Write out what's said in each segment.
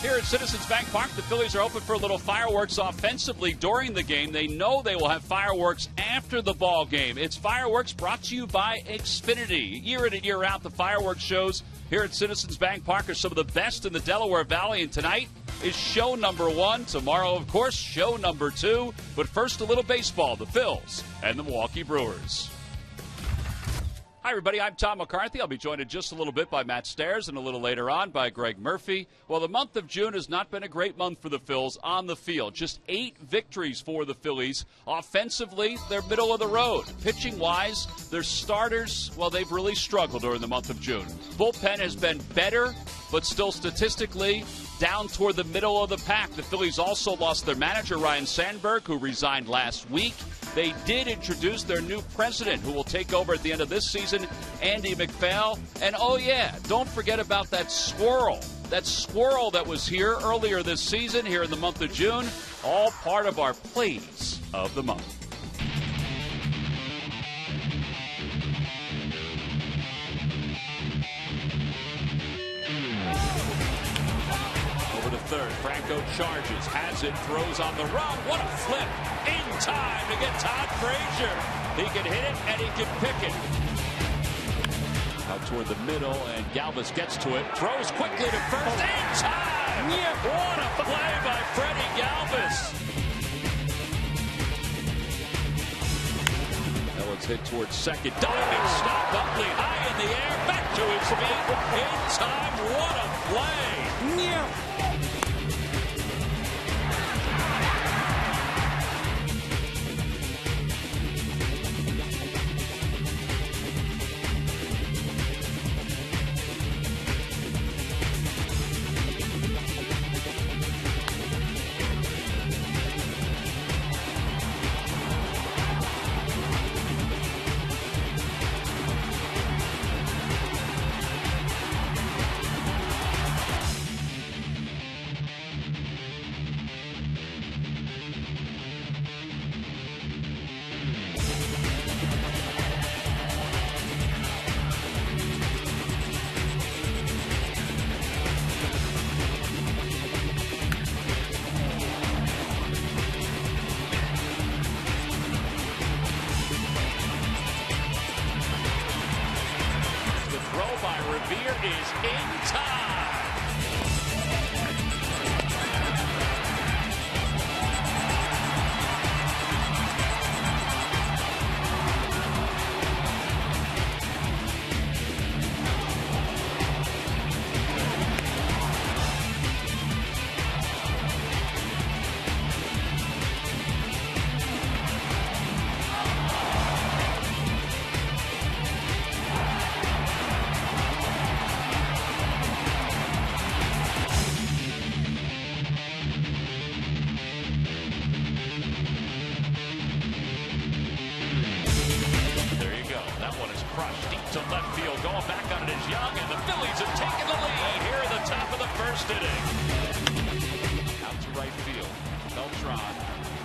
Here at Citizens Bank Park, the Phillies are open for a little fireworks offensively during the game. They know they will have fireworks after the ball game. It's fireworks brought to you by Xfinity. Year in and year out, the fireworks shows here at Citizens Bank Park are some of the best in the Delaware Valley. And tonight is show number 1. Tomorrow, of course, show number 2. But first, a little baseball, the Phils and the Milwaukee Brewers. Hi, everybody. I'm Tom McCarthy. I'll be joined in just a little bit by Matt Stairs and a little later on by Greg Murphy. Well, the month of June has not been a great month for the Phils on the field. Just 8 victories for the Phillies. Offensively, they're middle of the road. Pitching-wise, their starters, well, they've really struggled during the month of June. Bullpen has been better, but still statistically down toward the middle of the pack. The Phillies also lost their manager, Ryan Sandberg, who resigned last week. They did introduce their new president, who will take over at the end of this season, Andy McPhail. And, oh, yeah, don't forget about that squirrel. That squirrel that was here earlier this season, here in the month of June, all part of our plays of the month. Third, Franco charges, has it, throws on the run. What a flip! In time to get Todd Frazier. He can hit it and he can pick it. Out toward the middle, and Galvis gets to it, throws quickly to first. In time! What a play by Freddie Galvis. Now it's hit towards second. Diving stop, Utley high in the air, back to his feet. In time, what a play! Revere is in time. To left field, going back on it is Young, and the Phillies have taken the lead here at the top of the first inning. Out to right field, Beltran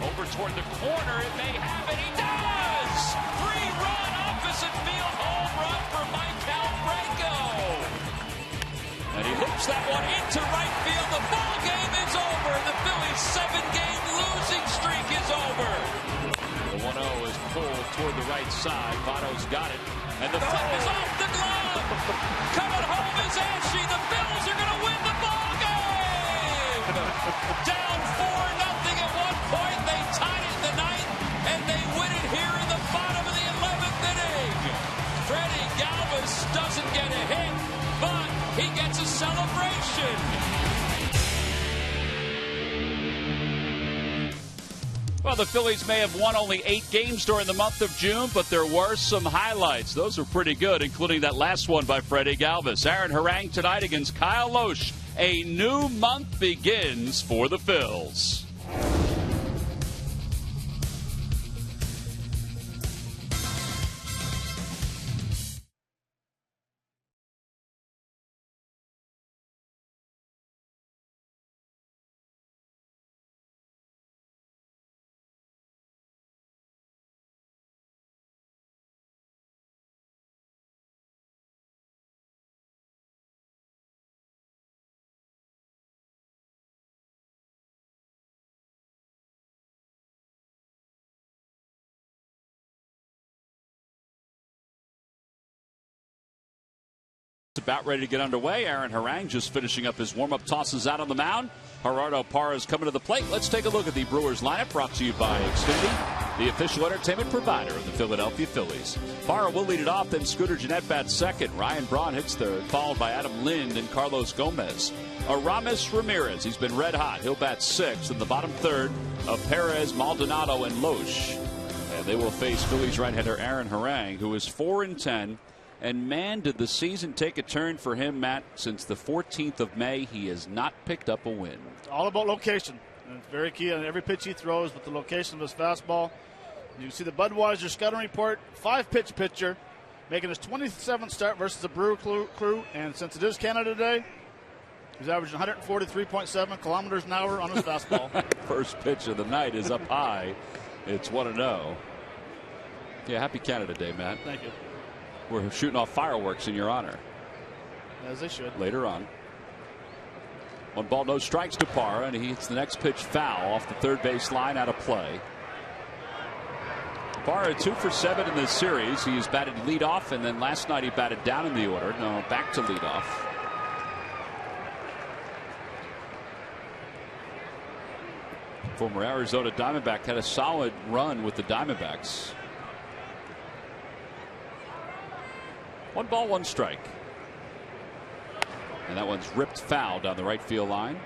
over toward the corner, it may have it, he does! 3-run opposite field home run for Mike Alfranco. And he hooks that one into right field, the ball game is over, and the Phillies' 7-game losing streak is over. The 1-0 is pulled toward the right side, Votto's got it. And the flip is off the glove. Coming home is Ashe. The Phillies are going to win the ball game. Down 4-0 at one point. They tied it in the ninth, and they win it here in the bottom of the 11th inning. Freddie Galvis doesn't get a hit, but he gets a celebration. Well, the Phillies may have won only 8 games during the month of June, but there were some highlights. Those were pretty good, including that last one by Freddie Galvis. Aaron Harang tonight against Kyle Loesch. A new month begins for the Phils. about ready to get underway. Aaron Harang just finishing up his warm-up tosses out on the mound. Gerardo Parra is coming to the plate. Let's take a look at the Brewers lineup, brought to you by Xfinity, the official entertainment provider of the Philadelphia Phillies. Parra will lead it off, then Scooter Gennett bats second. Ryan Braun hits third, followed by Adam Lind and Carlos Gomez. Aramis Ramirez, he's been red hot. He'll bat sixth in the bottom third of Perez, Maldonado, and Loesch. And they will face Phillies right-hander Aaron Harang, who is 4-10. And man, did the season take a turn for him, Matt. Since the 14th of May, he has not picked up a win. All about location. And it's very key on every pitch he throws with the location of his fastball. You can see the Budweiser scouting report, 5-pitch pitcher, making his 27th start versus the Brewer crew. And since it is Canada Day, he's averaging 143.7 kilometers an hour on his fastball. First pitch of the night is up high. It's 1-0. Yeah, happy Canada Day, Matt. Thank you. We're shooting off fireworks in your honor. As they should. Later on. 1 ball, no strikes to Parra, and he hits the next pitch foul off the third base line out of play. Parra 2 for 7 in this series. He's batted leadoff, and then last night he batted down in the order. No, back to leadoff. Former Arizona Diamondback had a solid run with the Diamondbacks. 1 ball, 1 strike. And that one's ripped foul down the right field line.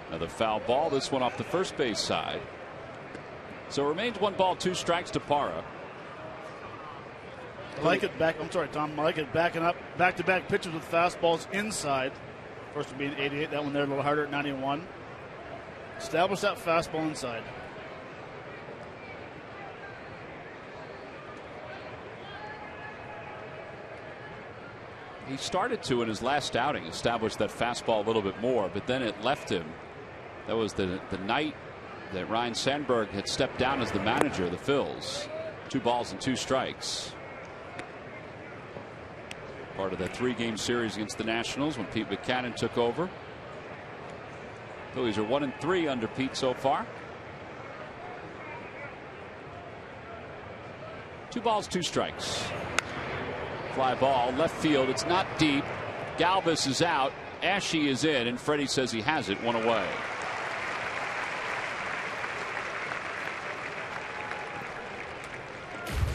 Another foul ball, this one off the first base side. So it remains 1 ball, 2 strikes to Parra. I like it back. I'm sorry, Tom. I like it backing up back-to-back pitches with fastballs inside. First would be an 88. That one there a little harder at 91. Establish that fastball inside. He started to, in his last outing, establish that fastball a little bit more, but then it left him. That was the night that Ryan Sandberg had stepped down as the manager of the Phils. 2 balls and 2 strikes. Part of that 3-game series against the Nationals when Pete Buchanan took over. Phillies are 1-3 under Pete so far. 2 balls, 2 strikes. Fly ball, left field. It's not deep. Galvis is out. Ashe is in, and Freddie says he has it, 1 away.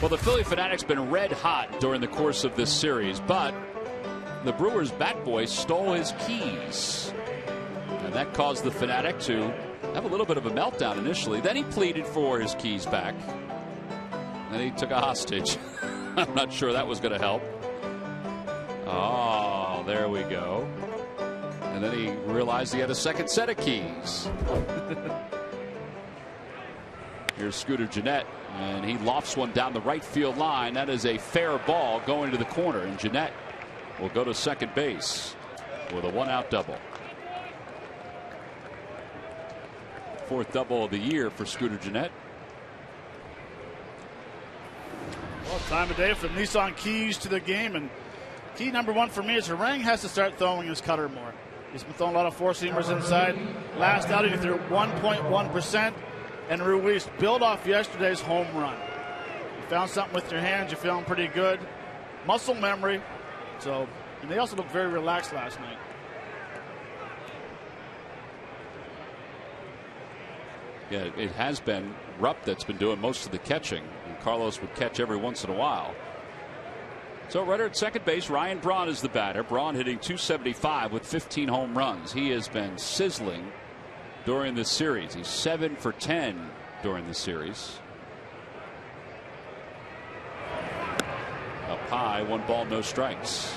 Well, the Philly Phanatic's been red hot during the course of this series, but the Brewers bat boy stole his keys. And that caused the Phanatic to have a little bit of a meltdown initially. Then he pleaded for his keys back. Then he took a hostage. I'm not sure that was going to help. Oh, there we go. And then he realized he had a second set of keys. Here's Scooter Gennett, and he lofts one down the right field line. That is a fair ball going to the corner, and Gennett will go to second base with a 1-out double. 4th double of the year for Scooter Gennett. Well, time of day for the Nissan keys to the game, and key number 1 for me is Harang has to start throwing his cutter more. He's been throwing a lot of 4-seamers inside. Last outing he threw 1.1%. And Ruiz build off yesterday's home run. You found something with your hands, you're feeling pretty good. Muscle memory. So, and they also looked very relaxed last night. Yeah, it has been Rupp that's been doing most of the catching, and Carlos would catch every once in a while. So runner at second base, Ryan Braun is the batter. Braun hitting .275 with 15 home runs. He has been sizzling during this series. He's 7 for 10 during this series. Up high, 1 ball, no strikes.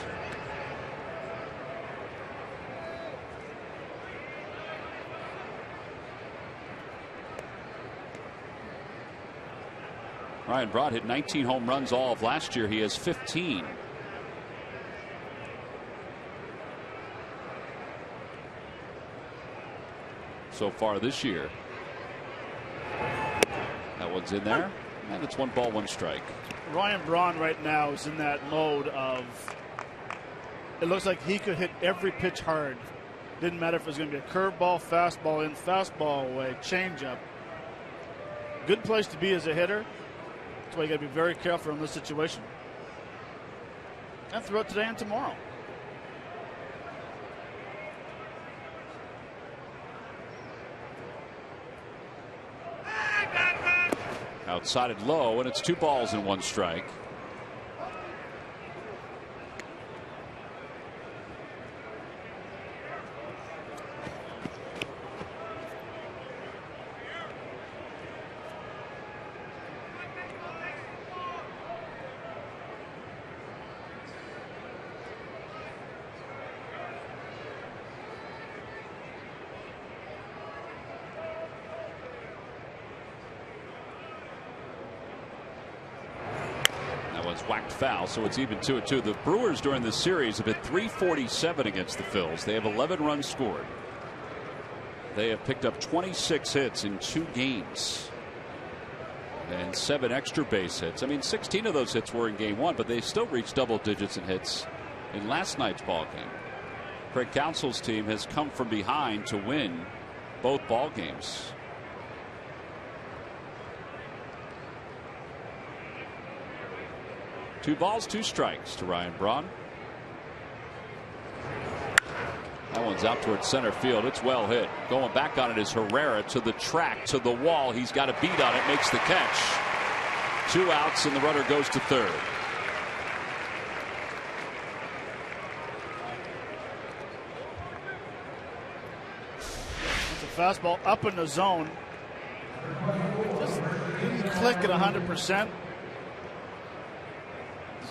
Ryan Braun hit 19 home runs all of last year. He has 15. So far this year. That one's in there. And it's 1 ball, 1 strike. Ryan Braun right now is in that mode of, it looks like he could hit every pitch hard. Didn't matter if it was going to be a curveball, fastball in, fastball away, changeup. Good place to be as a hitter. That's why you got to be very careful in this situation. And throw it today and tomorrow. Outside it low, and it's 2 balls and 1 strike. Whacked foul, so it's even 2-2. The Brewers during this series have hit .347 against the Phils. They have 11 runs scored. They have picked up 26 hits in 2 games and 7 extra base hits. I mean, 16 of those hits were in game 1, but they still reached double digits in hits in last night's ball game. Craig Counsell's team has come from behind to win both ball games. Two balls, 2 strikes to Ryan Braun. That one's out towards center field. It's well hit. Going back on it is Herrera to the track, to the wall. He's got a beat on it, makes the catch. 2 outs, and the runner goes to third. It's a fastball up in the zone. Just didn't click at 100%.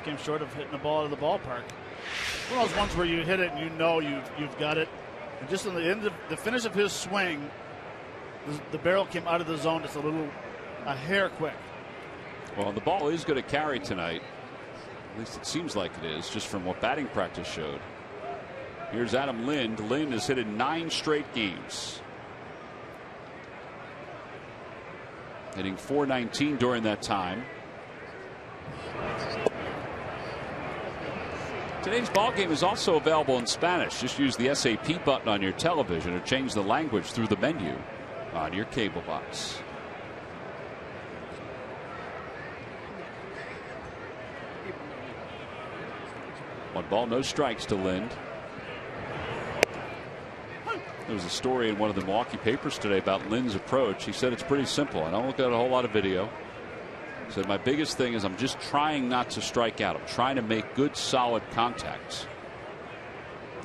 Came short of hitting the ball out of the ballpark. One of those ones where you hit it and you know you've got it. And just in the end of the finish of his swing, the barrel came out of the zone just a hair quick. Well, the ball is going to carry tonight. At least it seems like it is, just from what batting practice showed. Here's Adam Lind. Lind has hit in 9 straight games, hitting .419 during that time. Today's ball game is also available in Spanish. Just use the SAP button on your television or change the language through the menu on your cable box. One ball, no strikes to Lind. There was a story in one of the Milwaukee papers today about Lind's approach. He said it's pretty simple. I don't look at a whole lot of video. He said my biggest thing is I'm just trying not to strike out. I'm trying to make good solid contacts.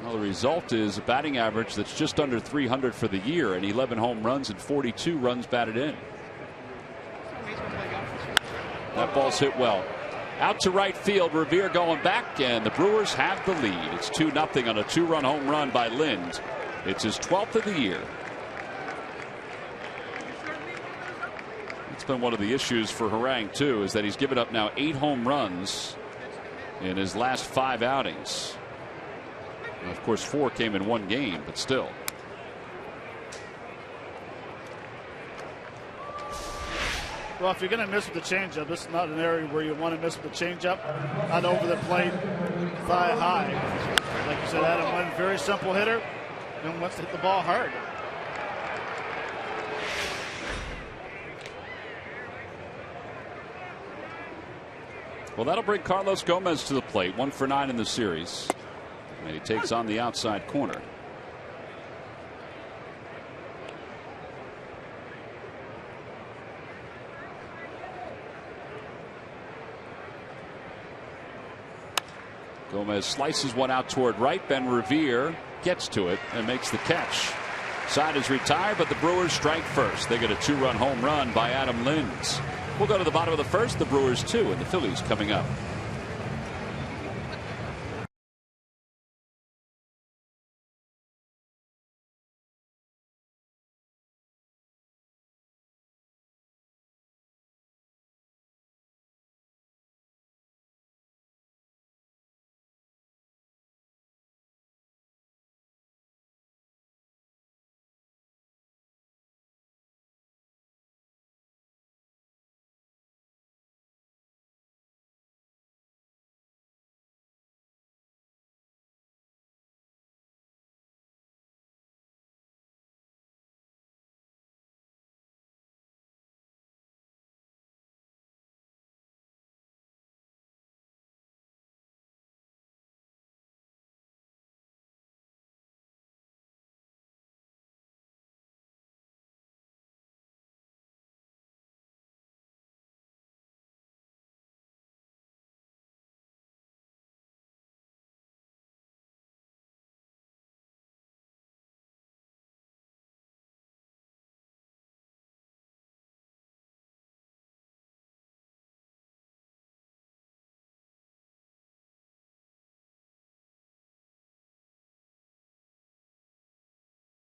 Well, the result is a batting average that's just under 300 for the year and 11 home runs and 42 runs batted in. That ball's hit well. Out to right field. Revere going back, and the Brewers have the lead. It's 2-0 on a 2-run home run by Lind. It's his 12th of the year. It's been one of the issues for Harang too, is that he's given up now 8 home runs in his last 5 outings. And of course 4 came in 1 game, but still. Well, if you're going to miss with the changeup, this is not an area where you want to miss with the changeup. Not over the plate, thigh high. Like you said, Adam Lind, very simple hitter, and wants to hit the ball hard. Well, that'll bring Carlos Gomez to the plate. 1 for 9 in the series. And he takes on the outside corner. Gomez slices one out toward right. Ben Revere gets to it and makes the catch. Side is retired, but the Brewers strike first. They get a 2-run home run by Adam Lind. We'll go to the bottom of the first. The Brewers 2 and the Phillies coming up.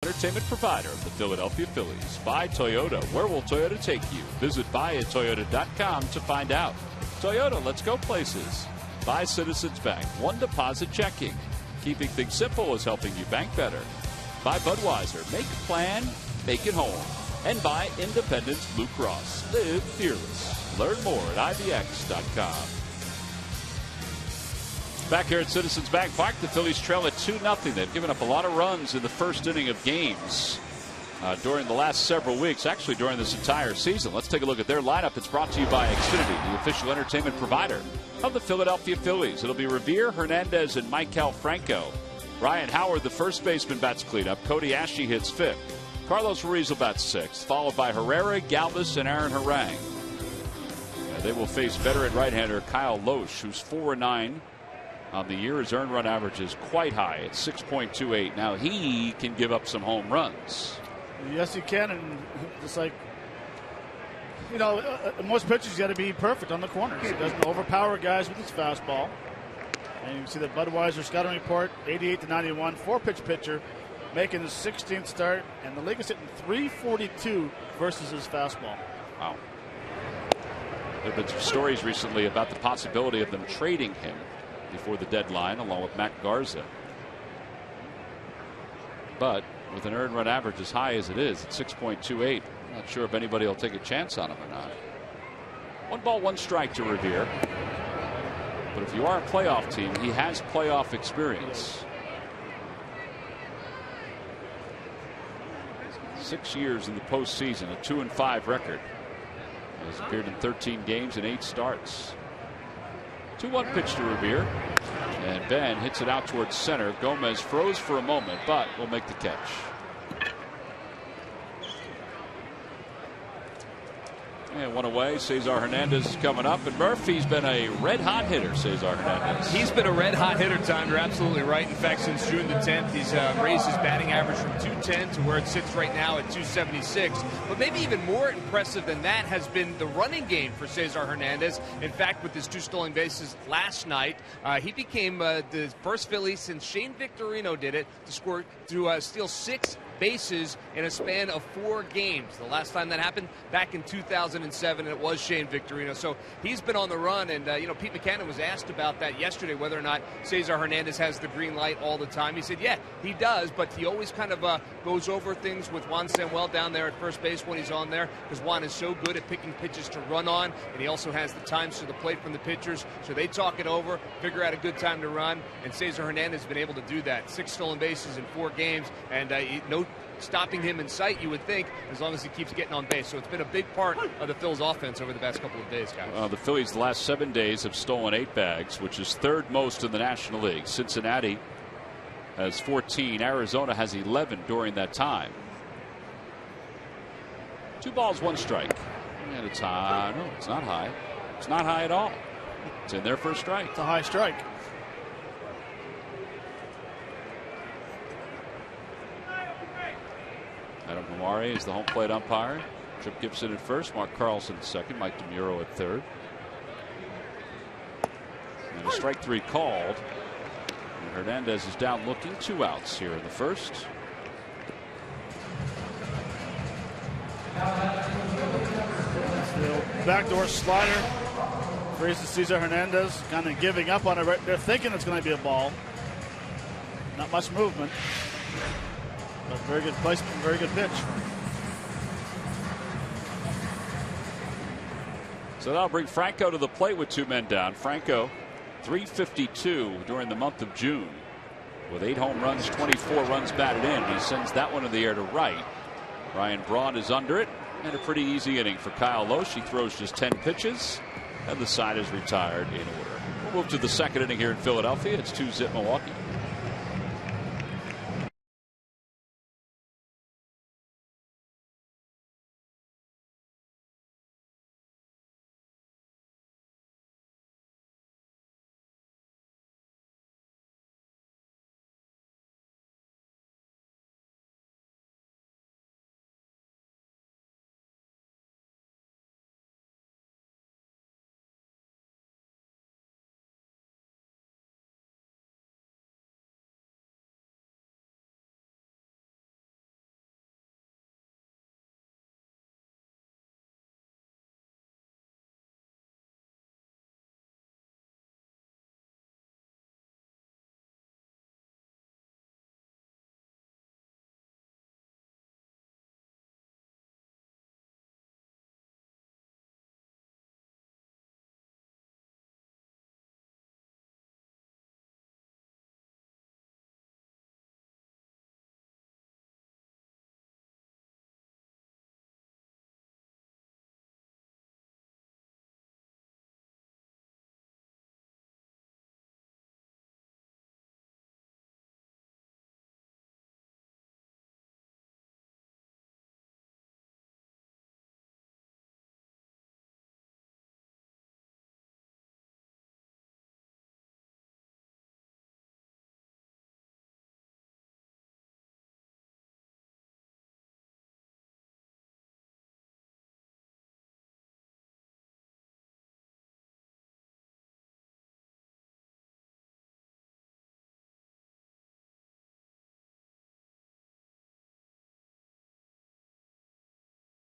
entertainment provider of the Philadelphia Phillies. By Toyota. Where will Toyota take you? Visit buyatoyota.com to find out. Toyota, let's go places. By Citizens Bank. One deposit checking. Keeping things simple is helping you bank better. By Budweiser. Make a plan, make it home. And by Independence Blue Cross. Live fearless. Learn more at IBX.com. Back here at Citizens Bank Park, the Phillies trail at 2-0. They've given up a lot of runs in the first inning of games during the last several weeks, actually during this entire season. Let's take a look at their lineup. It's brought to you by Xfinity, the official entertainment provider of the Philadelphia Phillies. It'll be Revere, Hernandez, and Maikel Franco. Ryan Howard, the first baseman, bats cleanup. Cody Ashley hits fifth. Carlos Ruiz will bat sixth, followed by Herrera, Galvis, and Aaron Harang. They will face veteran right-hander Kyle Loesch, who's 4-9 on the year. His earned run average is quite high at 6.28. Now he can give up some home runs. Yes, he can, and just like, you know, most pitchers got to be perfect on the corners. He doesn't overpower guys with his fastball. And you can see the Budweiser scouting report, 88-91, four-pitch pitcher, making his 16th start, and the league is hitting .342 versus his fastball. Wow. There have been some stories recently about the possibility of them trading him before the deadline, along with Matt Garza. But with an earned run average as high as it is at 6.28, I'm not sure if anybody will take a chance on him or not. 1 ball, 1 strike to Revere. But if you are a playoff team, he has playoff experience. 6 years in the postseason, a 2-5 record. He has appeared in 13 games and 8 starts. 2-1 pitch to Revere. And Ben hits it out towards center. Gomez froze for a moment, but will make the catch. And one away. Cesar Hernandez is coming up. And Murphy's been a red-hot hitter, Cesar Hernandez. He's been a red-hot hitter, Tom. You're absolutely right. In fact, since June the 10th, he's raised his batting average from .210 to where it sits right now at .276. But maybe even more impressive than that has been the running game for Cesar Hernandez. In fact, with his 2 stolen bases last night, he became the first Philly since Shane Victorino did it to steal 6 bases in a span of 4 games. The last time that happened back in 2007, and it was Shane Victorino. So he's been on the run, and Pete Buchanan was asked about that yesterday, whether or not Cesar Hernandez has the green light all the time. He said, yeah, he does, but he always kind of goes over things with Juan Samuel down there at first base when he's on there, because Juan is so good at picking pitches to run on, and he also has the times to the plate from the pitchers, so they talk it over, figure out a good time to run, and Cesar Hernandez has been able to do that. 6 stolen bases in 4 games, and no stopping him in sight, you would think, as long as he keeps getting on base. So it's been a big part of the Phil's offense over the past couple of days, guys. The Phillies the last 7 days have stolen 8 bags, which is 3rd most in the National League. Cincinnati has 14. Arizona has 11 during that time. 2 balls, 1 strike. And it's high. No, it's not high. It's not high at all. It's in there for a strike. It's a high strike. Adam Mamare is the home plate umpire. Chip Gibson at first, Mark Carlson at second, Mike DeMuro at third. And a strike 3 called. And Hernandez is down looking. 2 outs here in the first. Backdoor slider. Raises Cesar Hernandez, kind of giving up on it. They're thinking it's going to be a ball. Not much movement. But very good placement, very good pitch. So that'll bring Franco to the plate with 2 men down. Franco, .352 during the month of June. With 8 home runs, 24 runs batted in. He sends that one in the air to right. Ryan Braun is under it. And a pretty easy inning for Kyle Loesch. He throws just 10 pitches. And the side is retired in order. We'll move to the 2nd inning here in Philadelphia. It's 2-zip Milwaukee.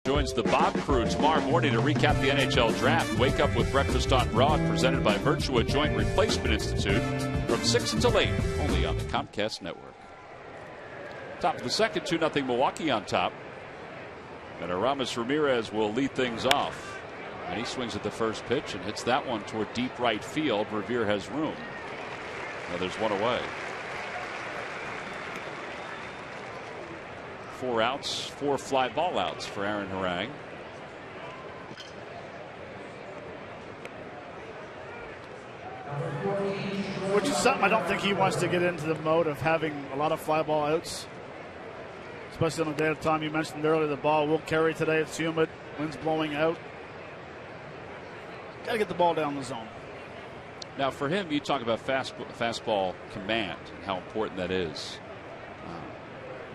Joins the Bob Crew tomorrow morning to recap the NHL Draft. Wake up with Breakfast on Broad, presented by Virtua Joint Replacement Institute, from 6 until 8, only on the Comcast Network. Top of the second, 2-0 Milwaukee on top. And Aramis Ramirez will lead things off. And he swings at the first pitch and hits that one toward deep right field. Revere has room. Now there's one away. 4 outs, 4 fly ball outs for Aaron Harang. Which is something I don't think he wants to get into the mode of having a lot of fly ball outs. Especially on the day of time you mentioned earlier, the ball will carry today. It's humid, wind's blowing out. Got to get the ball down the zone. Now for him, you talk about fastball command and how important that is.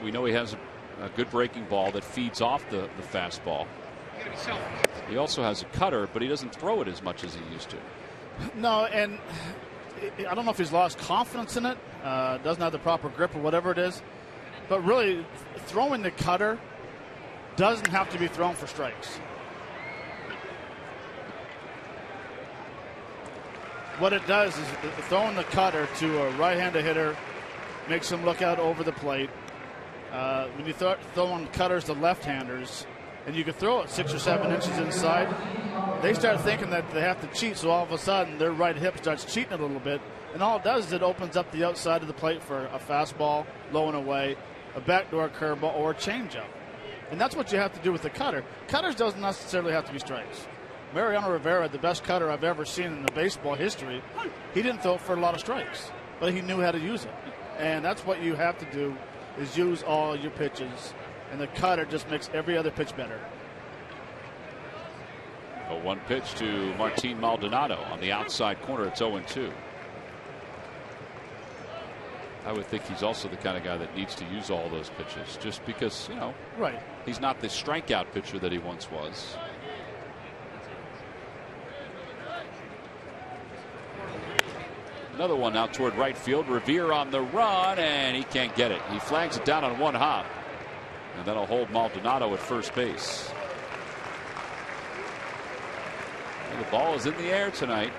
We know he has a good breaking ball that feeds off the fastball. He also has a cutter, but he doesn't throw it as much as he used to. No, and I don't know if he's lost confidence in it, doesn't have the proper grip or whatever it is. But really, throwing the cutter doesn't have to be thrown for strikes. What it does is throwing the cutter to a right-handed hitter makes him look out over the plate. When you throwing cutters to left-handers, and you can throw it 6 or 7 inches inside, they start thinking that they have to cheat, so all of a sudden their right hip starts cheating a little bit, and all it does is it opens up the outside of the plate for a fastball, low and away, a backdoor curveball, or a changeup. And that's what you have to do with the cutter. Cutters doesn't necessarily have to be strikes. Mariano Rivera, the best cutter I've ever seen in the baseball history, he didn't throw it for a lot of strikes, but he knew how to use it. And that's what you have to do, is use all your pitches, and the cutter just makes every other pitch better. A 1 pitch to Martin Maldonado on the outside corner. It's 0-2. I would think he's also the kind of guy that needs to use all those pitches, just because, you know, right, he's not the strikeout pitcher that he once was. Another one out toward right field. Revere on the run, and he can't get it. He flags it down on 1 hop, and that'll hold Maldonado at first base. And the ball is in the air tonight.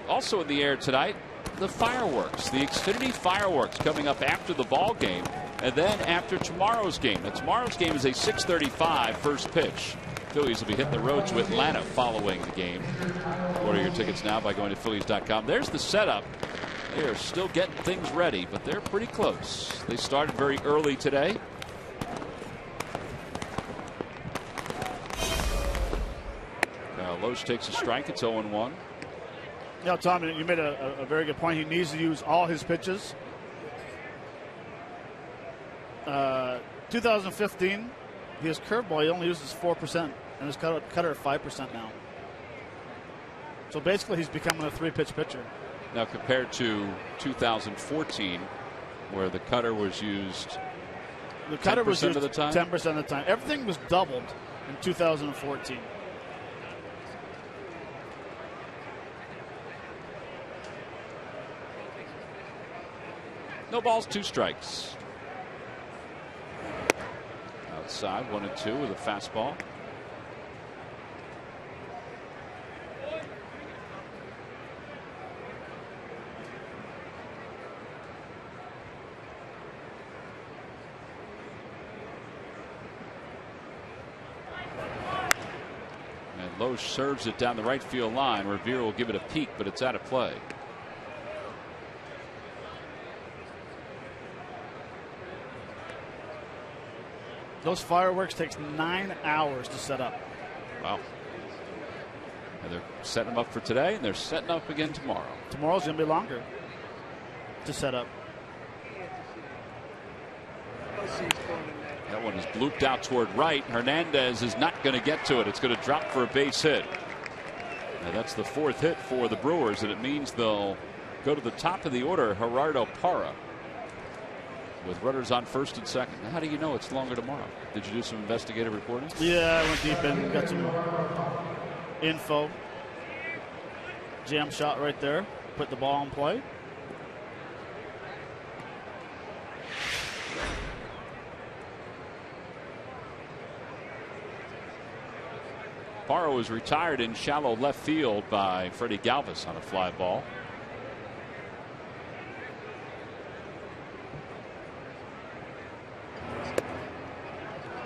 Also in the air tonight, the fireworks, the Xfinity fireworks, coming up after the ball game, and then after tomorrow's game. Now, tomorrow's game is a 6:35 first pitch. Phillies will be hitting the road to Atlanta following the game. Order your tickets now by going to Phillies.com. There's the setup. They are still getting things ready, but they're pretty close. They started very early today. Now Loesch takes a strike. It's 0-1. Yeah, Tom, you made a very good point. He needs to use all his pitches. 2015, his curveball, he only uses 4%, and his cutter at 5% now. So basically, he's becoming a 3-pitch pitcher. Now compared to 2014, where the cutter was used the cutter 10% was used of the time? 10% of the time. Everything was doubled in 2014. No balls, 2 strikes. Outside, 1-2 with a fastball. And Loesch serves it down the right field line. Revere will give it a peek, but it's out of play. Those fireworks takes 9 hours to set up. Wow. And they're setting them up for today, and they're setting up again tomorrow. Tomorrow's going to be longer to set up. That one is blooped out toward right. Hernandez is not going to get to it. It's going to drop for a base hit. And that's the 4th hit for the Brewers, and it means they'll go to the top of the order, Gerardo Parra, with runners on first and second. Now, how do you know it's longer tomorrow? Did you do some investigative reporting? Yeah, I went deep in, got some info. Jam shot right there. Put the ball in play. Parra was retired in shallow left field by Freddie Galvis on a fly ball.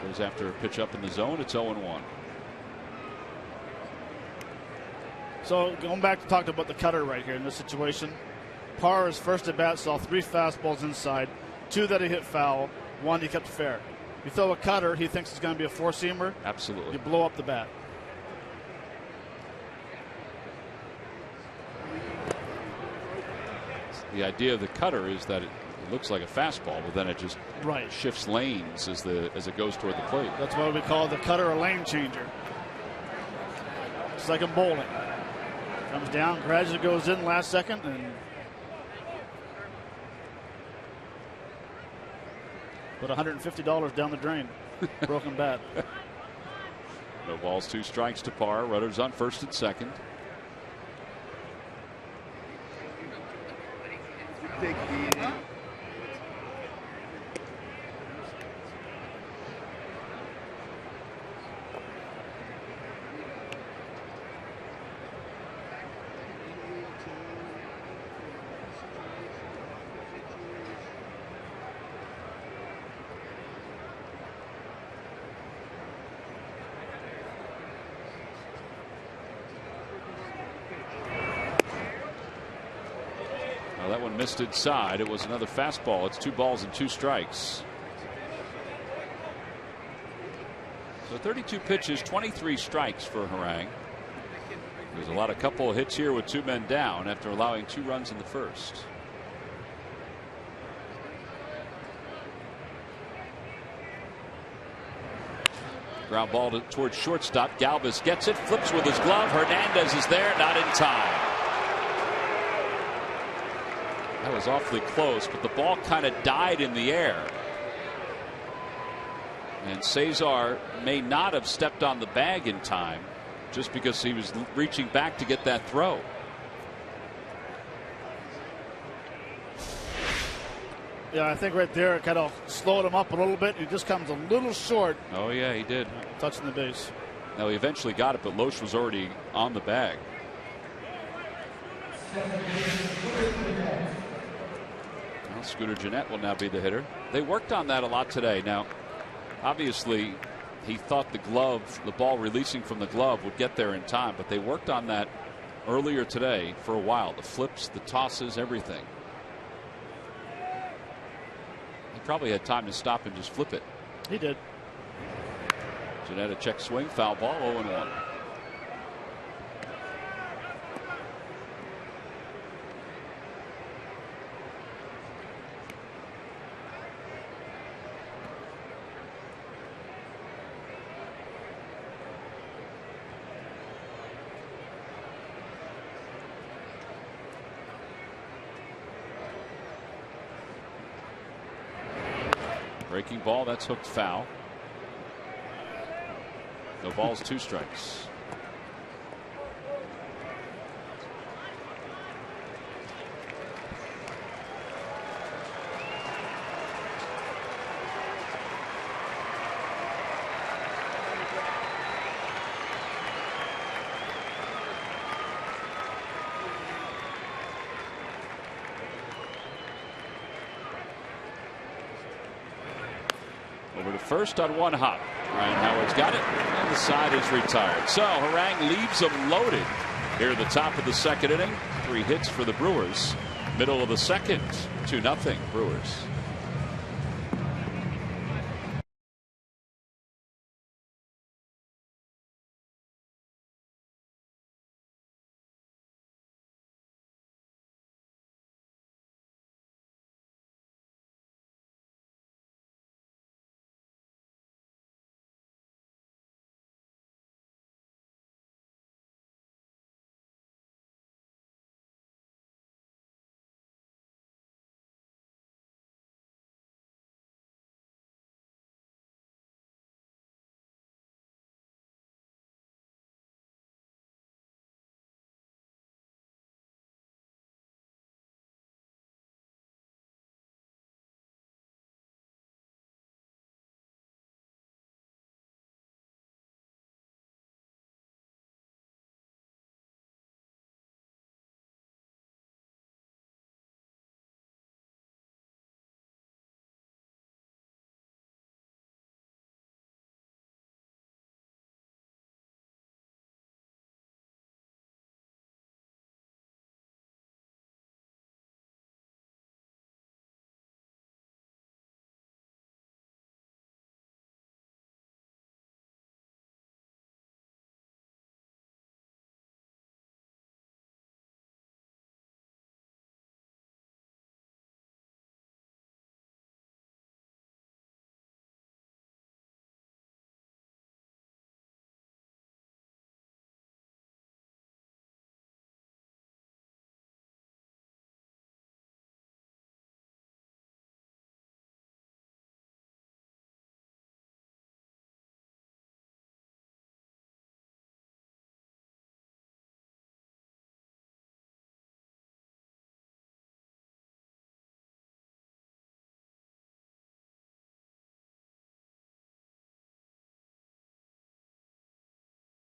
Goes after a pitch up in the zone. It's 0-1. So going back to talk about the cutter right here in this situation, Parra's first at bat saw 3 fastballs inside, 2 that he hit foul, 1 he kept fair. You throw a cutter, he thinks it's going to be a 4-seamer. Absolutely. You blow up the bat. The idea of the cutter is that it looks like a fastball, but then it just shifts lanes as it goes toward the plate. That's why we call the cutter a lane changer. It's like a bowling. Comes down, gradually goes in last second, and put $150 down the drain. Broken bat. No balls, 2 strikes to Parra. Runners on first and second. That one missed inside. It was another fastball. It's 2 balls and 2 strikes. So 32 pitches, 23 strikes for Harang. There's a lot of couple of hits here with 2 men down after allowing 2 runs in the first. Ground ball towards shortstop. Galvis gets it, flips with his glove. Hernandez is there, not in time. That was awfully close, but the ball kind of died in the air. And Cesar may not have stepped on the bag in time just because he was reaching back to get that throw. Yeah, I think right there it kind of slowed him up a little bit. He just comes a little short. Oh, yeah, he did. Touching the base. Now, he eventually got it, but Loesch was already on the bag. Well, Scooter Gennett will now be the hitter. They worked on that a lot today. Now, obviously, he thought the ball releasing from the glove would get there in time, but they worked on that earlier today for a while. The flips, the tosses, everything. He probably had time to stop and just flip it. He did. Gennett a check swing, foul ball, 0-1. Breaking ball, that's hooked foul. No balls, 2 strikes. Over to first on 1 hop. Ryan Howard's got it, and the side is retired. So Harang leaves them loaded here at the top of the second inning. 3 hits for the Brewers. Middle of the second, 2-0 Brewers.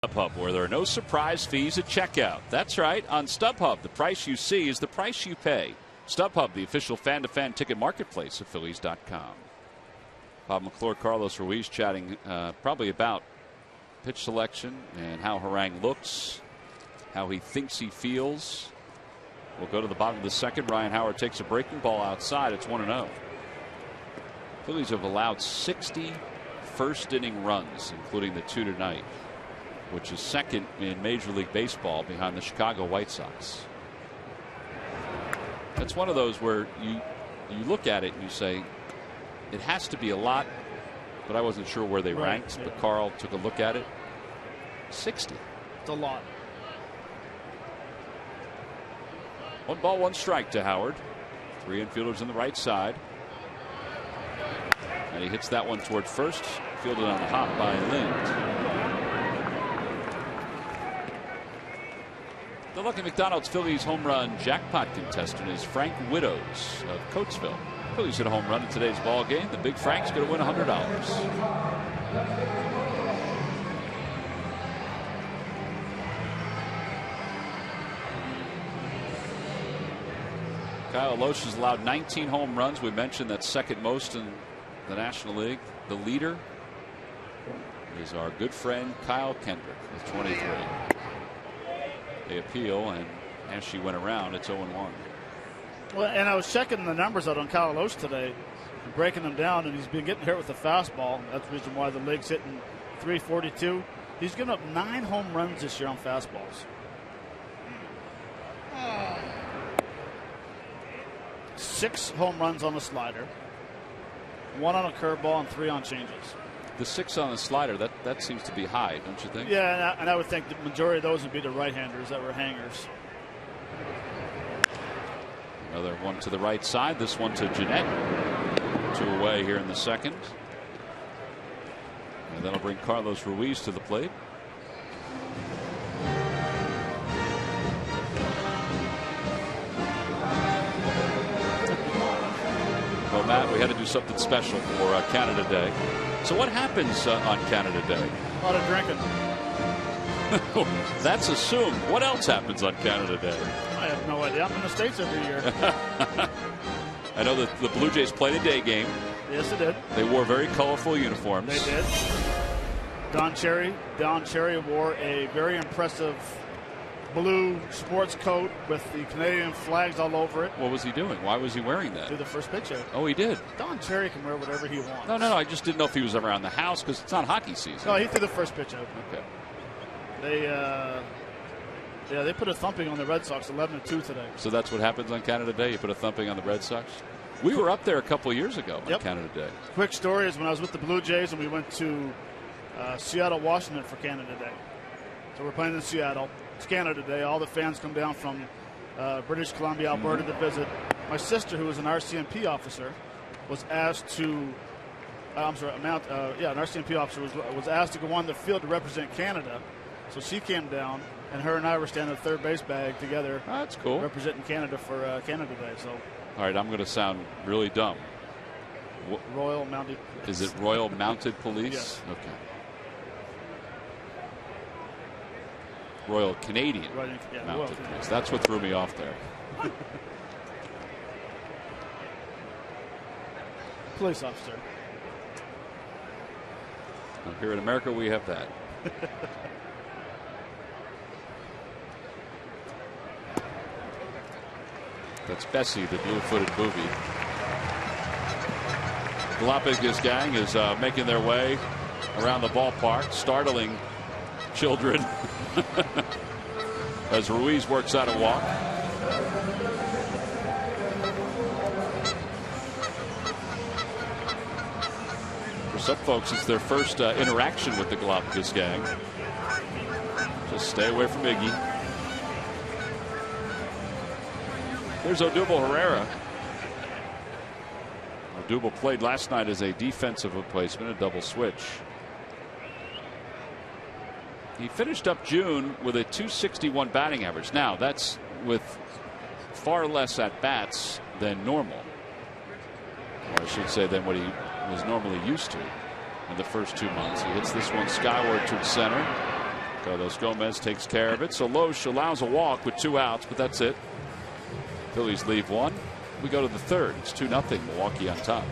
StubHub, where there are no surprise fees at checkout. That's right. On StubHub, the price you see is the price you pay. StubHub, the official fan-to-fan ticket marketplace of Phillies.com. Bob McClure, Carlos Ruiz chatting probably about pitch selection and how Harang looks, how he thinks he feels. We'll go to the bottom of the second. Ryan Howard takes a breaking ball outside. It's 1-0. Phillies have allowed 60 first-inning runs, including the 2 tonight, which is second in Major League Baseball behind the Chicago White Sox. That's one of those where you look at it and you say, it has to be a lot, but I wasn't sure where they ranked. Yeah. But Carl took a look at it. 60. It's a lot. 1 ball, 1 strike to Howard. 3 infielders on the right side. And he hits that one toward first. Fielded on the hop by Lind. The Lucky McDonald's Phillies home run jackpot contestant is Frank Widows of Coatesville. Phillies hit a home run in today's ball game. The Big Frank's going to win $100. Kyle Loesch has allowed 19 home runs. We mentioned that's second most in the National League. The leader is our good friend Kyle Kendrick with 23. They appeal, and as she went around, it's 0-1. Well, and I was checking the numbers out on Kyle Loesch today, breaking them down, and he's been getting hit with the fastball. That's the reason why the league's hitting 342. He's given up 9 home runs this year on fastballs. 6 home runs on the slider, 1 on a curveball, and 3 on changes. The 6 on the slider, that seems to be high, don't you think? Yeah, and I would think the majority of those would be the right-handers that were hangers. Another one to the right side. This one to Jeanette. 2 away here in the second. And that'll bring Carlos Ruiz to the plate. Well, Matt, we had to do something special for Canada Day. So what happens on Canada Day? A lot of drinking. That's assumed. What else happens on Canada Day? I have no idea. I'm in the States every year. I know that the Blue Jays played a day game. Yes, they did. They wore very colorful uniforms. They did. Don Cherry wore a very impressive blue sports coat with the Canadian flags all over it. What was he doing? Why was he wearing that? Do the first pitch out. Oh, he did. Don Cherry can wear whatever he wants. No. I just didn't know if he was around the house because it's not hockey season. No, he threw the first pitch out. Okay. They put a thumping on the Red Sox, 11-2 today. So that's what happens on Canada Day? You put a thumping on the Red Sox? We were up there a couple of years ago on Canada Day. Quick story is when I was with the Blue Jays and we went to Seattle, Washington for Canada Day. So we're playing in Seattle. It's Canada Day. All the fans come down from British Columbia, Alberta to visit. My sister, who was an RCMP officer, was asked to an RCMP officer was asked to go on the field to represent Canada. So she came down, and her and I were standing at the third base bag together. Oh, that's cool. Representing Canada for Canada Day. So. All right, I'm going to sound really dumb. Royal Mounted. Is it Royal Mounted Police? Yes. Okay. Royal Canadian Mounted Police. That's what threw me off there. Police officer. Well, here in America, we have that. That's Bessie, the blue-footed booby. Galapagos gang is making their way around the ballpark, startling children as Ruiz works out a walk. For some folks, it's their first interaction with the Galapagos gang. Just stay away from Iggy. There's Odubel Herrera. Odubel played last night as a defensive replacement, a double switch. He finished up June with a .261 batting average. Now, that's with far less at-bats than normal. Or I should say than what he was normally used to in the first 2 months. He hits this one skyward to center. Carlos Gomez takes care of it. So Loesch allows a walk with 2 outs, but that's it. Phillies leave 1. We go to the 3rd. It's 2-0. Milwaukee on top.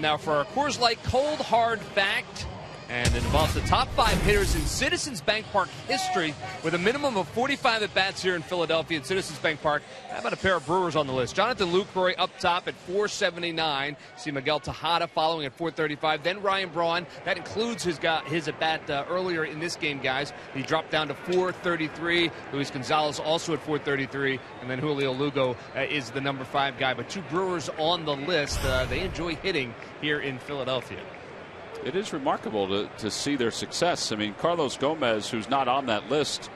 Now for our Coors Light cold hard fact, and it involves the top 5 hitters in Citizens Bank Park history with a minimum of 45 at-bats here in Philadelphia at Citizens Bank Park. How about a pair of Brewers on the list? Jonathan Lucroy up top at 479. See Miguel Tejada following at 435. Then Ryan Braun. That includes his at-bat earlier in this game, guys. He dropped down to 433. Luis Gonzalez also at 433. And then Julio Lugo is the number 5 guy. But 2 Brewers on the list. They enjoy hitting here in Philadelphia. It is remarkable to see their success. I mean, Carlos Gomez, who's not on that list,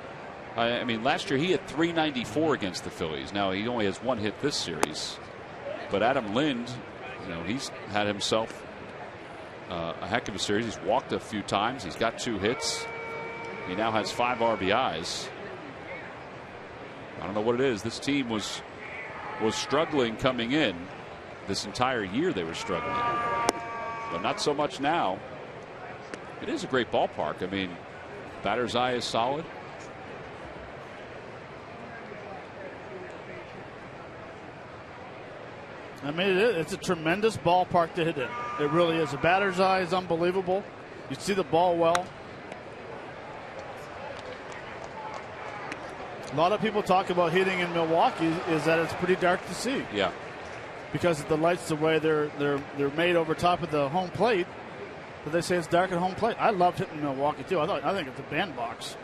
I mean, last year he had 394 against the Phillies. Now he only has 1 hit this series. But Adam Lind, you know, he's had himself a heck of a series. He's walked a few times. He's got 2 hits. He now has 5 RBIs. I don't know what it is. This team was struggling coming in. This entire year they were struggling. But not so much now. It is a great ballpark. I mean, batter's eye is solid. I mean, it's a tremendous ballpark to hit in. It really is. The batter's eye is unbelievable. You see the ball well. A lot of people talk about hitting in Milwaukee is that it's pretty dark to see. Yeah. Because of the lights, the way they're made over top of the home plate, but they say it's dark at home plate. I loved hitting Milwaukee too. I think it's a bandbox.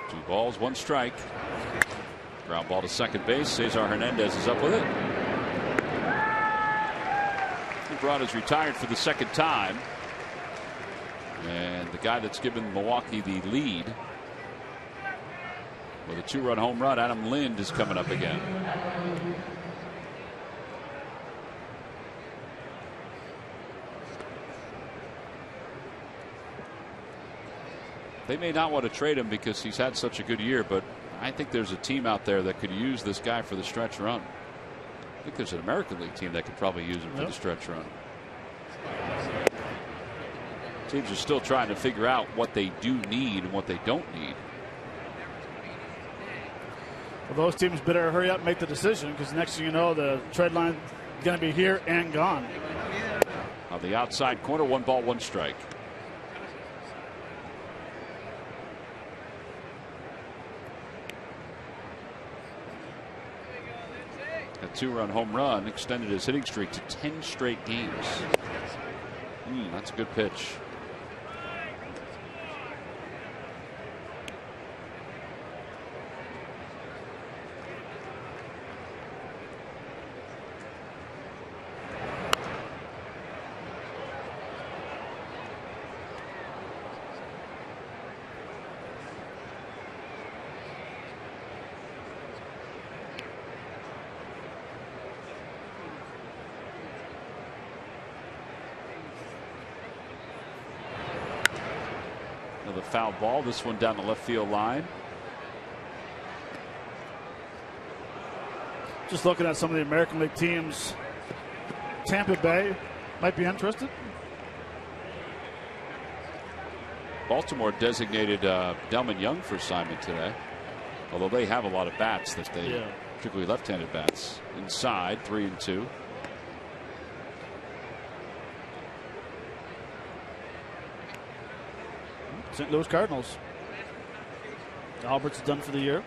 2 balls, 1 strike. Ground ball to second base. Cesar Hernandez is up with it. Braun is retired for the 2nd time, and the guy that's given Milwaukee the lead with a 2-run home run, Adam Lind, is coming up again. They may not want to trade him because he's had such a good year, but I think there's a team out there that could use this guy for the stretch run. I think there's an American League team that could probably use him for the stretch run. Teams are still trying to figure out what they do need and what they don't need. Well, those teams better hurry up and make the decision, because next thing you know, the trade line is going to be here and gone. On the outside corner, 1 ball, 1 strike. A 2-run home run extended his hitting streak to 10 straight games. That's a good pitch. Another foul ball. This one down the left field line. Just looking at some of the American League teams, Tampa Bay might be interested. Baltimore designated Delman Young for assignment today, although they have a lot of bats that they, particularly left-handed bats. Inside, 3-2. St. Louis Cardinals. Albert's done for the year.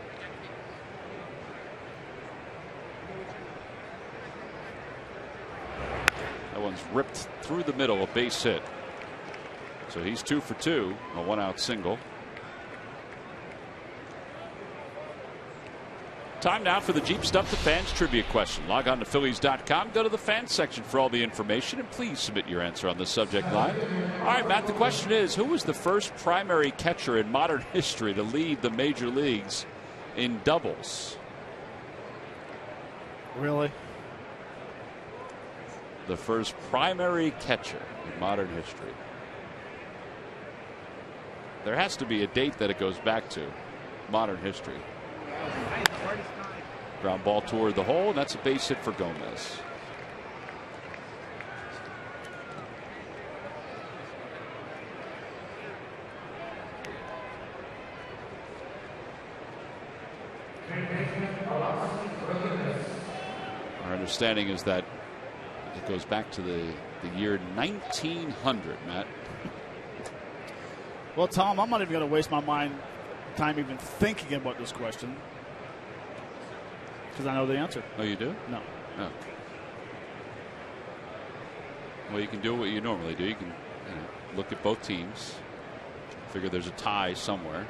That one's ripped through the middle, a base hit. So he's 2 for 2, a 1-out single. Time now for the Jeep Stump the Fans trivia question. Log on to Phillies.com, go to the fans section for all the information, and please submit your answer on the subject line. All right, Matt, the question is, who was the first primary catcher in modern history to lead the major leagues in doubles? Really? The first primary catcher in modern history. There has to be a date that it goes back to. Modern history. Ground ball toward the hole, and that's a base hit for Gomez. Our understanding is that it goes back to the year 1900, Matt. Well, Tom, I'm not even going to waste my time even thinking about this question, because I know the answer. Oh, you do? No. No. Well, you can do what you normally do. You can look at both teams, figure there's a tie somewhere.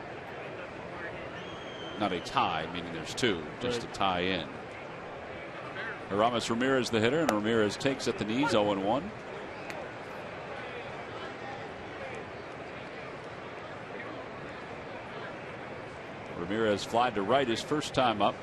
Not a tie, meaning there's two, just a tie in. Aramis Ramirez the hitter, and Ramirez takes at the knees, 0-1. Ramirez fly to right his first time up.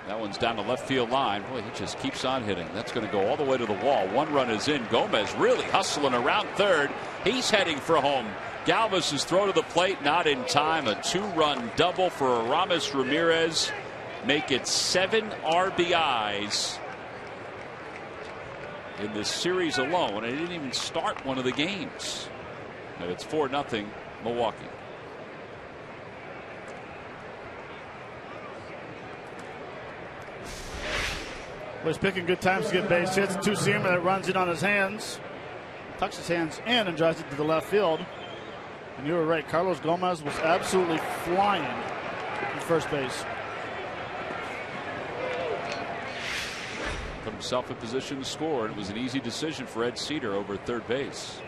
That one's down the left field line. Boy, he just keeps on hitting. That's going to go all the way to the wall. One run is in. Gomez really hustling around third. He's heading for home. Galvis' throw to the plate, not in time. A 2-run double for Aramis Ramirez. Make it 7 RBIs in this series alone. And he didn't even start one of the games. And it's 4-0 Milwaukee. Well, he's picking good times to get base hits. Two-seamer that runs in on his hands. Tucks his hands in and drives it to the left field. And you were right. Carlos Gomez was absolutely flying at first base. Put himself in position to score. It was an easy decision for Ed Cedar over at third base.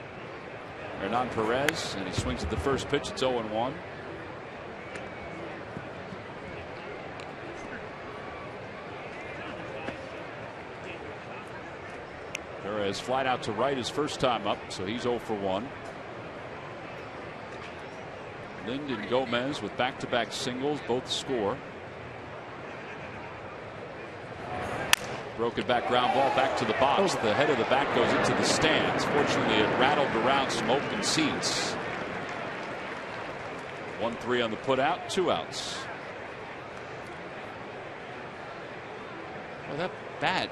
Hernan Perez, and he swings at the first pitch. It's 0-1. Perez flied out to right his first time up, so he's 0 for 1. Lind and Gomez with back-to-back singles, both score. Broken back ground ball back to the box. The head of the bat goes into the stands. Fortunately, it rattled around some open seats. 1-3 on the putout, 2 outs. Well, that bat,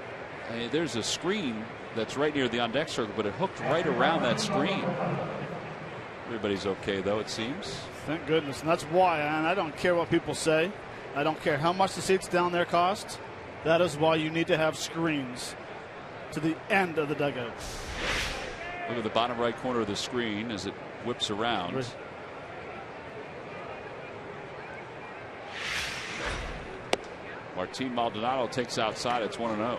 I mean, there's a screen that's right near the on-deck circle, but it hooked right around that screen. Everybody's okay, though, it seems. Thank goodness. And that's why, and I don't care what people say. I don't care how much the seats down there cost. That is why you need to have screens to the end of the dugout. Look at the bottom right corner of the screen as it whips around. Right. Martin Maldonado takes outside. It's 1-0.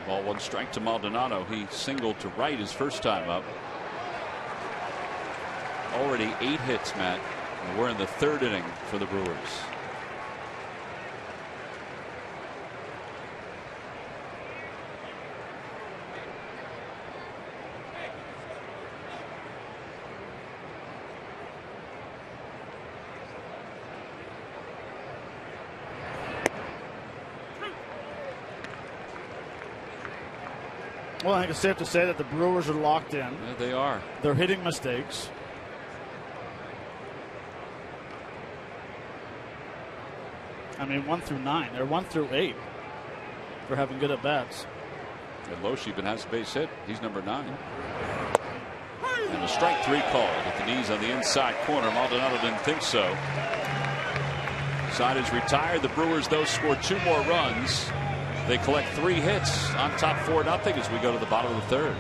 Ball 1 strike to Maldonado. He singled to right his first time up. already 8 hits, Matt. And we're in the 3rd inning for the Brewers. Well, I think it's safe to say that the Brewers are locked in. Yeah, they are. They're hitting mistakes. I mean, 1 through 9. They're 1 through 8 for having good at bats. And Loesch even has a base hit. He's number 9. And a strike 3 called at the knees on the inside corner. Maldonado didn't think so. Side is retired. The Brewers, though, scored 2 more runs. They collect 3 hits on top 4-0 as we go to the bottom of the 3rd.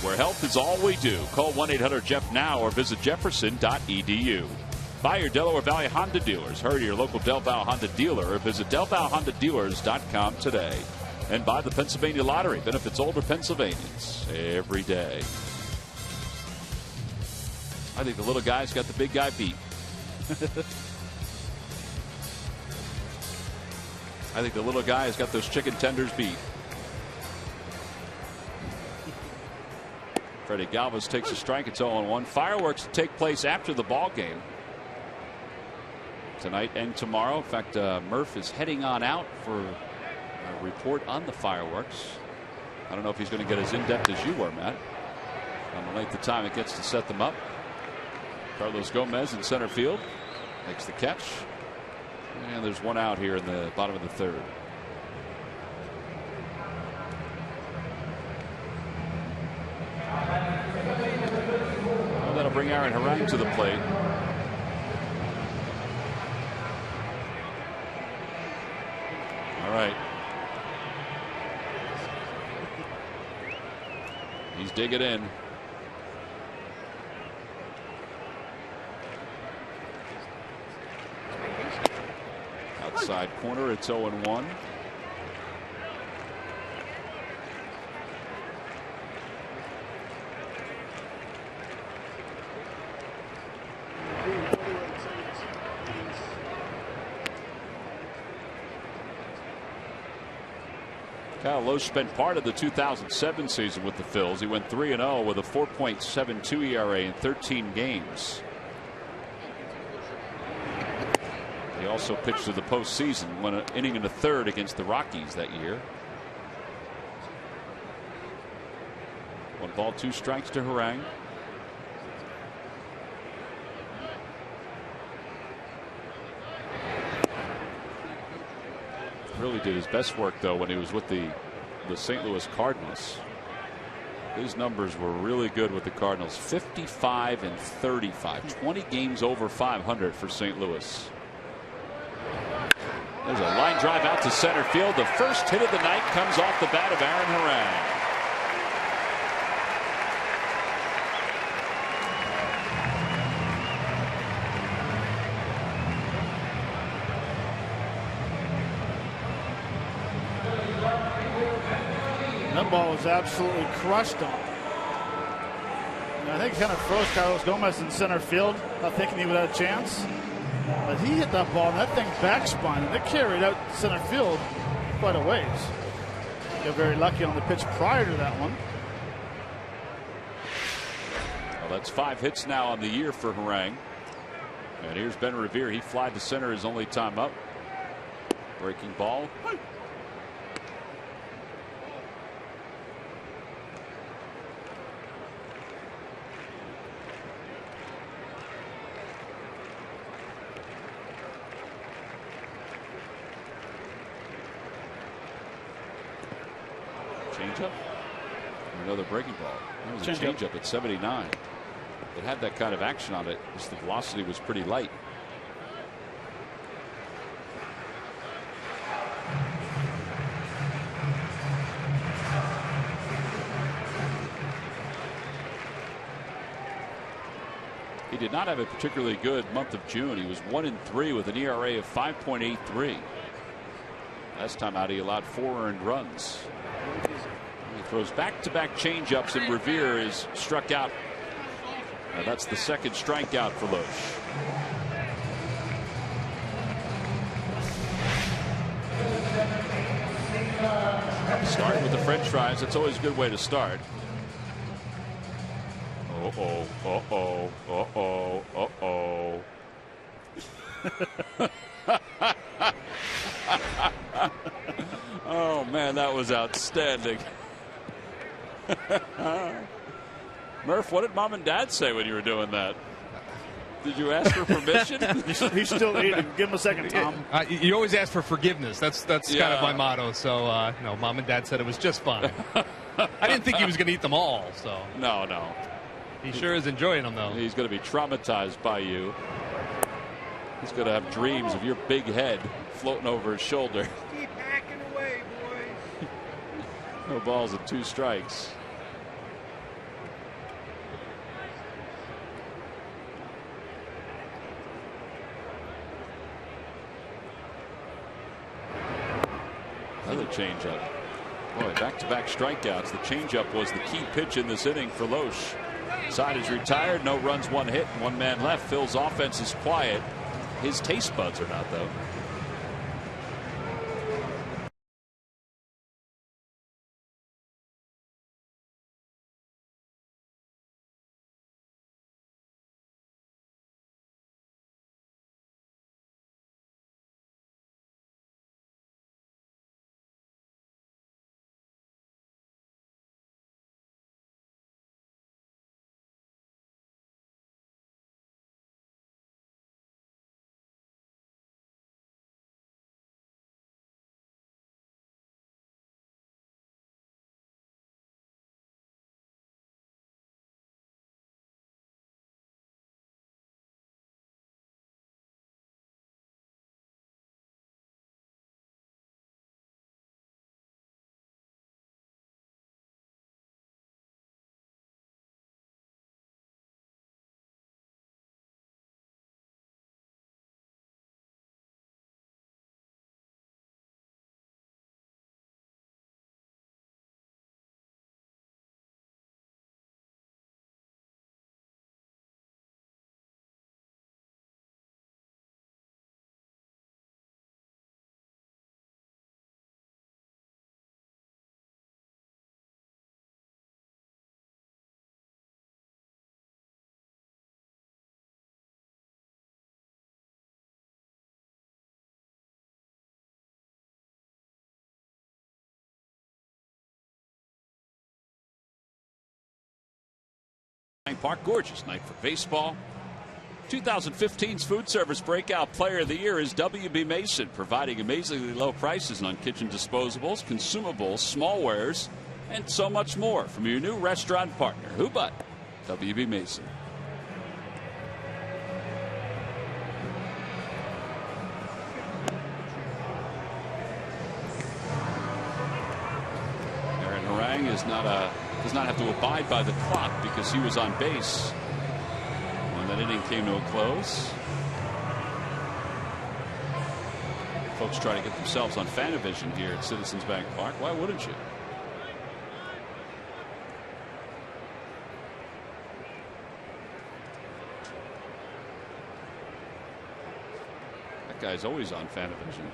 Where health is all we do. Call 1-800-JEFF-NOW or visit jefferson.edu. Buy your Delaware Valley Honda dealers. Hurry to your local Del Val Honda dealer or visit delvalhondadealers.com today. And buy the Pennsylvania Lottery. Benefits older Pennsylvanians every day. I think the little guy's got the big guy beat. I think the little guy has got those chicken tenders beat. Freddie Galvis takes a strike. It's 0-1. Fireworks take place after the ball game tonight and tomorrow. In fact, Murph is heading on out for a report on the fireworks. I don't know if he's going to get as in-depth as you were, Matt, on the length of time it gets to set them up. Carlos Gomez in center field makes the catch. And there's one out here in the bottom of the 3rd. That'll bring Aaron Harang to the plate. All right. He's digging in. Outside corner, it's 0-1. Kyle Loesch spent part of the 2007 season with the Phils. He went 3-0 with a 4.72 ERA in 13 games. He also pitched to the postseason, won an inning in the 3rd against the Rockies that year. 1 ball, 2 strikes to Harang. Really did his best work, though, when he was with the St. Louis Cardinals. His numbers were really good with the Cardinals. 55 and 35. 20 games over 500 for St. Louis. There's a line drive out to center field. The first hit of the night comes off the bat of Aaron Harang. That ball was absolutely crushed on. And I think it kind of froze Carlos Gomez in center field, not thinking he would have a chance. But he hit that ball, and that thing backspun, and it carried out center field quite a ways. Got very lucky on the pitch prior to that one. Well, that's 5 hits now on the year for Harang. And here's Ben Revere. He flied to center his only time up. Breaking ball. Changeup. Another breaking ball. That was a changeup at 79. It had that kind of action on it. Just the velocity was pretty light. He did not have a particularly good month of June. He was 1-3 with an ERA of 5.83. Last time out, he allowed 4 earned runs. He throws back-to-back changeups, and Revere is struck out. That's the second strikeout for Loesch. Start with the French fries. That's always a good way to start. Uh-oh, uh-oh, uh-oh, uh-oh. Oh, man, that was outstanding. Murph, what did Mom and Dad say when you were doing that? Did you ask for permission? He's still eating. Give him a second, Tom. You always ask for forgiveness. That's kind of my motto. So, no, Mom and Dad said it was just fine. I didn't think he was going to eat them all. So No. He sure is enjoying them, though. He's going to be traumatized by you. He's going to have dreams of your big head floating over his shoulder. Keep hacking away, boys. No balls and 2 strikes. Another changeup. Boy, back-to-back strikeouts. The changeup was the key pitch in this inning for Loesch. Side is retired. No runs, 1 hit, and 1 man left. Phil's offense is quiet. His taste buds are not, though. Park, gorgeous night for baseball. 2015's Food Service Breakout Player of the Year is WB Mason, providing amazingly low prices on kitchen disposables, consumables, smallwares, and so much more from your new restaurant partner. Who but WB Mason? Aaron Harang does not have to abide by the clock because he was on base when that inning came to a close. Folks try to get themselves on Fanavision here at Citizens Bank Park. Why wouldn't you? That guy's always on Fanavision.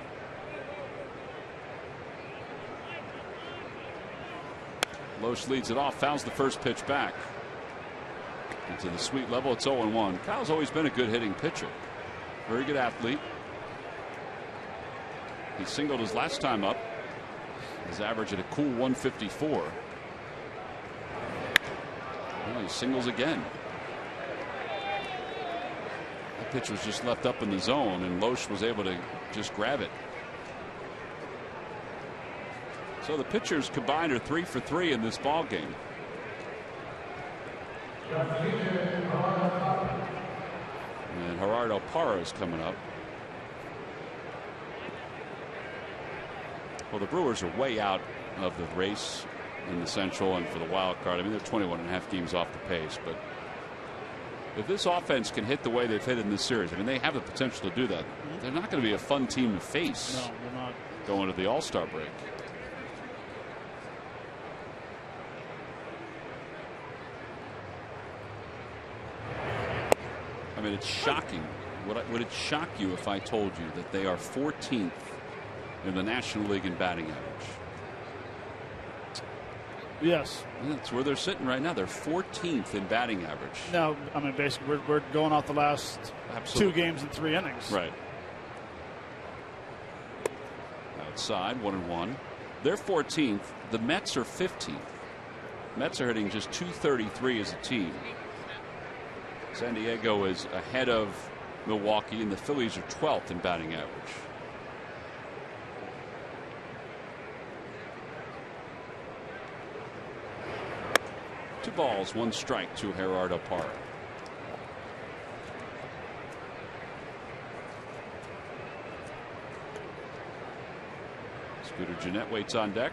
Loesch leads it off, fouls the first pitch back. Into the sweet level, it's 0-1. Kyle's always been a good hitting pitcher. Very good athlete. He singled his last time up. His average at a cool 154. Well, he singles again. That pitch was just left up in the zone, and Loesch was able to just grab it. So the pitchers combined are 3 for 3 in this ball game. And Gerardo Parra is coming up. Well, the Brewers are way out of the race in the Central and for the wild card. I mean, they're 21.5 games off the pace, but if this offense can hit the way they've hit in this series, I mean, they have the potential to do that. They're not going to be a fun team to face. No, they're not. Going to the All-Star break. I mean, it's shocking. Would it shock you if I told you that they are 14th in the National League in batting average? Yes. That's where they're sitting right now. They're 14th in batting average. No, I mean, basically, we're going off the last Absolutely. 2 games and 3 innings. Right. Outside, 1-1. They're 14th. The Mets are 15th. Mets are hitting just .233 as a team. San Diego is ahead of Milwaukee, and the Phillies are 12th in batting average. Two balls, 1 strike to Gerardo Parra. Scooter Gennett waits on deck.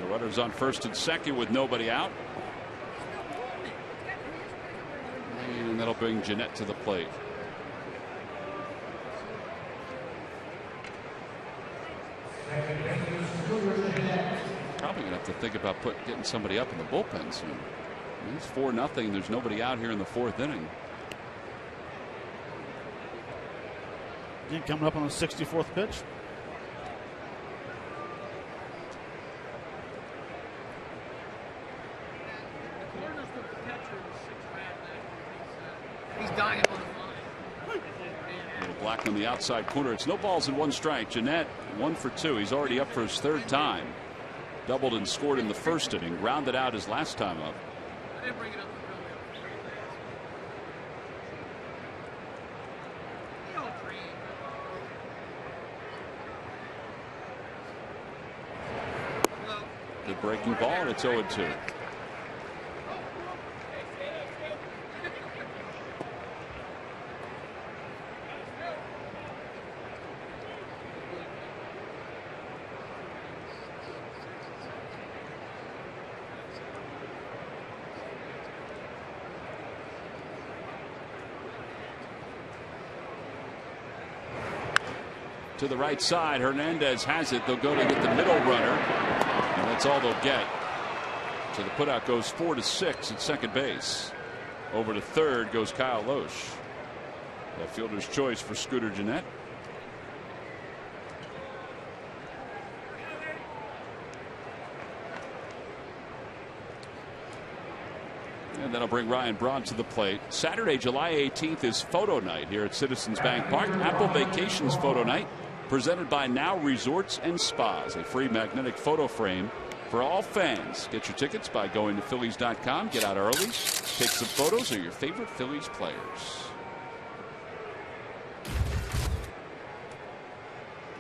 Runners on first and second with nobody out. And that'll bring Gennett to the plate. Probably gonna have to think about getting somebody up in the bullpen soon. I mean, it's 4-0. There's nobody out here in the 4th inning. Coming up on the 64th pitch. Black on the outside corner. It's no balls and 1 strike. Gennett 1 for 2. He's already up for his 3rd time. Doubled and scored in the 1st inning. Grounded out his last time up. Good breaking ball, and it's 0-2. To the right side, Hernandez has it. They'll go to get the middle runner, and that's all they'll get. So the putout goes 4-6 at second base. Over to third goes Kyle Loesch. A fielder's choice for Scooter Gennett. And that'll bring Ryan Braun to the plate. Saturday, July 18th is photo night here at Citizens Bank Park. Apple Vacations photo night presented by Now Resorts and Spas. A free magnetic photo frame for all fans. Get your tickets by going to Phillies.com. Get out early. Take some photos of your favorite Phillies players.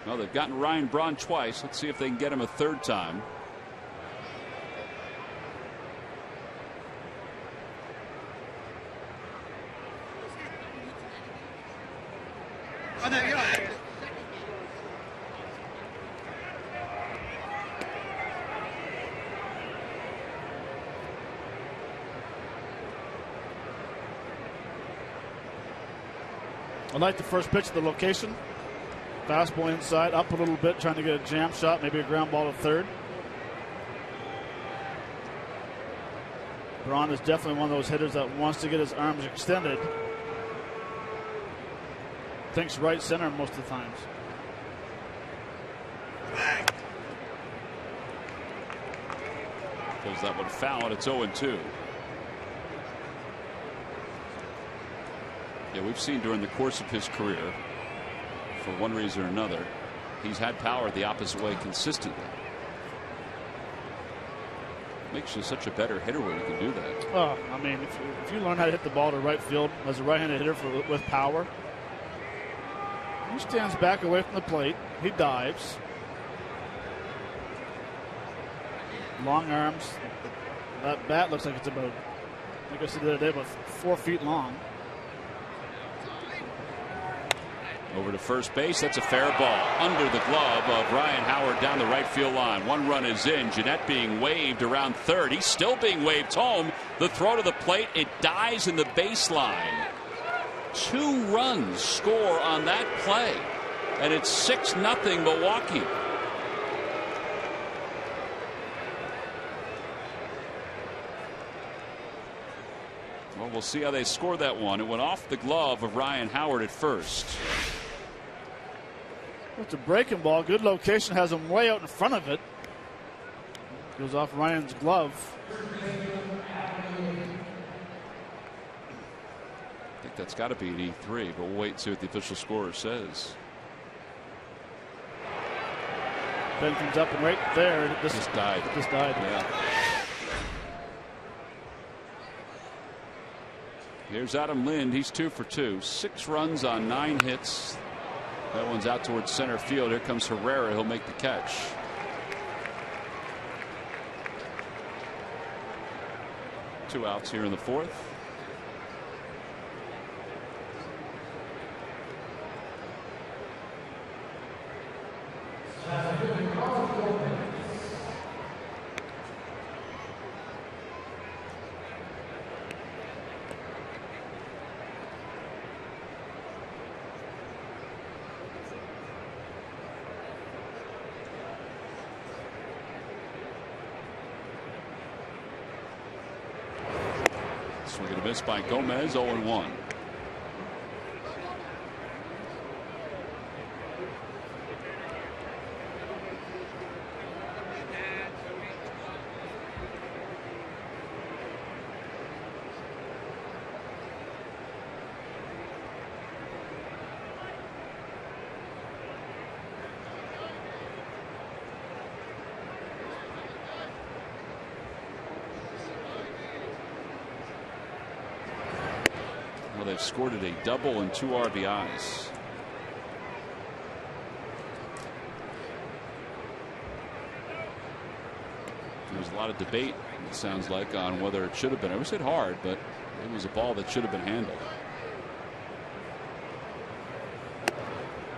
Well, they've gotten Ryan Braun twice. Let's see if they can get him a third time. I like the first pitch of the location. Fastball inside, up a little bit, trying to get a jam shot, maybe a ground ball to third. Braun is definitely one of those hitters that wants to get his arms extended. Thinks right center most of the times. Pulls that one foul, and it's 0-2. Yeah, we've seen during the course of his career, for one reason or another, he's had power the opposite way consistently. Makes you such a better hitter when you can do that. Oh, I mean, if you learn how to hit the ball to right field as a right-handed hitter with power, he stands back away from the plate. He dives. Long arms. That bat looks like it's about, like I said the other day, about 4 feet long. Over to first base. That's a fair ball. Under the glove of Ryan Howard down the right field line. One run is in. Gennett being waved around third. He's still being waved home. The throw to the plate. It dies in the baseline. 2 runs score on that play. And it's 6-0 Milwaukee. Well, we'll see how they score that one. It went off the glove of Ryan Howard at first. It's a breaking ball. Good location. Has him way out in front of it. Goes off Ryan's glove. I think that's got to be an E3, but we'll wait and see what the official scorer says. Ben comes up and right there. This just died. Just died. Yeah. Here's Adam Lind. He's 2 for 2. 6 runs on 9 hits. That one's out towards center field. Here comes Herrera. He'll make the catch. Two outs here in the fourth. Swing and a miss by Gomez. 0-1. They've scored a double and 2 RBIs. There's a lot of debate, it sounds like, on whether it should have been. It was hit hard, but it was a ball that should have been handled.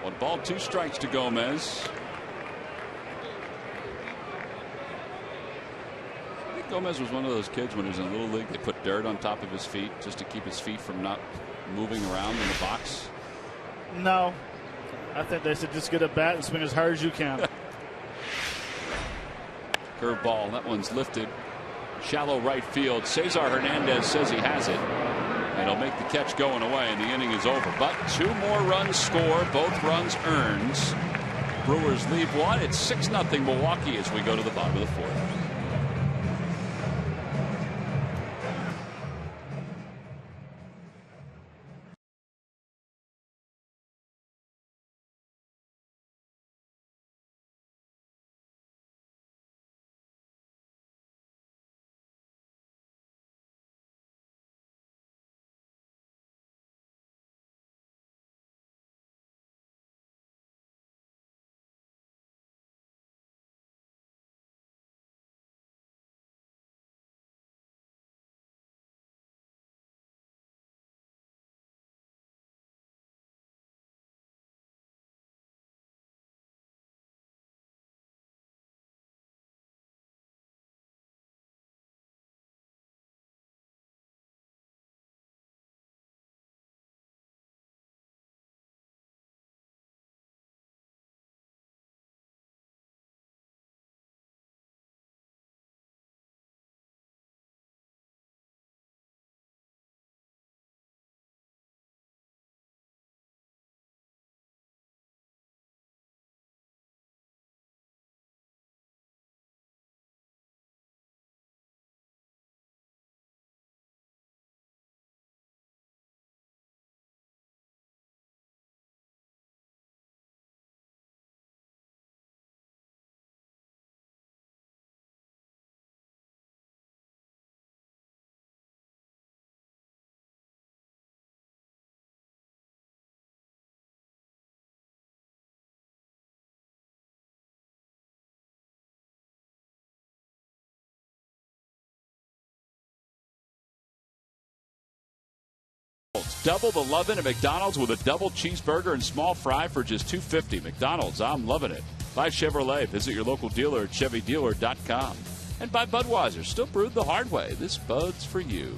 1 ball, 2 strikes to Gomez. I think Gomez was one of those kids when he was in Little League, they put dirt on top of his feet just to keep his feet from not moving around in the box. No, I think they said just get a bat and swing as hard as you can. Curveball. That one's lifted. Shallow right field. Cesar Hernandez says he has it. And he'll make the catch going away, and the inning is over. But 2 more runs score, both runs earned. Brewers lead 1. It's 6-0 Milwaukee as we go to the bottom of the 4th. Double the lovin' at McDonald's with a double cheeseburger and small fry for just $2.50. McDonald's, I'm loving it. By Chevrolet. Visit your local dealer at ChevyDealer.com. And by Budweiser. Still brewed the hard way. This Bud's for you.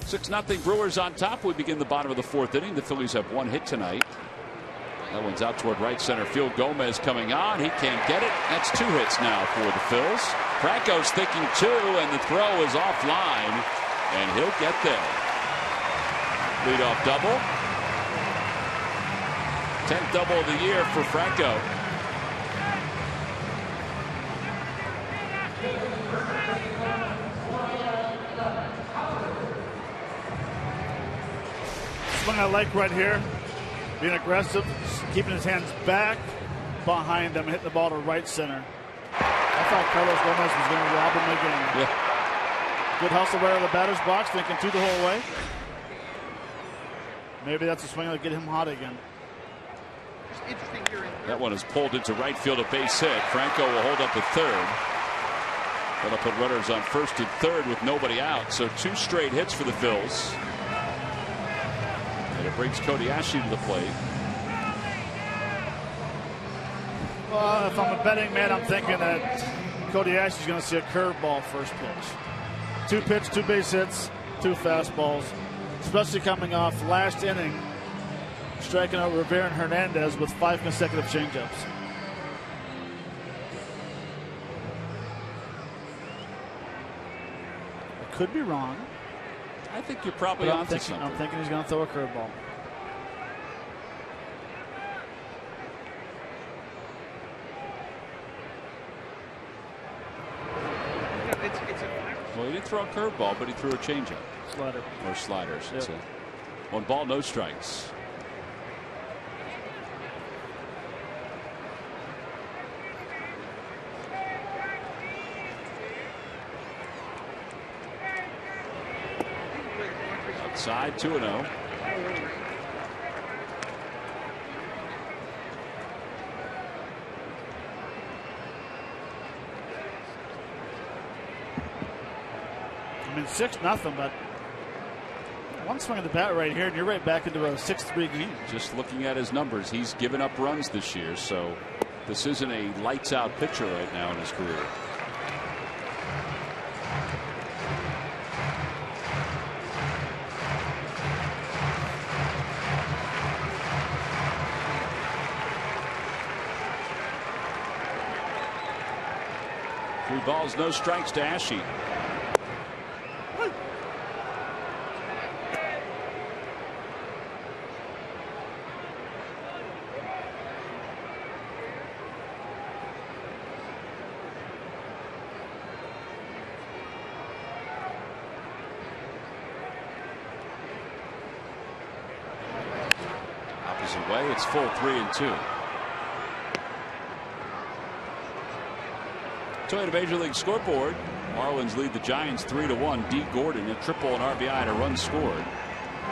6-0 Brewers on top. We begin the bottom of the 4th inning. The Phillies have 1 hit tonight. That one's out toward right center field. Gomez coming on. He can't get it. That's 2 hits now for the Phils. Franco's thinking 2, and the throw is offline. And he'll get there. Leadoff double. 10th double of the year for Franco. Swing I like right here. Being aggressive, keeping his hands back behind him, hitting the ball to right center. I thought Carlos Gomez was going to rob him again. Yeah. Good hustle right out of the batter's box, thinking 2 the whole way. Maybe that's a swing that'll get him hot again. That one is pulled into right field, a base hit. Franco will hold up the 3rd. That'll put runners on 1st and 3rd with nobody out. So 2 straight hits for the Phils. And it brings Cody Ashley to the plate. Well, if I'm a betting man, I'm thinking that Cody Ashley's going to see a curveball first pitch. 2 pitch, 2 base hits, 2 fastballs. Especially coming off last inning, striking out Rivera and Hernandez with 5 consecutive changeups. I could be wrong. I think you're probably onto something. I'm thinking he's going to throw a curveball. Well, he didn't throw a curveball, but he threw a changeup. Slider. Or sliders. Yep. 1 ball, no strikes. Outside, 2-0. I mean, 6-0, but one swing of the bat right here, and you're right back into a 6-3 game. Just looking at his numbers, he's given up runs this year, so this isn't a lights-out pitcher right now in his career. Three balls, no strikes to Ashe. fouls away. It's full 3-2. Toyota Major League scoreboard. Marlins lead the Giants 3-1. D. Gordon a triple and RBI and a run scored.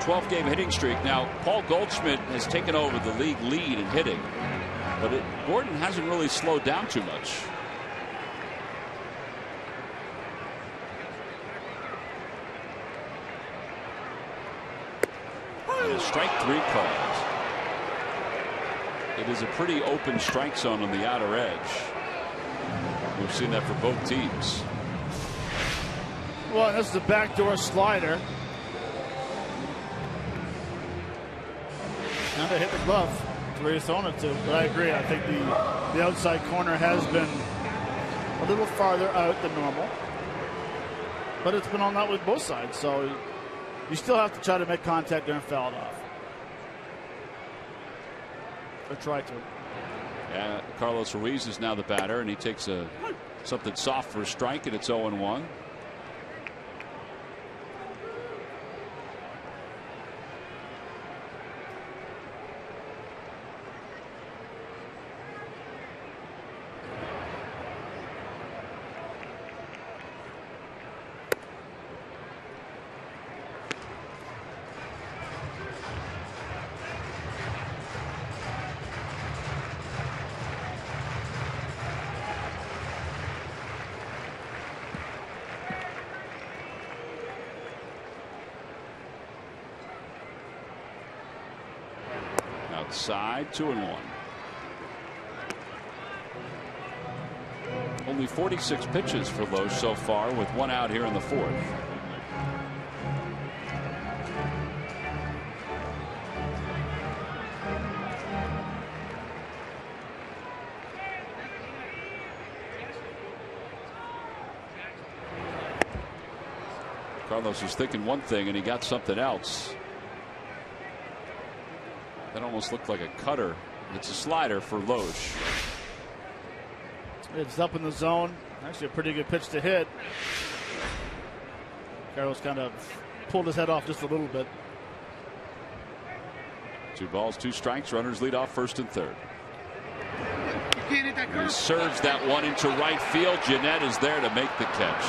12-game hitting streak. Now Paul Goldschmidt has taken over the league lead in hitting, but Gordon hasn't really slowed down too much. And a strike 3 called. It is a pretty open strike zone on the outer edge. We've seen that for both teams. Well, this is a backdoor slider. And they hit the glove. That's where he's thrown it to. But I agree. I think the outside corner has been a little farther out than normal. But it's been on that with both sides. So you still have to try to make contact there and foul it off. Or try to. Yeah, Carlos Ruiz is now the batter, and he takes something soft for a strike, and it's 0-1. Outside, 2-1. Only 46 pitches for Loesch so far, with 1 out here in the 4th. Carlos was thinking one thing and he got something else. That almost looked like a cutter. It's a slider for Loesch. It's up in the zone. Actually a pretty good pitch to hit. Carlos kind of pulled his head off just a little bit. 2 balls, 2 strikes. Runners lead off 1st and 3rd. He serves that one into right field. Jeanette is there to make the catch.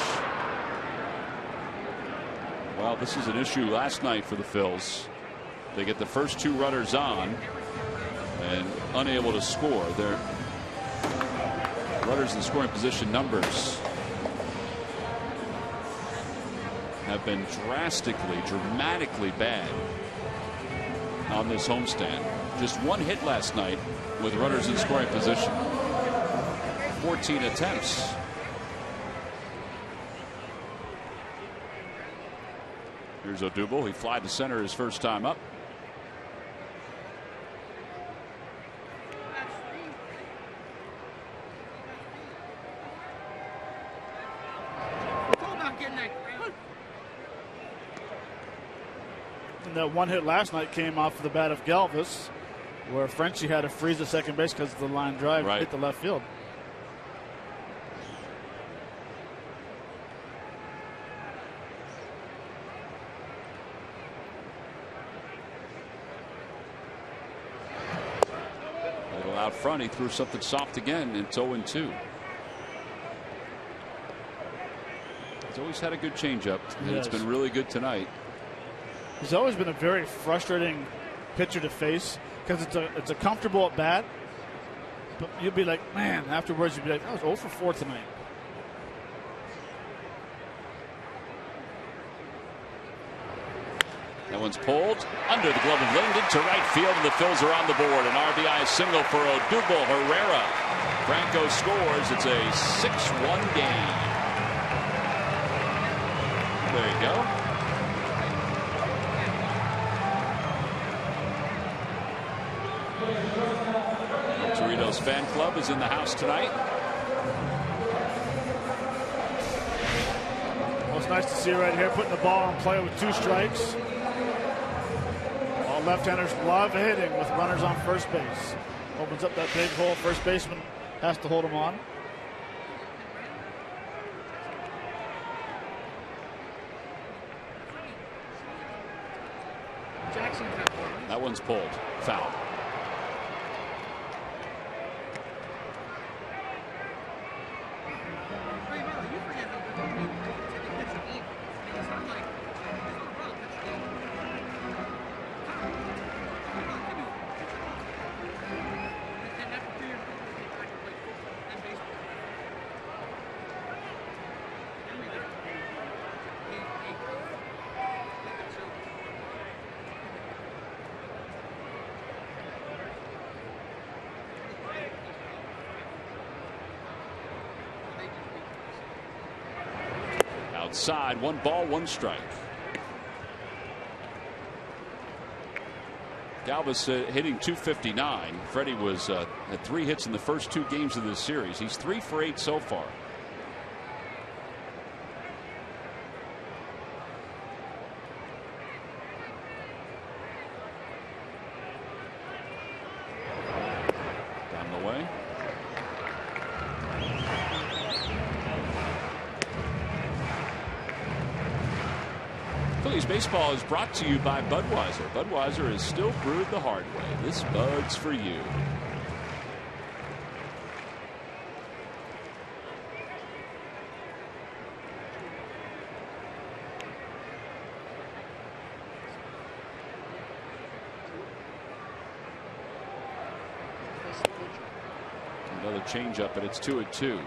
Well, this is an issue last night for the Phils. They get the first 2 runners on and unable to score. Their runners in scoring position numbers have been dramatically bad on this homestand. Just 1 hit last night with runners in scoring position. 14 attempts. Here's Odubel. He flied to center his first time up. And that 1 hit last night came off of the bat of Galvis, where Frenchie had to freeze at second base because the line drive hit the left field. A little out front, he threw something soft again. It's 0-2. He's always had a good changeup, and it's been really good tonight. He's always been a very frustrating pitcher to face because it's a comfortable at bat, but you'll be like, man, afterwards you'll be like, I was 0 for 4 tonight. That one's pulled under the glove of Linden to right field, and the Phils are on the board. An RBI single for Odubel Herrera. Franco scores. It's a 6-1 game. There you go. Torito's fan club is in the house tonight. Well, it's nice to see right here putting the ball in play with 2 strikes. All left-handers love hitting with runners on first base. Opens up that big hole. First baseman has to hold him on. That one's pulled. Foul. outside. 1 ball, 1 strike. Galvis hitting .259. Freddie was had 3 hits in the first 2 games of this series. He's 3 for 8 so far. Down the way. Phillies baseball is brought to you by Budweiser. Budweiser is still brewed the hard way. This Bud's for you. Another changeup, and it's 2-2.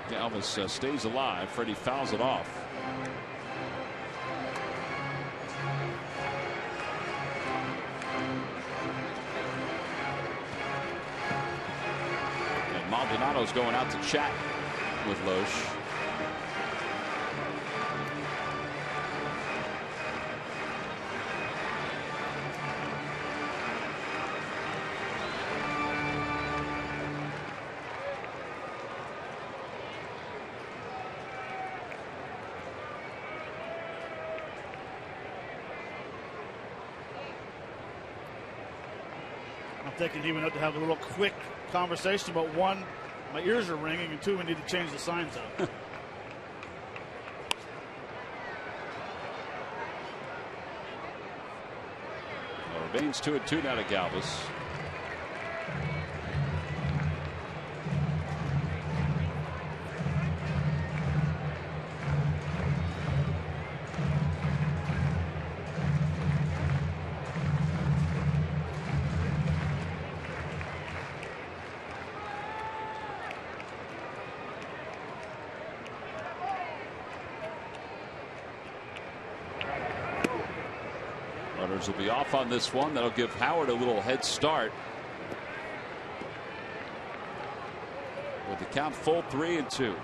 Galvis stays alive. Freddie fouls it off. And Maldonado's going out to chat with Loesch. Thinking he would have to have a little quick conversation about 1, my ears are ringing, and 2, we need to change the signs up. Remains 2-2 now to Galvis. Will be off on this one. That'll give Howard a little head start. With the count full 3-2.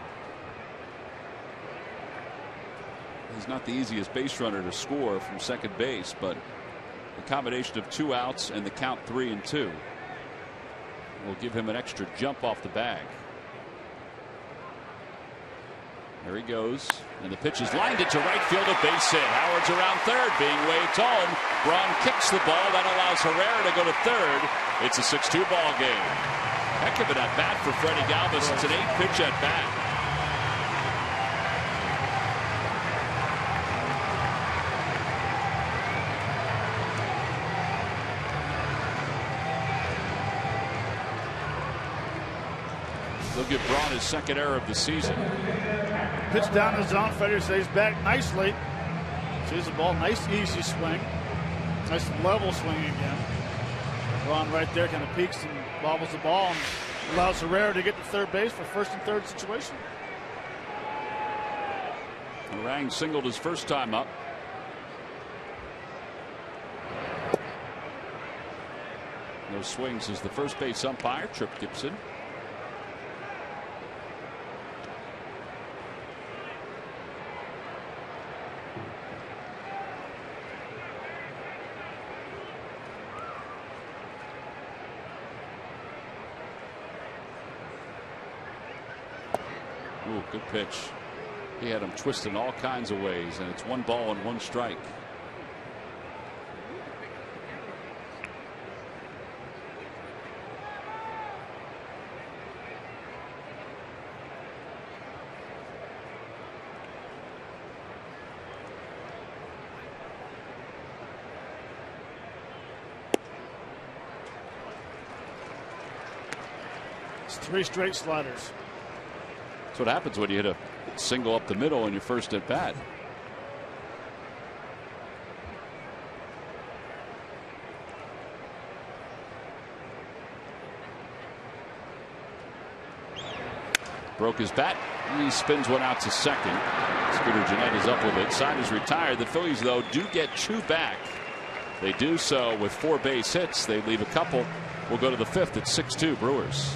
He's not the easiest base runner to score from second base, but the combination of 2 outs and the count 3-2 will give him an extra jump off the bag. There he goes, and the pitch is lined into right field, a base hit. Howard's around third, being waved home. Braun kicks the ball. That allows Herrera to go to third. It's a 6-2 ball game. Heck of an at bat for Freddie Galvis. It's an 8-pitch at bat. They'll give Braun his 2nd error of the season. Pitch down the zone. Freddie stays back nicely. Sees the ball. Nice easy swing. Nice level swing again. Braun right there kind of peeks and bobbles the ball and allows Herrera to get to third base for 1st and 3rd situation. Orang singled his first time up. No swings as the first base umpire, Trip Gibson. Ooh, good pitch. He had him twisting all kinds of ways, and it's 1 ball and 1 strike. It's 3 straight sliders. That's what happens when you hit a single up the middle in your first at bat. broke his bat. He spins one out to second. Scooter Gennett is up with it. Side is retired. The Phillies, though, do get 2 back. They do so with 4 base hits. They leave a couple. We'll go to the 5th at 6-2 Brewers.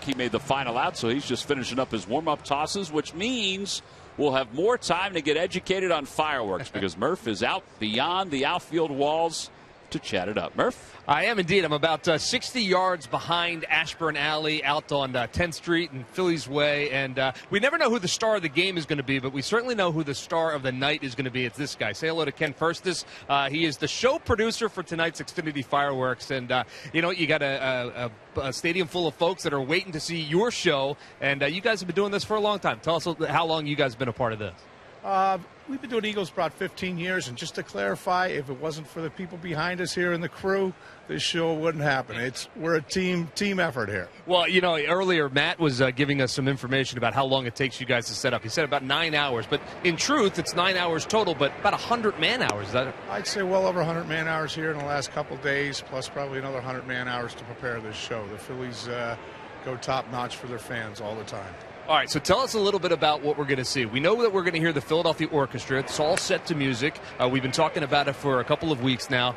He made the final out, so he's just finishing up his warm-up tosses, which means we'll have more time to get educated on fireworks because Murph is out beyond the outfield walls to chat it up. Murph? I am indeed. I'm about 60 yards behind Ashburn Alley out on 10th Street and Phillies Way. And we never know who the star of the game is going to be, but we certainly know who the star of the night is going to be. It's this guy. Say hello to Ken Firstis. He is the show producer for tonight's Xfinity Fireworks. And, you got a stadium full of folks that are waiting to see your show. And you guys have been doing this for a long time. Tell us how long you guys have been a part of this. We've been doing Eagles for about 15 years, and just to clarify, if it wasn't for the people behind us here in the crew, this show wouldn't happen. We're a team effort here. Well, earlier Matt was giving us some information about how long it takes you guys to set up. He said about 9 hours, but in truth, it's 9 hours total, but about 100 man-hours. Is that it? I'd say well over 100 man-hours here in the last couple of days, plus probably another 100 man-hours to prepare this show. The Phillies go top-notch for their fans all the time. All right, so tell us a little bit about what we're going to see. We know that we're going to hear the Philadelphia Orchestra. It's all set to music. We've been talking about it for a couple of weeks now.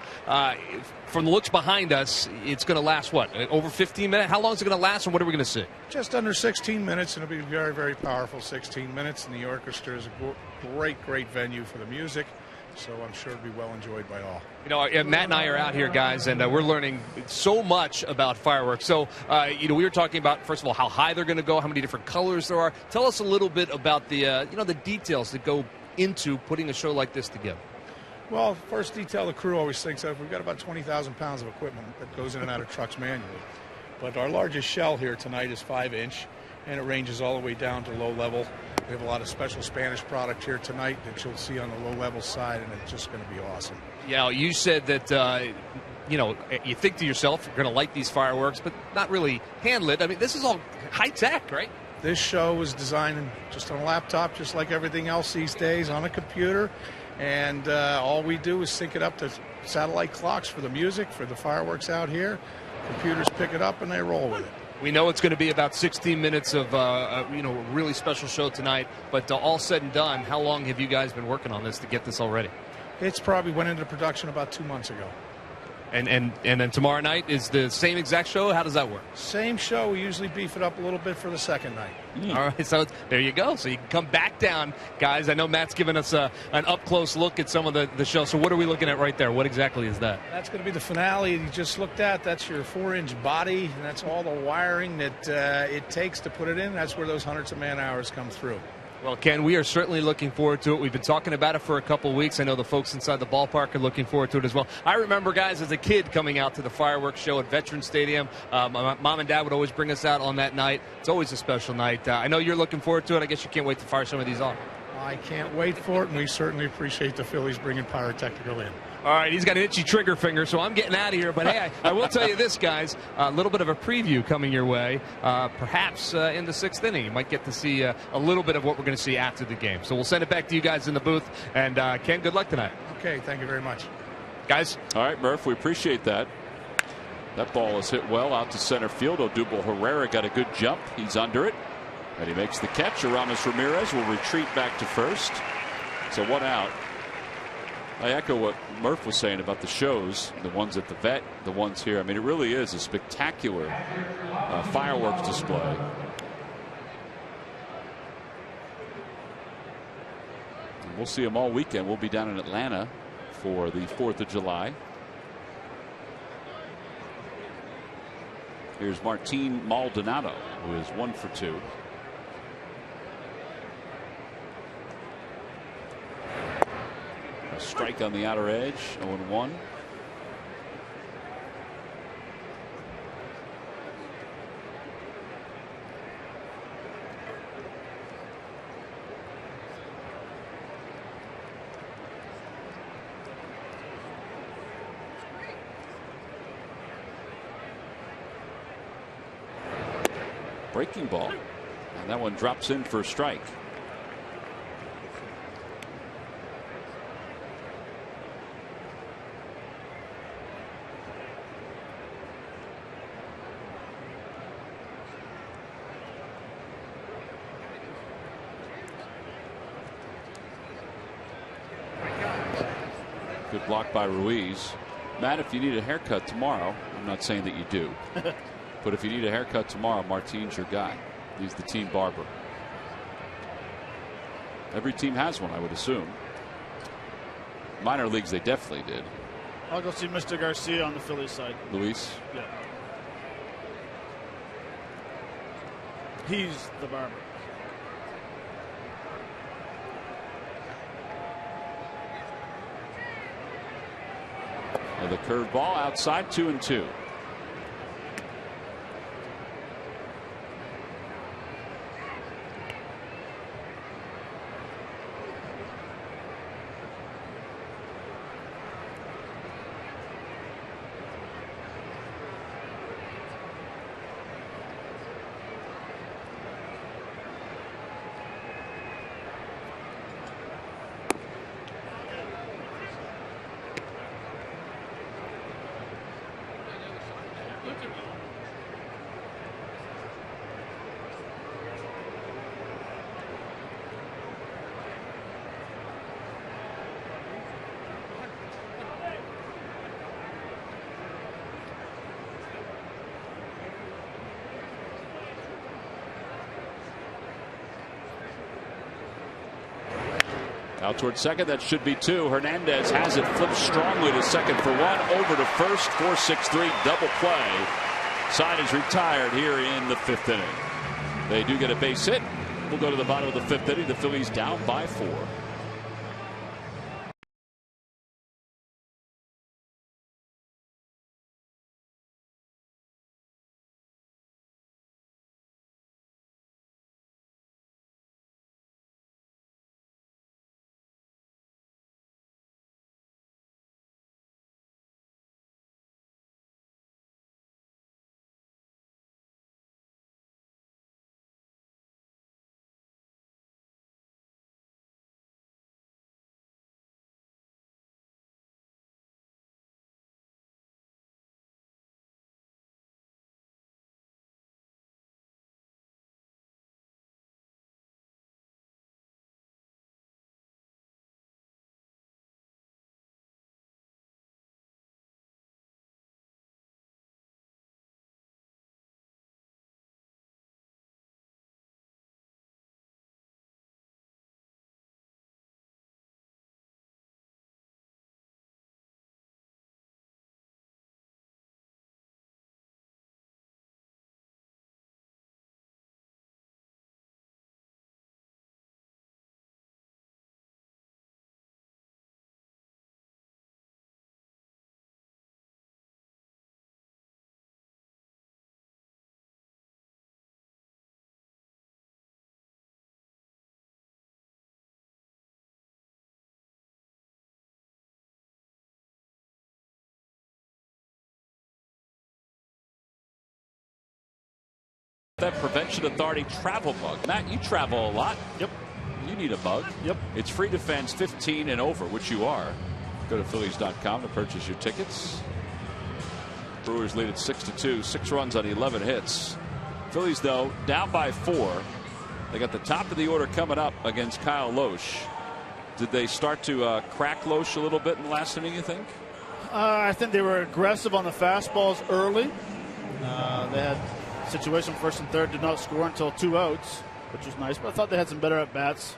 From the looks behind us, it's going to last, over 15 minutes? How long is it going to last, and what are we going to see? Just under 16 minutes, and it'll be very, very powerful 16 minutes. And the orchestra is a great venue for the music. So I'm sure it'll be well enjoyed by all. Matt and I are out here, guys, and we're learning so much about fireworks. So, we were talking about, first of all, how high they're going to go, how many different colors there are. Tell us a little bit about the details that go into putting a show like this together. Well, first detail, the crew always thinks of, we've got about 20,000 pounds of equipment that goes in and out of trucks manually. But our largest shell here tonight is 5-inch, and it ranges all the way down to low level. We have a lot of special Spanish product here tonight that you'll see on the low-level side, and it's just going to be awesome. Yeah, you said that, you think to yourself, you're going to light these fireworks, but not really handle it. I mean, this is all high-tech, right? This show was designed just on a laptop, just like everything else these days, on a computer. And all we do is sync it up to satellite clocks for the music, for the fireworks out here. Computers pick it up, and they roll with it. We know it's going to be about 16 minutes of a really special show tonight. But all said and done, how long have you guys been working on this to get this all ready? It's probably went into production about 2 months ago. And then tomorrow night is the same exact show? How does that work? Same show. We usually beef it up a little bit for the second night. All right, so there you go. So you can come back down, guys. I know Matt's given us an up-close look at some of the show. So what are we looking at right there? What exactly is that? That's going to be the finale you just looked at. That's your 4-inch body, and that's all the wiring that it takes to put it in. That's where those hundreds of man-hours come through. Well, Ken, we are certainly looking forward to it. We've been talking about it for a couple weeks. I know the folks inside the ballpark are looking forward to it as well. I remember, guys, as a kid coming out to the fireworks show at Veterans Stadium. My mom and dad would always bring us out on that night. It's always a special night. I know you're looking forward to it. I guess you can't wait to fire some of these off. I can't wait for it, and we certainly appreciate the Phillies bringing pyrotechnical in. All right, he's got an itchy trigger finger, so I'm getting out of here. But, hey, I will tell you this, guys, a little bit of a preview coming your way. Perhaps in the 6th inning, you might get to see a little bit of what we're going to see after the game. So we'll send it back to you guys in the booth. And, Ken, good luck tonight. Okay, thank you very much. Guys. All right, Murph, we appreciate that. That ball is hit well out to center field. Odubel Herrera got a good jump. He's under it. And he makes the catch. Aramis Ramirez will retreat back to first. So 1 out. I echo what Murph was saying about the shows, the ones at the Vet, the ones here. I mean, it really is a spectacular fireworks display. And we'll see them all weekend. We'll be down in Atlanta for the 4th of July. Here's Martin Maldonado, who is 1 for 2. A strike on the outer edge, 0-1. Breaking ball, and that one drops in for a strike. Good block by Ruiz. Matt, if you need a haircut tomorrow, I'm not saying that you do, but if you need a haircut tomorrow, Martin's your guy. He's the team barber. Every team has one, I would assume. Minor leagues, they definitely did. I'll go see Mr. Garcia on the Phillies side. Luis? Yeah. He's the barber. And the curved ball outside, 2-2. Out towards second, that should be 2. Hernandez has it, flipped strongly to second for 1, over to first, 4-6-3 double play. Side is retired here in the 5th inning. They do get a base hit. We'll go to the bottom of the 5th inning. The Phillies down by 4. Theft Prevention Authority travel mug. Matt, you travel a lot. Yep. You need a mug. Yep. It's free to fans 15 and over, which you are. Go to Phillies.com to purchase your tickets. Brewers lead at 6-2, 6 runs on 11 hits. Phillies, though, down by 4. They got the top of the order coming up against Kyle Loesch. Did they start to crack Loesch a little bit in the last inning, you think? I think they were aggressive on the fastballs early. They had a situation first and third, did not score until 2 outs, which was nice. But I thought they had some better at-bats.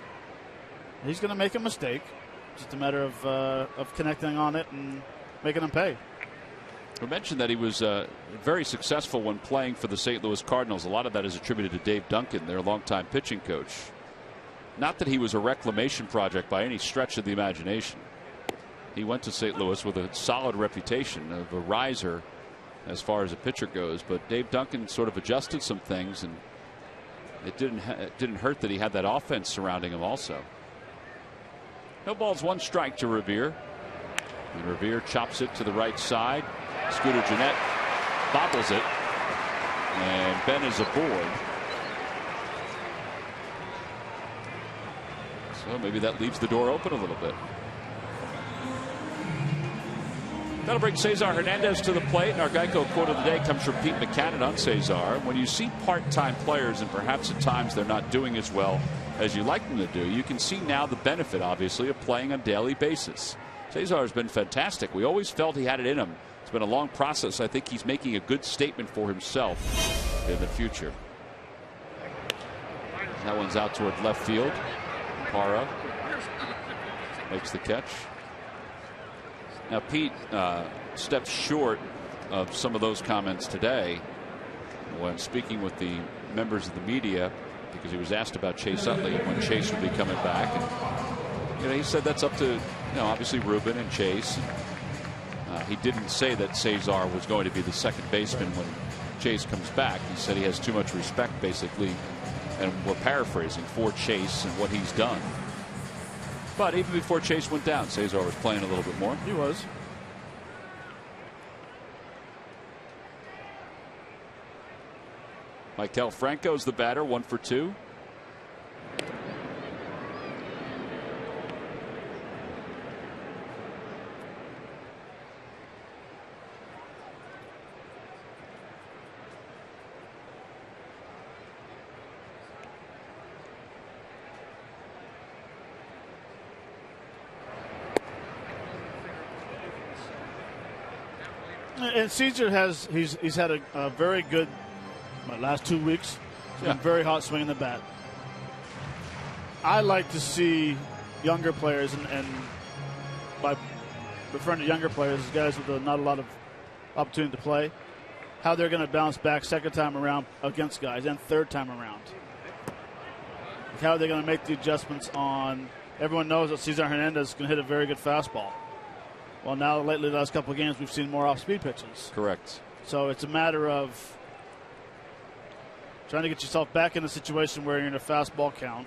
He's going to make a mistake. Just a matter of connecting on it and making him pay. We mentioned that he was very successful when playing for the St. Louis Cardinals. A lot of that is attributed to Dave Duncan, their longtime pitching coach. Not that he was a reclamation project by any stretch of the imagination. He went to St. Louis with a solid reputation of a riser as far as a pitcher goes, but Dave Duncan sort of adjusted some things, and it didn't hurt that he had that offense surrounding him also. No balls, 1 strike to Revere. And Revere chops it to the right side. Scooter Gennett bobbles it, and Ben is aboard. So maybe that leaves the door open a little bit. That'll bring Cesar Hernandez to the plate, and our Geico quote of the day comes from Pete McCannon on Cesar. When you see part-time players, and perhaps at times they're not doing as well as you like them to do, you can see now the benefit, obviously, of playing on a daily basis. Cesar has been fantastic. We always felt he had it in him. It's been a long process. I think he's making a good statement for himself in the future. That one's out toward left field. Parra makes the catch. Now, Pete stepped short of some of those comments today when speaking with the members of the media, because he was asked about Chase Utley and when Chase would be coming back. And, he said that's up to, obviously Ruben and Chase. He didn't say that Cesar was going to be the second baseman when Chase comes back. He said he has too much respect, basically, and we're paraphrasing, for Chase and what he's done. But even before Chase went down, Cesar was playing a little bit more. He was. Maikel Franco's the batter, 1 for 2. And Caesar he's had a very good last 2 weeks. He's been very hot swinging the bat. I like to see younger players, and by referring to younger players, guys with not a lot of opportunity to play, how they're going to bounce back second time around against guys and third time around. How are they going to make the adjustments on? Everyone knows that Cesar Hernandez can hit a very good fastball. Well, now lately, the last couple of games, we've seen more off-speed pitches. Correct. So it's a matter of trying to get yourself back in a situation where you're in a fastball count.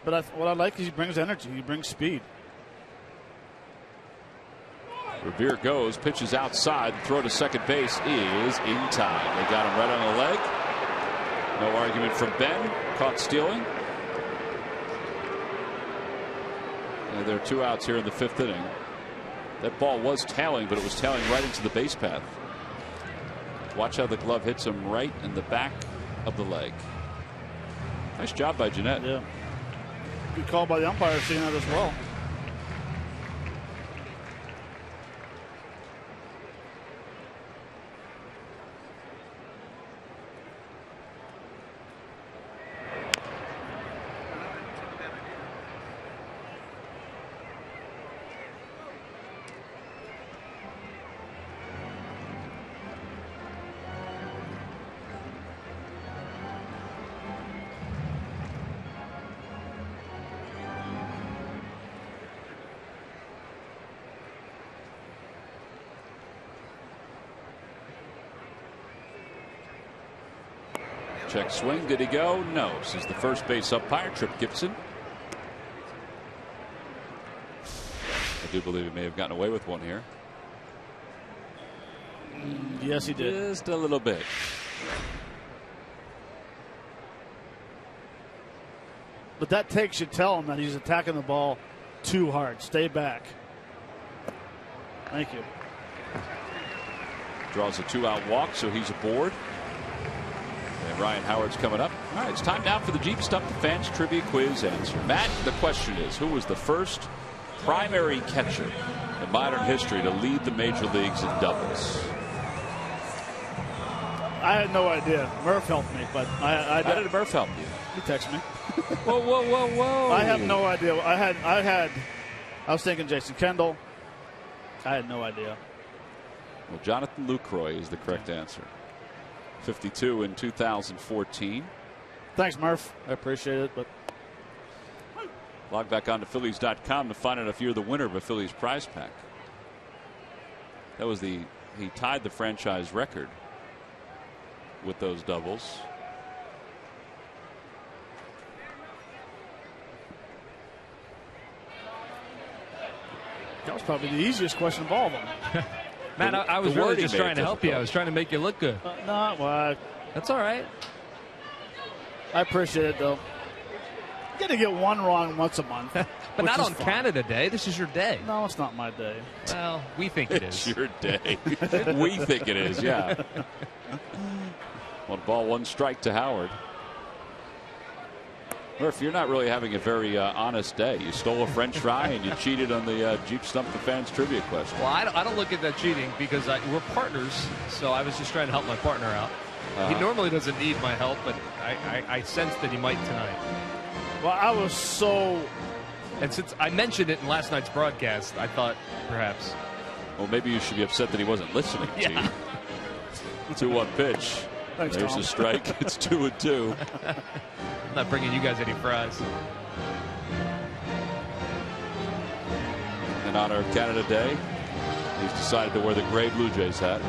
But what I like is he brings energy. He brings speed. Revere goes, pitches outside. The throw to second base is in time. They got him right on the leg. No argument from Ben. Caught stealing. And there are 2 outs here in the 5th inning. That ball was tailing, but it was tailing right into the base path. Watch how the glove hits him right in the back of the leg. Nice job by Gennett. Yeah. Good call by the umpire, seeing that as well. Check swing. Did he go? No. Says the first base umpire, Trip Gibson. I do believe he may have gotten away with one here. Yes, he did. Just a little bit. But that takes you tell him that he's attacking the ball too hard. Stay back. Thank you. Draws a 2-out walk, so he's aboard. And Ryan Howard's coming up. All right, it's time now for the Jeep Stump the Fans Trivia Quiz answer. Matt, the question is, who was the first primary catcher in modern history to lead the major leagues in doubles? I had no idea. Murph helped me, but I How did Murph help you? He texted me. Whoa, whoa, whoa, whoa. I have no idea. I was thinking Jason Kendall. I had no idea. Well, Jonathan Lucroy is the correct answer. 52 in 2014. Thanks, Murph. I appreciate it. But log back on to Phillies.com to find out if you're the winner of a Phillies prize pack. That was he tied the franchise record with those doubles. that was probably the easiest question of all of them. Matt, I was really just trying to help you. I was trying to make you look good. No, well, that's all right. I appreciate it, though. You got to get one wrong once a month. But not on Canada Day. This is your day. No, it's not my day. Well, we think it is. It's your day. We think it is, yeah. 1 ball, 1 strike to Howard. Murph, you're not really having a very honest day. You stole a French fry and you cheated on the Jeep Stump the Fans trivia question. Well, I don't look at that cheating because we're partners, so I was just trying to help my partner out. He normally doesn't need my help, but I sensed that he might tonight. Well, I was so... And since I mentioned it in last night's broadcast, I thought perhaps... Well, maybe you should be upset that he wasn't listening to you. 2-1 pitch. Thanks, There's Tom. a strike. It's 2-2. I'm not bringing you guys any fries. In honor of Canada Day, he's decided to wear the gray Blue Jays hat.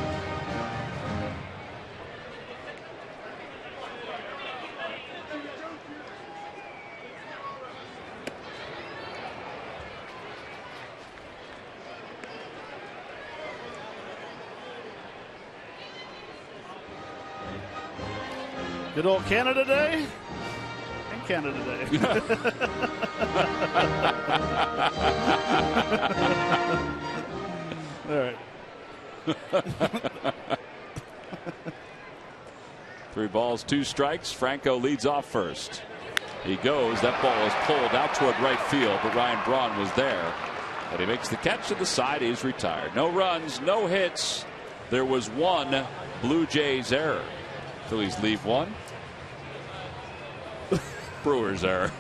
Good old Canada Day and Canada Day. All right. 3 balls, 2 strikes. Franco leads off first. He goes. That ball is pulled out toward right field, but Ryan Braun was there. And he makes the catch to the side. He's retired. No runs, no hits. There was 1 Blue Jays error. Phillies leave 1. Brewers error.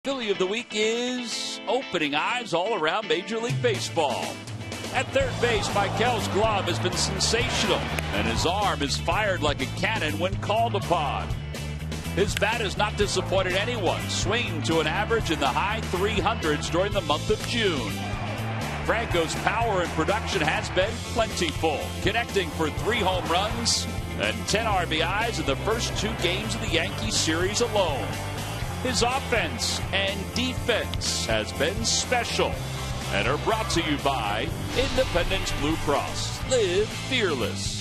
Philly of the week is opening eyes all around Major League Baseball. At third base, Mikel's glove has been sensational, and his arm is fired like a cannon when called upon. His bat has not disappointed anyone, swinging to an average in the high 300s during the month of June. Franco's power and production has been plentiful, connecting for 3 home runs and 10 RBIs in the first 2 games of the Yankees series alone. His offense and defense has been special, and are brought to you by Independence Blue Cross. Live fearless.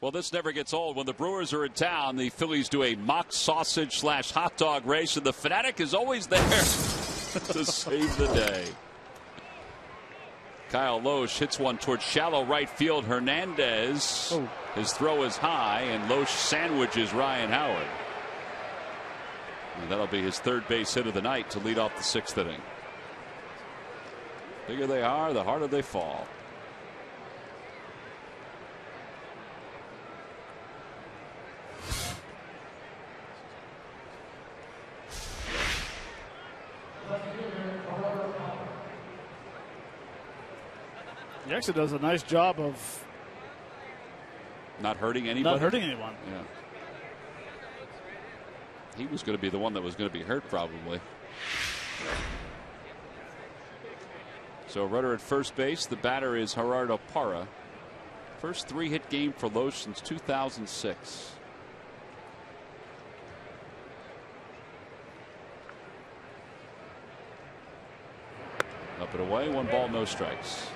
Well, this never gets old. When the Brewers are in town, the Phillies do a mock sausage / hot dog race, and the Fanatic is always there to save the day. Kyle Loesch hits one towards shallow right field. Hernandez, his throw is high, and Loesch sandwiches Ryan Howard. And that'll be his third base hit of the night to lead off the 6th inning. The bigger they are, the harder they fall. He actually does a nice job of not hurting anybody. Not hurting anyone. Yeah. He was going to be the one that was going to be hurt, probably. So runner at first base. The batter is Gerardo Parra. First 3-hit game for Loesch since 2006. Up and away, 1 ball, no strikes.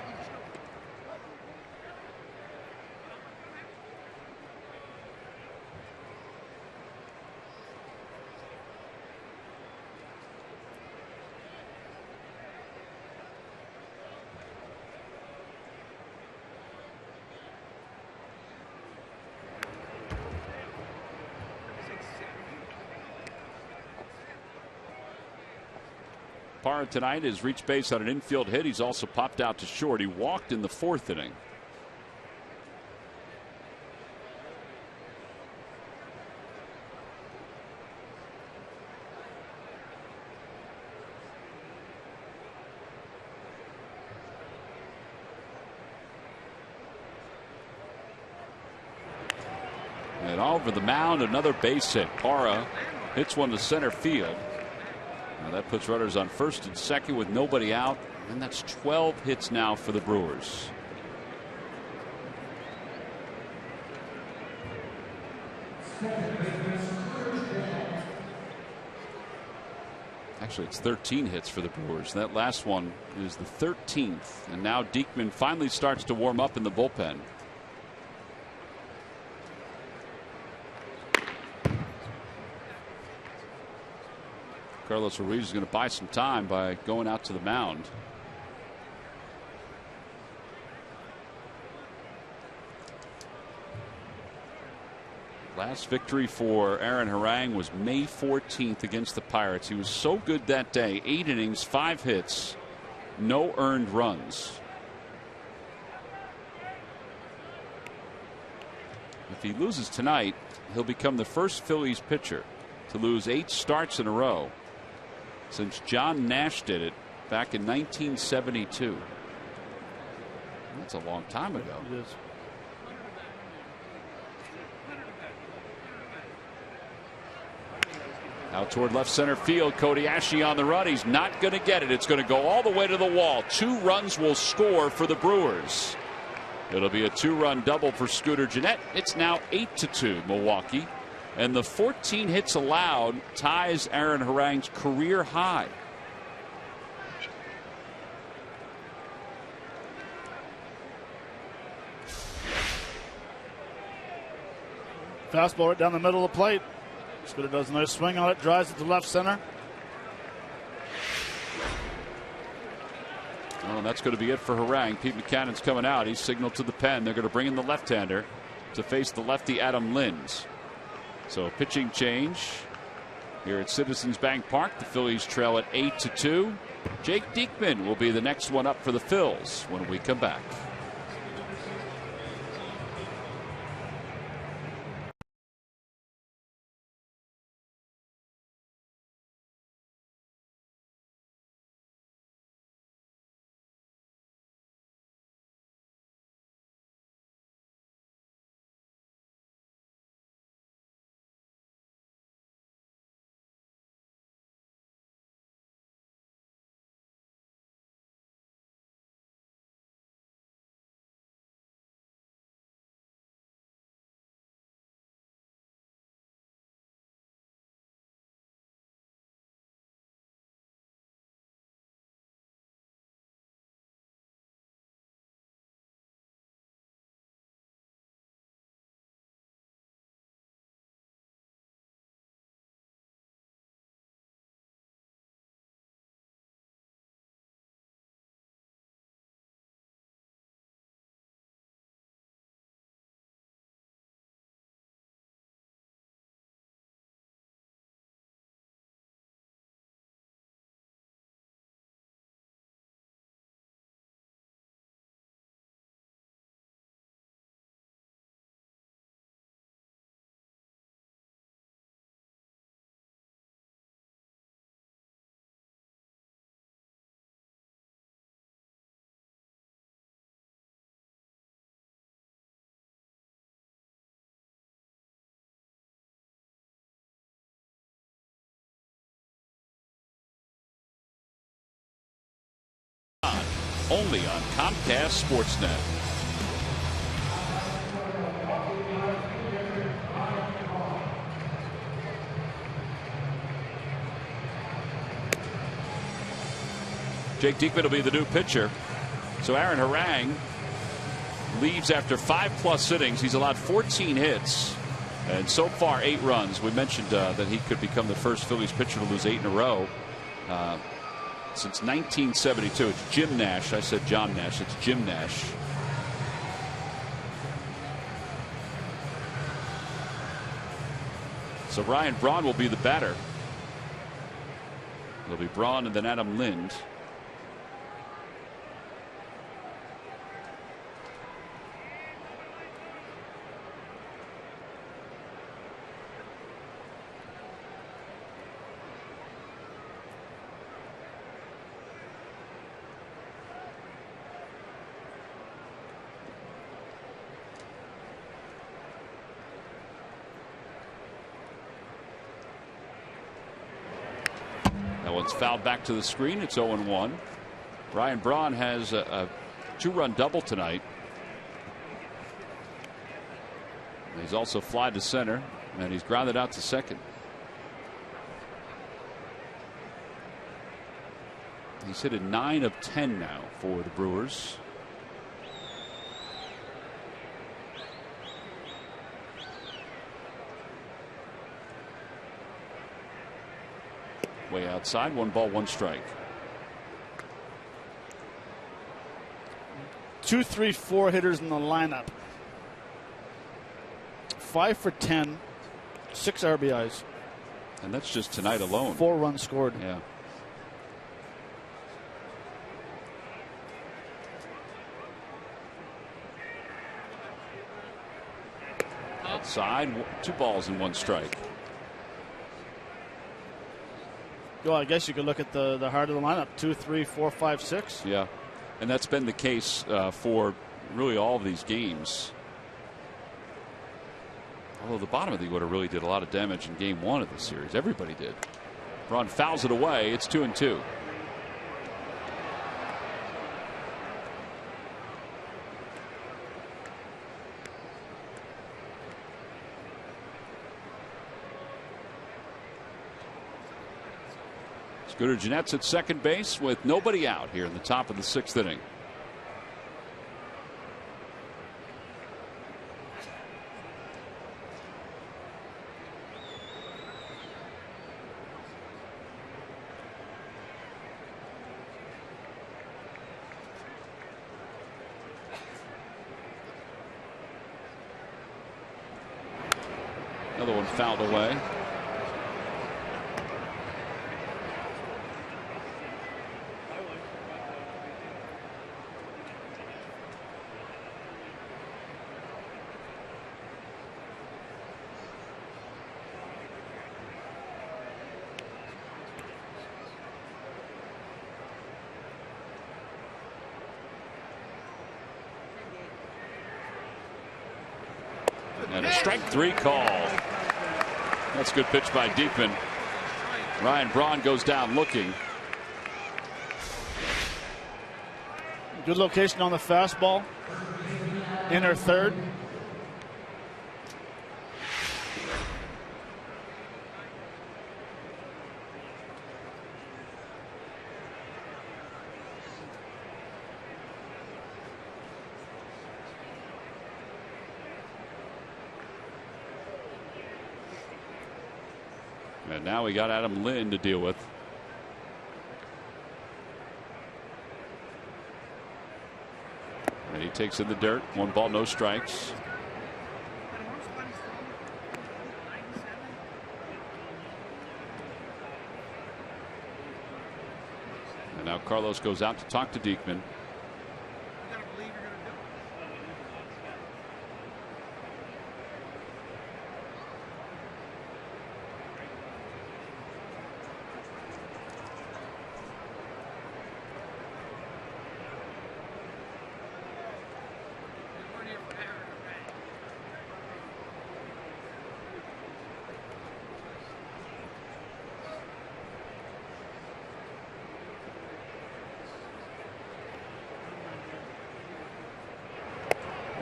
Parra tonight has reached base on an infield hit. He's also popped out to short. He walked in the 4th inning. And over the mound, another base hit. Parra hits one to center field. Now that puts runners on first and second with nobody out, and that's 12 hits now for the Brewers. Actually, it's 13 hits for the Brewers. That last one is the 13th, and now Diekman finally starts to warm up in the bullpen. Carlos Ruiz is going to buy some time by going out to the mound. Last victory for Aaron Harang was May 14th against the Pirates. He was so good that day. 8 innings, 5 hits, no earned runs. If he loses tonight, he'll become the first Phillies pitcher to lose 8 starts in a row since John Nash did it back in 1972. That's a long time ago. It is. Out toward left center field. Cody Ashley on the run. He's not going to get it. It's going to go all the way to the wall. 2 runs will score for the Brewers. It'll be a 2-run double for Scooter Gennett. It's now 8-2 Milwaukee. And the 14 hits allowed ties Aaron Harang's career high. Fastball right down the middle of the plate. Scooter does a nice swing on it, drives it to left center. Oh, and that's going to be it for Harang. Pete McCannon's coming out. He's signaled to the pen. They're going to bring in the left-hander to face the lefty Adam Linds. So pitching change here at Citizens Bank Park. The Phillies trail at 8-2. Jake Diekman will be the next one up for the Phils when we come back. only on Comcast Sportsnet. Jake Diekman will be the new pitcher. So Aaron Harang leaves after 5+ innings. He's allowed 14 hits and so far 8 runs. We mentioned that he could become the first Phillies pitcher to lose 8 in a row since 1972. It's Jim Nash. I said John Nash. It's Jim Nash. So Ryan Braun will be the batter. It'll be Braun and then Adam Lind. It's fouled back to the screen. It's 0-1. Ryan Braun has a 2-run double tonight. He's also flied to center, and he's grounded out to second. He's hit a 9 of 10 now for the Brewers. Way outside, 1 ball, 1 strike. 2, 3, 4 hitters in the lineup. 5 for 10, 6 RBIs. And that's just tonight alone. 4 runs scored. Yeah. Outside, 2 balls and 1 strike. Well, I guess you could look at the heart of the lineup. 2, 3, 4, 5, 6. Yeah, and that's been the case for really all of these games. Although the bottom of the order really did a lot of damage in game 1 of the series. Everybody did. Braun fouls it away. It's 2-2. Scooter Gennett's at second base with nobody out here in the top of the 6th inning. Another one fouled away. And a strike 3 call. That's a good pitch by Diekman. Ryan Braun goes down looking. Good location on the fastball. Inner third. And now we got Adam Lind to deal with. And he takes in the dirt. 1 ball, no strikes. And now Carlos goes out to talk to Diekman.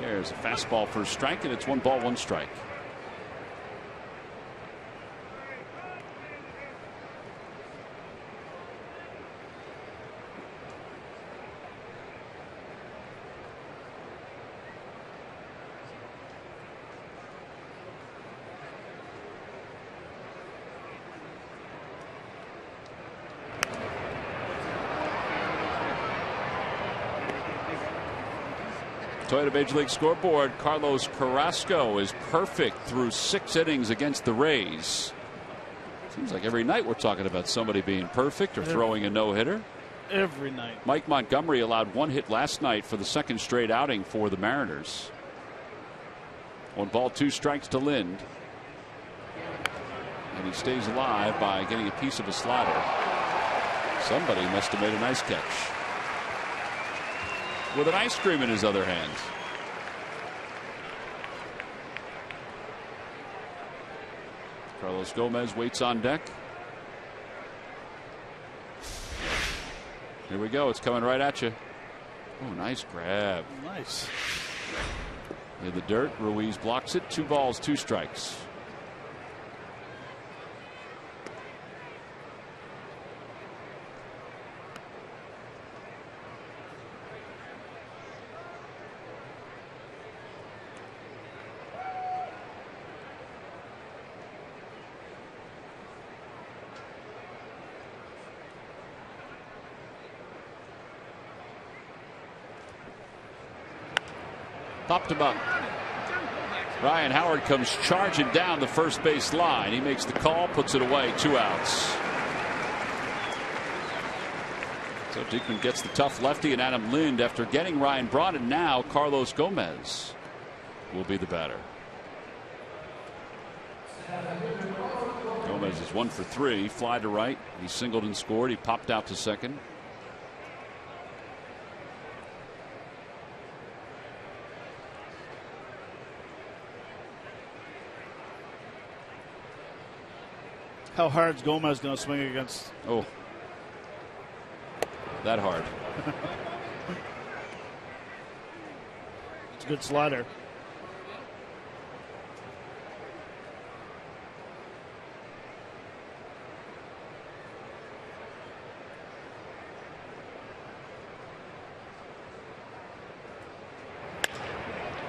There's a fastball for a strike, and it's 1 ball, 1 strike. Toyota Major League Scoreboard, Carlos Carrasco is perfect through 6 innings against the Rays. Seems like every night we're talking about somebody being perfect or throwing a no-hitter. Every night. Mike Montgomery allowed 1 hit last night for the 2nd straight outing for the Mariners. 1 ball, 2 strikes to Lind. And he stays alive by getting a piece of a slider. Somebody must have made a nice catch. With an ice cream in his other hand. Carlos Gomez waits on deck. Here we go. It's coming right at you. Oh, nice grab. Nice. In the dirt. Ruiz blocks it. 2 balls, 2 strikes. Popped him up. Ryan Howard comes charging down the first base line. He makes the call, puts it away, 2 outs. So Diekman gets the tough lefty and Adam Lind after getting Ryan Braun, and now Carlos Gomez will be the batter. Gomez is 1 for 3, fly to right. He singled and scored. He popped out to second. How hard's Gomez going to swing against? Oh, that hard. It's a good slider.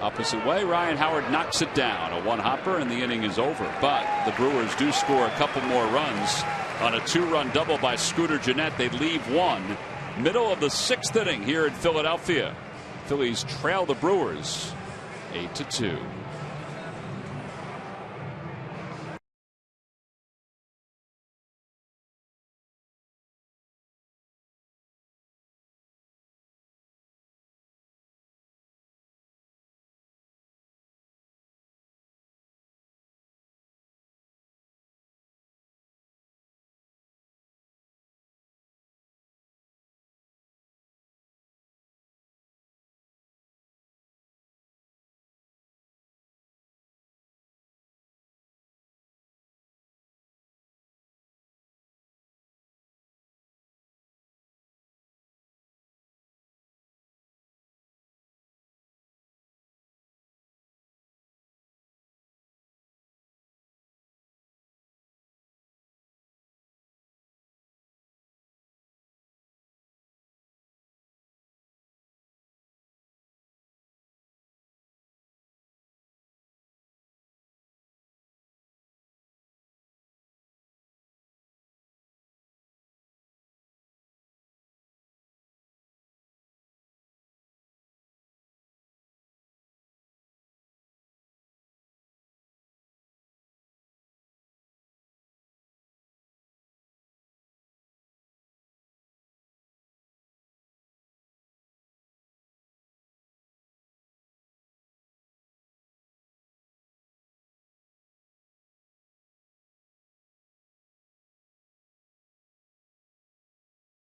Opposite way, Ryan Howard knocks it down. A 1-hopper, and the inning is over. But the Brewers do score a couple more runs on a 2-run double by Scooter Gennett. They leave 1. Middle of the 6th inning here in Philadelphia. Phillies trail the Brewers 8-2.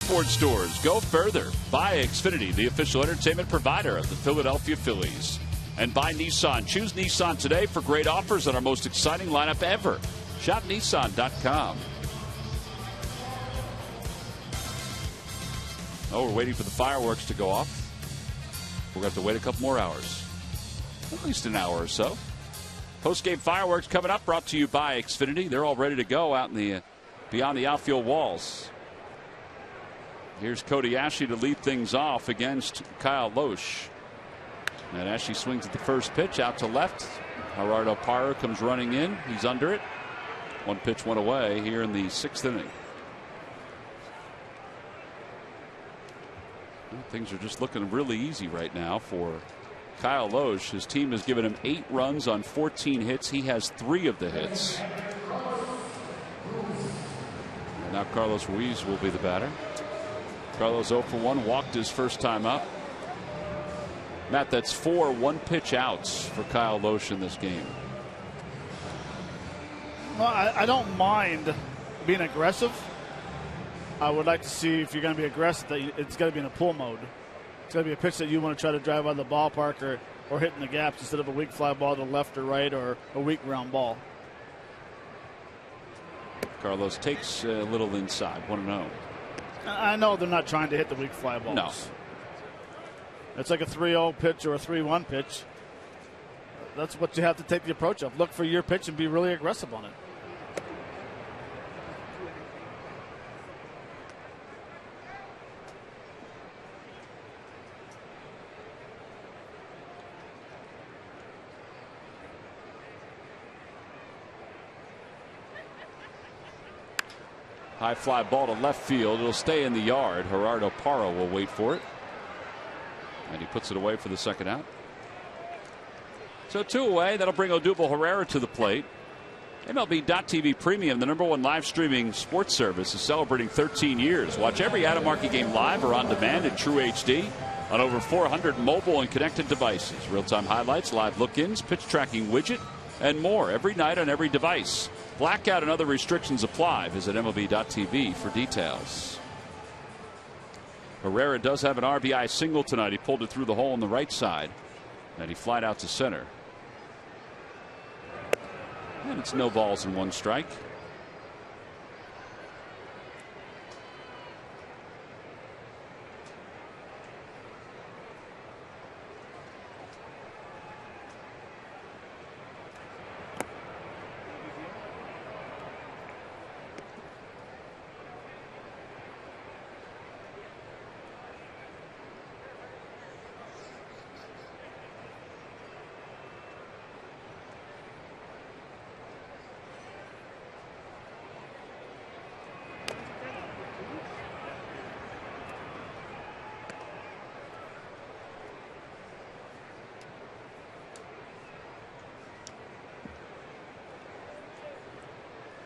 Ford stores. Go further. Buy Xfinity, the official entertainment provider of the Philadelphia Phillies. And buy Nissan. Choose Nissan today for great offers on our most exciting lineup ever. Shop Nissan.com. Oh, we're waiting for the fireworks to go off. We're going to have to wait a couple more hours. at least an hour or so. Post-game fireworks coming up, brought to you by Xfinity. They're all ready to go out in the beyond the outfield walls. Here's Cody Ashley to lead things off against Kyle Loesch. And Ashley swings at the first pitch out to left. Gerardo Parra comes running in. He's under it. One pitch went away here in the 6th inning. Well, things are just looking really easy right now for Kyle Loesch. His team has given him 8 runs on 14 hits. He has 3 of the hits. And now Carlos Ruiz will be the batter. Carlos 0 for 1, walked his first time up. Matt, that's 4 one-pitch outs for Kyle Loesch in this game. Well, I don't mind being aggressive. I would like to see, if you're going to be aggressive, that it's got to be in a pull mode. It's got to be a pitch that you want to try to drive out of the ballpark or hitting the gaps instead of a weak fly ball to the left or right or a weak ground ball. Carlos takes a little inside, 1-0. I know they're not trying to hit the weak fly balls. No. It's like a 3-0 pitch or a 3-1 pitch. That's what you have to take the approach of. Look for your pitch and be really aggressive on it. High fly ball to left field. It'll stay in the yard. Gerardo Parra will wait for it. And he puts it away for the second out. So 2 away. That'll bring Odubel Herrera to the plate. MLB.TV Premium, the #1 live streaming sports service, is celebrating 13 years. Watch every out-of-market game live or on demand in True HD on over 400 mobile and connected devices. Real-time highlights, live look-ins, pitch tracking widget, and more every night on every device. Blackout and other restrictions apply. Visit MLB.TV for details. Herrera does have an RBI single tonight. He pulled it through the hole on the right side, and he flied out to center. And it's no balls and 1 strike.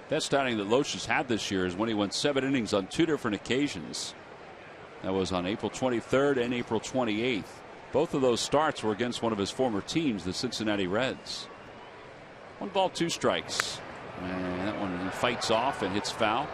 Best outing that Loesch has had this year is when he went 7 innings on 2 different occasions. That was on April 23rd and April 28th. Both of those starts were against one of his former teams, the Cincinnati Reds. 1 ball, 2 strikes. And that one he fights off and hits foul.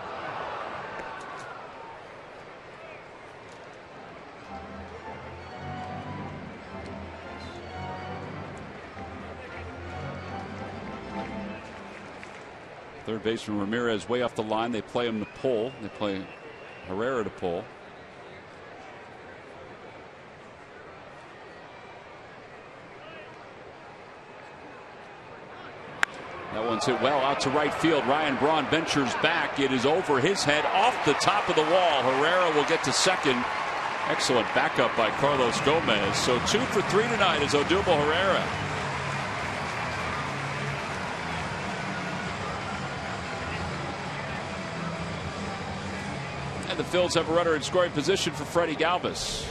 Third baseman Ramirez way off the line. They play him to pull. They play Herrera to pull. That one's hit well out to right field. Ryan Braun ventures back. It is over his head off the top of the wall. Herrera will get to second. Excellent backup by Carlos Gomez. So 2 for 3 tonight is Odubel Herrera. The Phillies have a runner in scoring position for Freddie Galvis.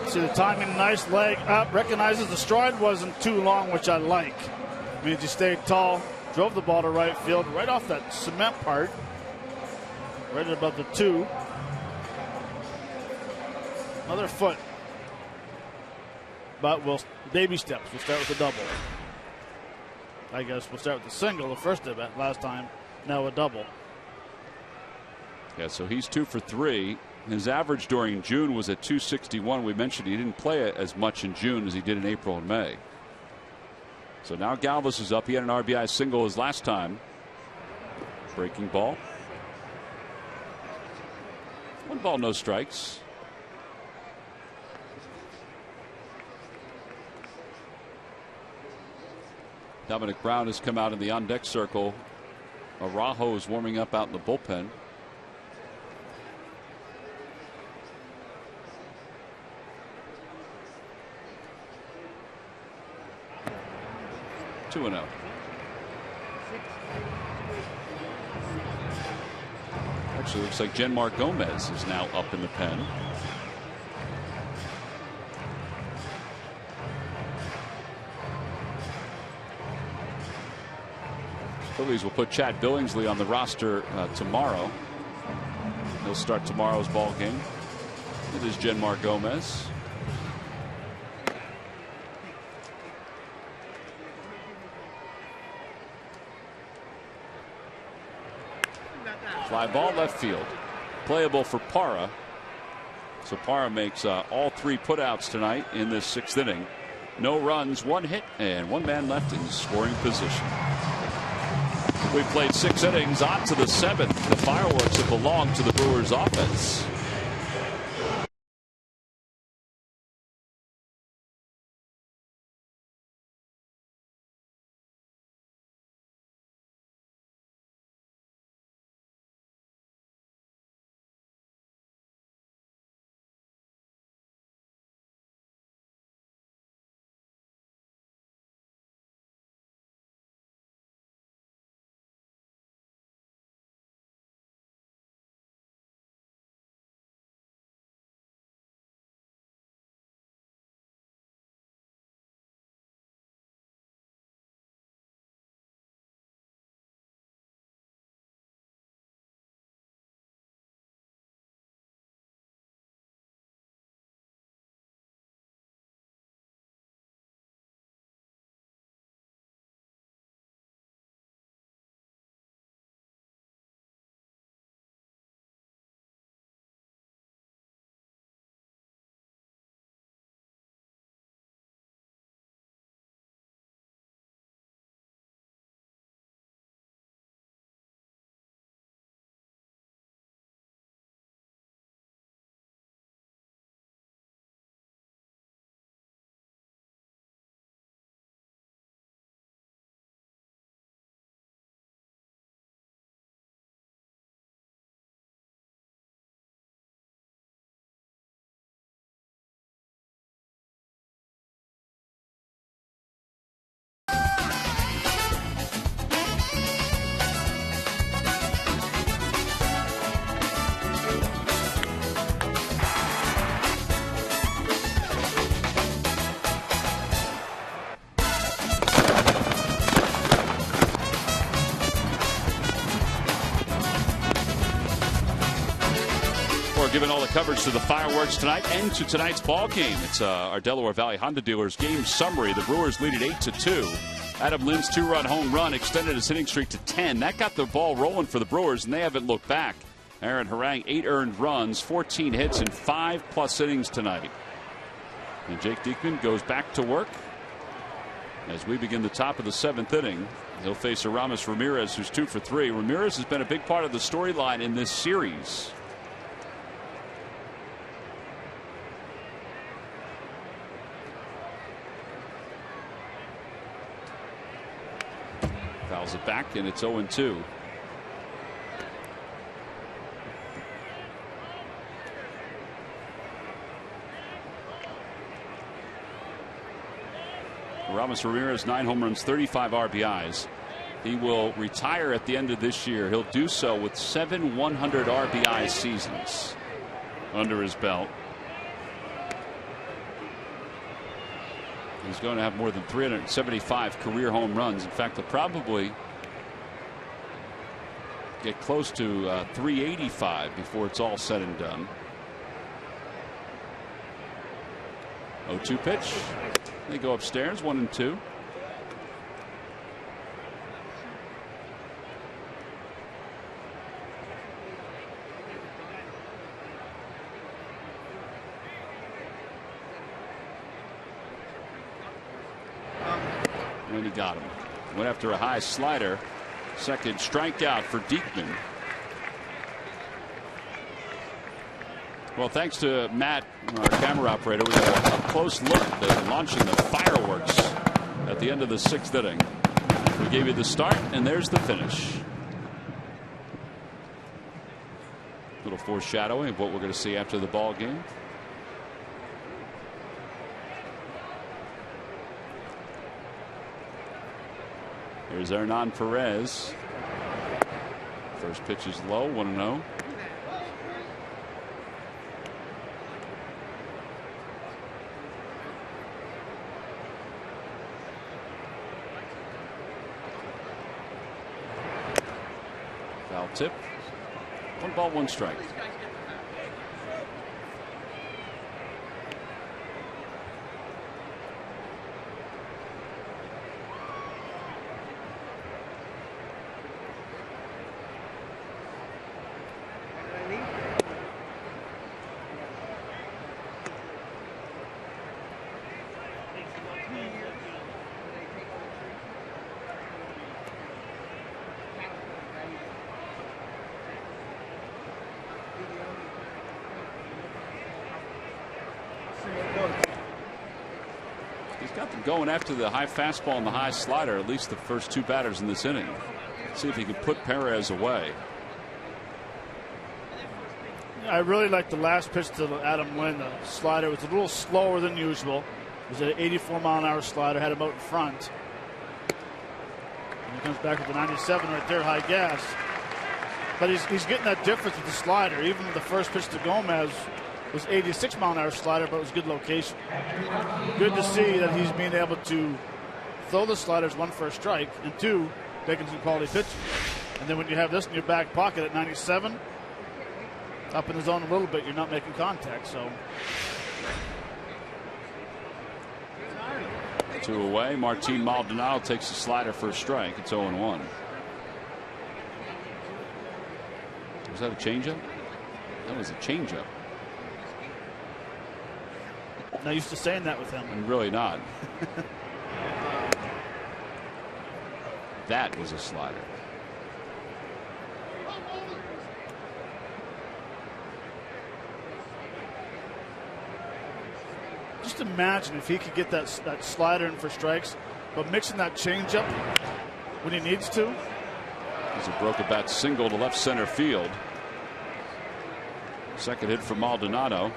See the timing, nice leg up, recognizes the stride wasn't too long, which I like. Means he stayed tall, drove the ball to right field, right off that cement part, right above the 2. Another foot. But baby steps. We'll start with a double. I guess we'll start with the single, the first event last time, now a double. Yeah, so he's 2 for 3. His average during June was at 261. We mentioned he didn't play as much in June as he did in April and May. So now Galvis is up. He had an RBI single his last time. Breaking ball. 1 ball, no strikes. Dominic Brown has come out in the on-deck circle. Araujo is warming up out in the bullpen. Two and out. Actually, looks like Genmar Gomez is now up in the pen. Phillies will put Chad Billingsley on the roster tomorrow. He'll start tomorrow's ball game. It is Genmar Gomez. Fly ball left field. Playable for Parra. So Parra makes all 3 putouts tonight in this 6th inning. No runs, 1 hit, and 1 man left in scoring position. We've played 6 innings, on to the 7th. The fireworks have belonged to the Brewers offense. Giving all the coverage to the fireworks tonight and to tonight's ball game. It's our Delaware Valley Honda Dealers game summary. The Brewers lead at 8-2. Adam Lynn's 2-run home run extended his hitting streak to 10. That got the ball rolling for the Brewers, and they haven't looked back. Aaron Harang, 8 earned runs, 14 hits, and 5+ innings tonight. And Jake Diekman goes back to work as we begin the top of the 7th inning. He'll face Aramis Ramirez, who's 2 for 3. Ramirez has been a big part of the storyline in this series. Fouls it back, and it's 0-2. Aramis Ramirez, 9 home runs, 35 RBIs. He will retire at the end of this year. He'll do so with 7 100 RBI seasons under his belt. He's going to have more than 375 career home runs. In fact, he'll probably get close to 385 before it's all said and done. 0-2 pitch. They go upstairs, 1-2. And he got him. Went after a high slider. Second strikeout for Diekman. Well, thanks to Matt, our camera operator, we got a close look at launching the fireworks at the end of the 6th inning. We gave you the start, and there's the finish. A little foreshadowing of what we're going to see after the ball game. Here's Hernan Perez. First pitch is low, 1-0. Foul tip. 1 ball, 1 strike. Got them going after the high fastball and the high slider, at least the first 2 batters in this inning. See if he can put Perez away. I really like the last pitch to Adam Wynn. The slider was a little slower than usual. It was an 84-mile-an-hour slider, had him out in front. And he comes back with the 97 right there, high gas. But he's getting that difference with the slider. Even the first pitch to Gomez was 86-mile-an-hour slider, but it was good location. Good to see that he's being able to throw the sliders, 1 for a strike, and 2, making some quality pitches. And then when you have this in your back pocket at 97, up in the zone a little bit, you're not making contact. So 2 away. Martin Maldonado takes the slider for a strike. It's 0-1. Was that a changeup? That was a changeup. Not used to saying that with him. I'm really not. That was a slider. Just imagine if he could get that slider in for strikes, but mixing that changeup when he needs to. He's a broke a bat single to left center field. Second hit for Maldonado.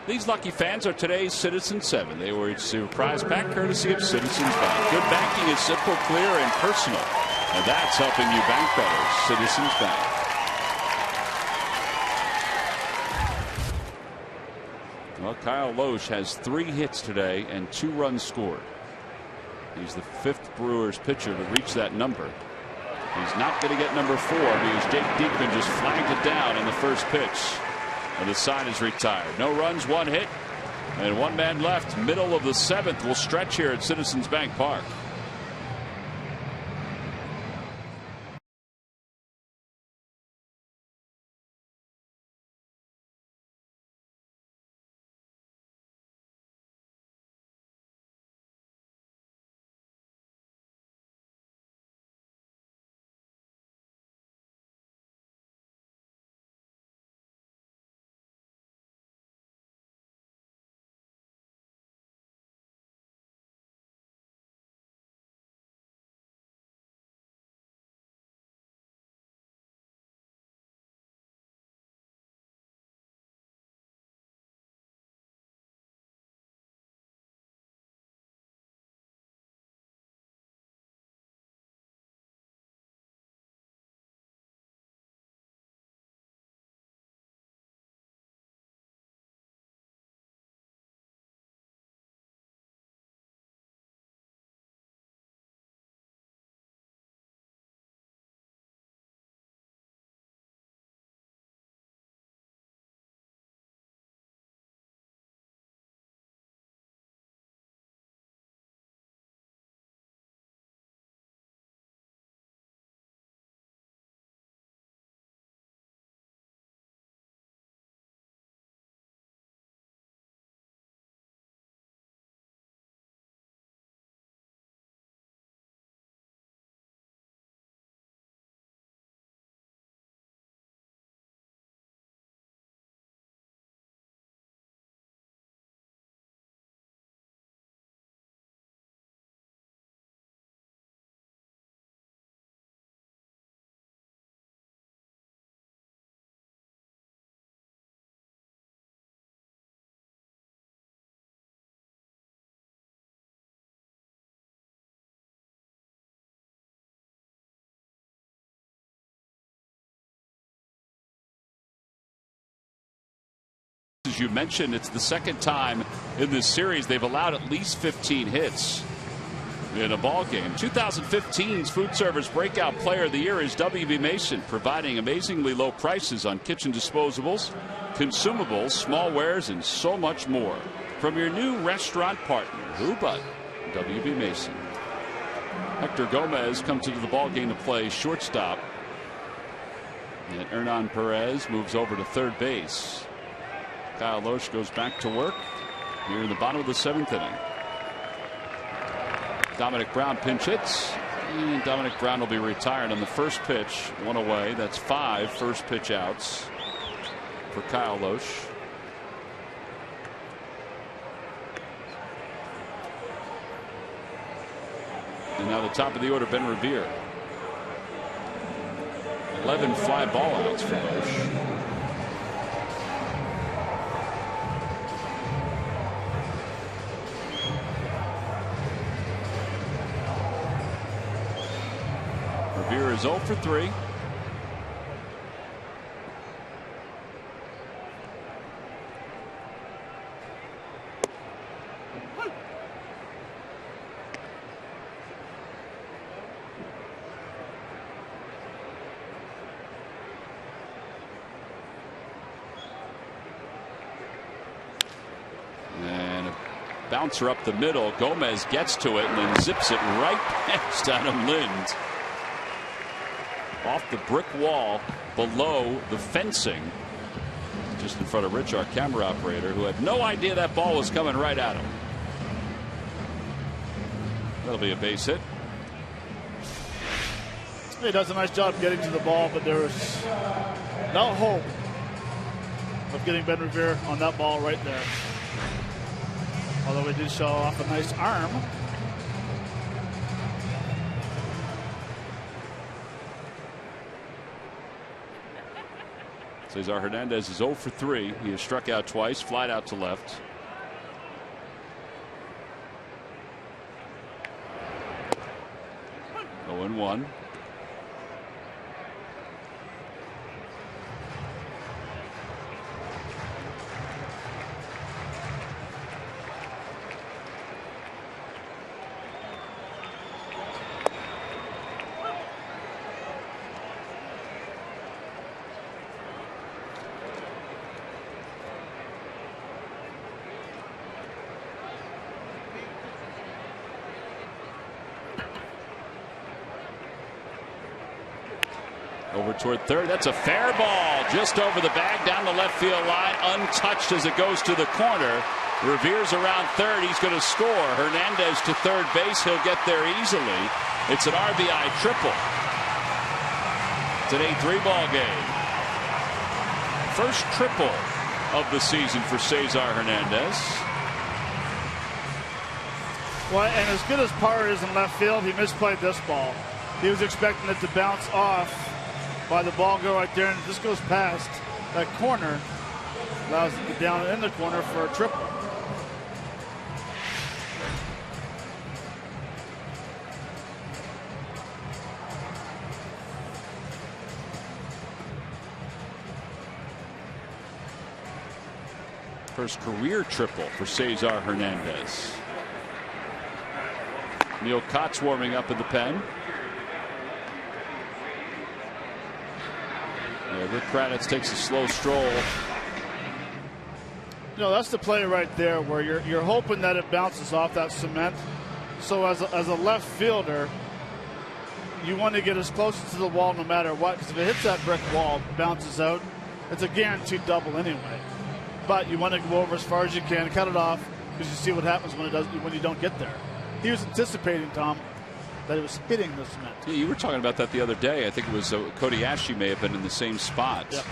These lucky fans are today's Citizens 7. They were each a prize pack courtesy of Citizens Bank. Good banking is simple, clear, and personal. And that's helping you bank better. Citizens Bank. Well, Kyle Loesch has 3 hits today and 2 runs scored. He's the 5th Brewers pitcher to reach that number. He's not going to get number 4 because Jake Diekman just flagged it down in the first pitch. And the sign is retired. No runs, 1 hit, and 1 man left. Middle of the 7th will stretch here at Citizens Bank Park. as you mentioned, it's the second time in this series they've allowed at least 15 hits in a ball game. 2015's Food Service Breakout Player of the Year is W.B. Mason, providing amazingly low prices on kitchen disposables, consumables, small wares, and so much more. From your new restaurant partner, who but W.B. Mason. Hector Gomez comes into the ball game to play shortstop. And Hernan Perez moves over to third base. Kyle Loesch goes back to work here in the bottom of the 7th inning. Dominic Brown pinch hits, and Dominic Brown will be retired on the first pitch. One away. That's 5 first pitch outs for Kyle Loesch. And now the top of the order, Ben Revere. 11 fly ball outs for Loesch. Revere is 0 for 3. Bouncer up the middle. Gomez gets to it and then zips it right past Adam Lind. Off the brick wall below the fencing. Just in front of Rich, our camera operator, who had no idea that ball was coming right at him. That'll be a base hit. He does a nice job getting to the ball, but there was no hope of getting Ben Revere on that ball right there. Although he did show off a nice arm. Cesar Hernandez is 0 for 3. He has struck out twice, flied out to left. Oh, and 1. Over toward third. That's a fair ball just over the bag down the left field line, untouched as it goes to the corner. Revere's around third. He's going to score. Hernandez to third base. He'll get there easily. It's an RBI triple. It's an 8-3 ball game. First triple of the season for Cesar Hernandez. Well, and as good as Parr is in left field, he misplayed this ball. He was expecting it to bounce off by the ball go right there, and this goes past that corner, allows it to get down in the corner for a triple. First career triple for Cesar Hernandez. Neil Kotz warming up in the pen. Rick Kranitz takes a slow stroll. You know, that's the play right there where you're hoping that it bounces off that cement. So as a left fielder, you want to get as close to the wall no matter what, because if it hits that brick wall, bounces out, it's a guaranteed double anyway. But you want to go over as far as you can, cut it off, because you see what happens when you don't get there. He was anticipating, Tom, that it was hitting the cement. Yeah, you were talking about that the other day. I think it was Cody Ashley may have been in the same spot. Yep.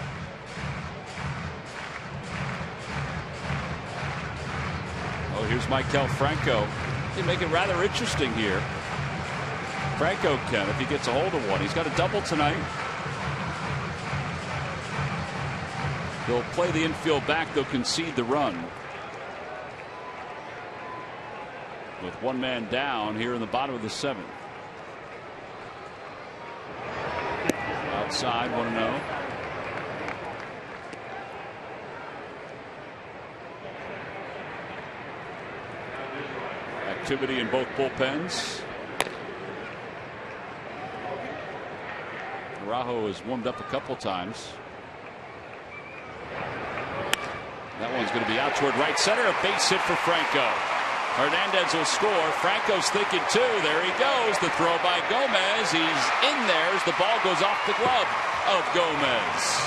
Oh, here's Maikel Franco. They make it rather interesting here. Franco can, if he gets a hold of one. He's got a double tonight. They'll play the infield back. They'll concede the run. With one man down here in the bottom of the 7th. Outside, 1-0. activity in both bullpens. Araujo has warmed up a couple times. That one's going to be out toward right center. A base hit for Franco. Hernandez will score. Franco's thinking too. There he goes. The throw by Gomez. He's in there as the ball goes off the glove of Gomez.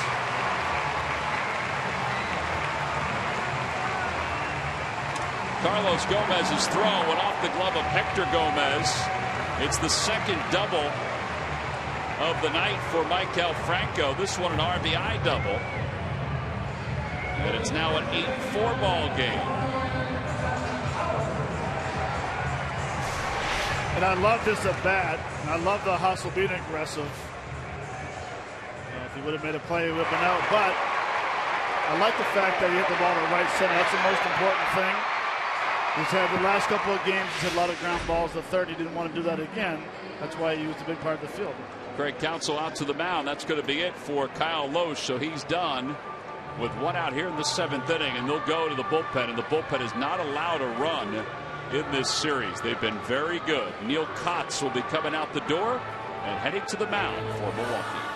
Carlos Gomez's throw went off the glove of Hector Gomez. It's the second double of the night for Maikel Franco. This one an RBI double. And it's now an 8-4 ball game. And I love this at bat. And I love the hustle, being aggressive. If he would have made a play, he would have been out. But I like the fact that he hit the ball to right center. That's the most important thing. He's had the last couple of games, he's had a lot of ground balls to third. He didn't want to do that again. That's why he used a big part of the field. Craig Counsell out to the mound. That's going to be it for Kyle Lohse. So he's done with one out here in the 7th inning, and they'll go to the bullpen, and the bullpen is not allowed a run in this series. They've been very good. Neil Kotz will be coming out the door and heading to the mound for Milwaukee.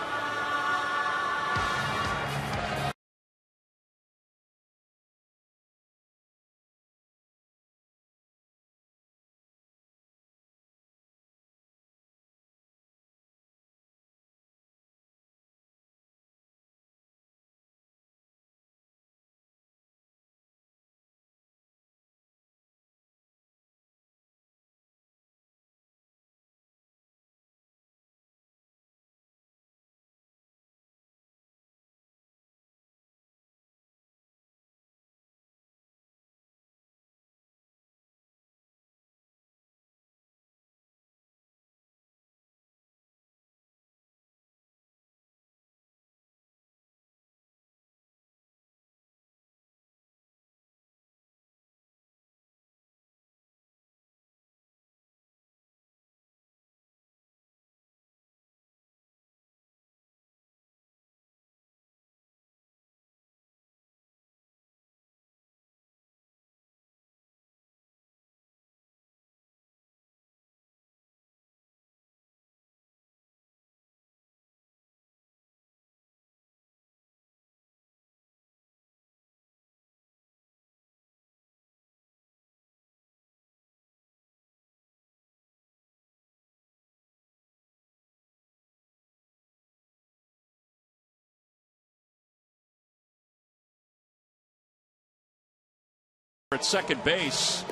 At second base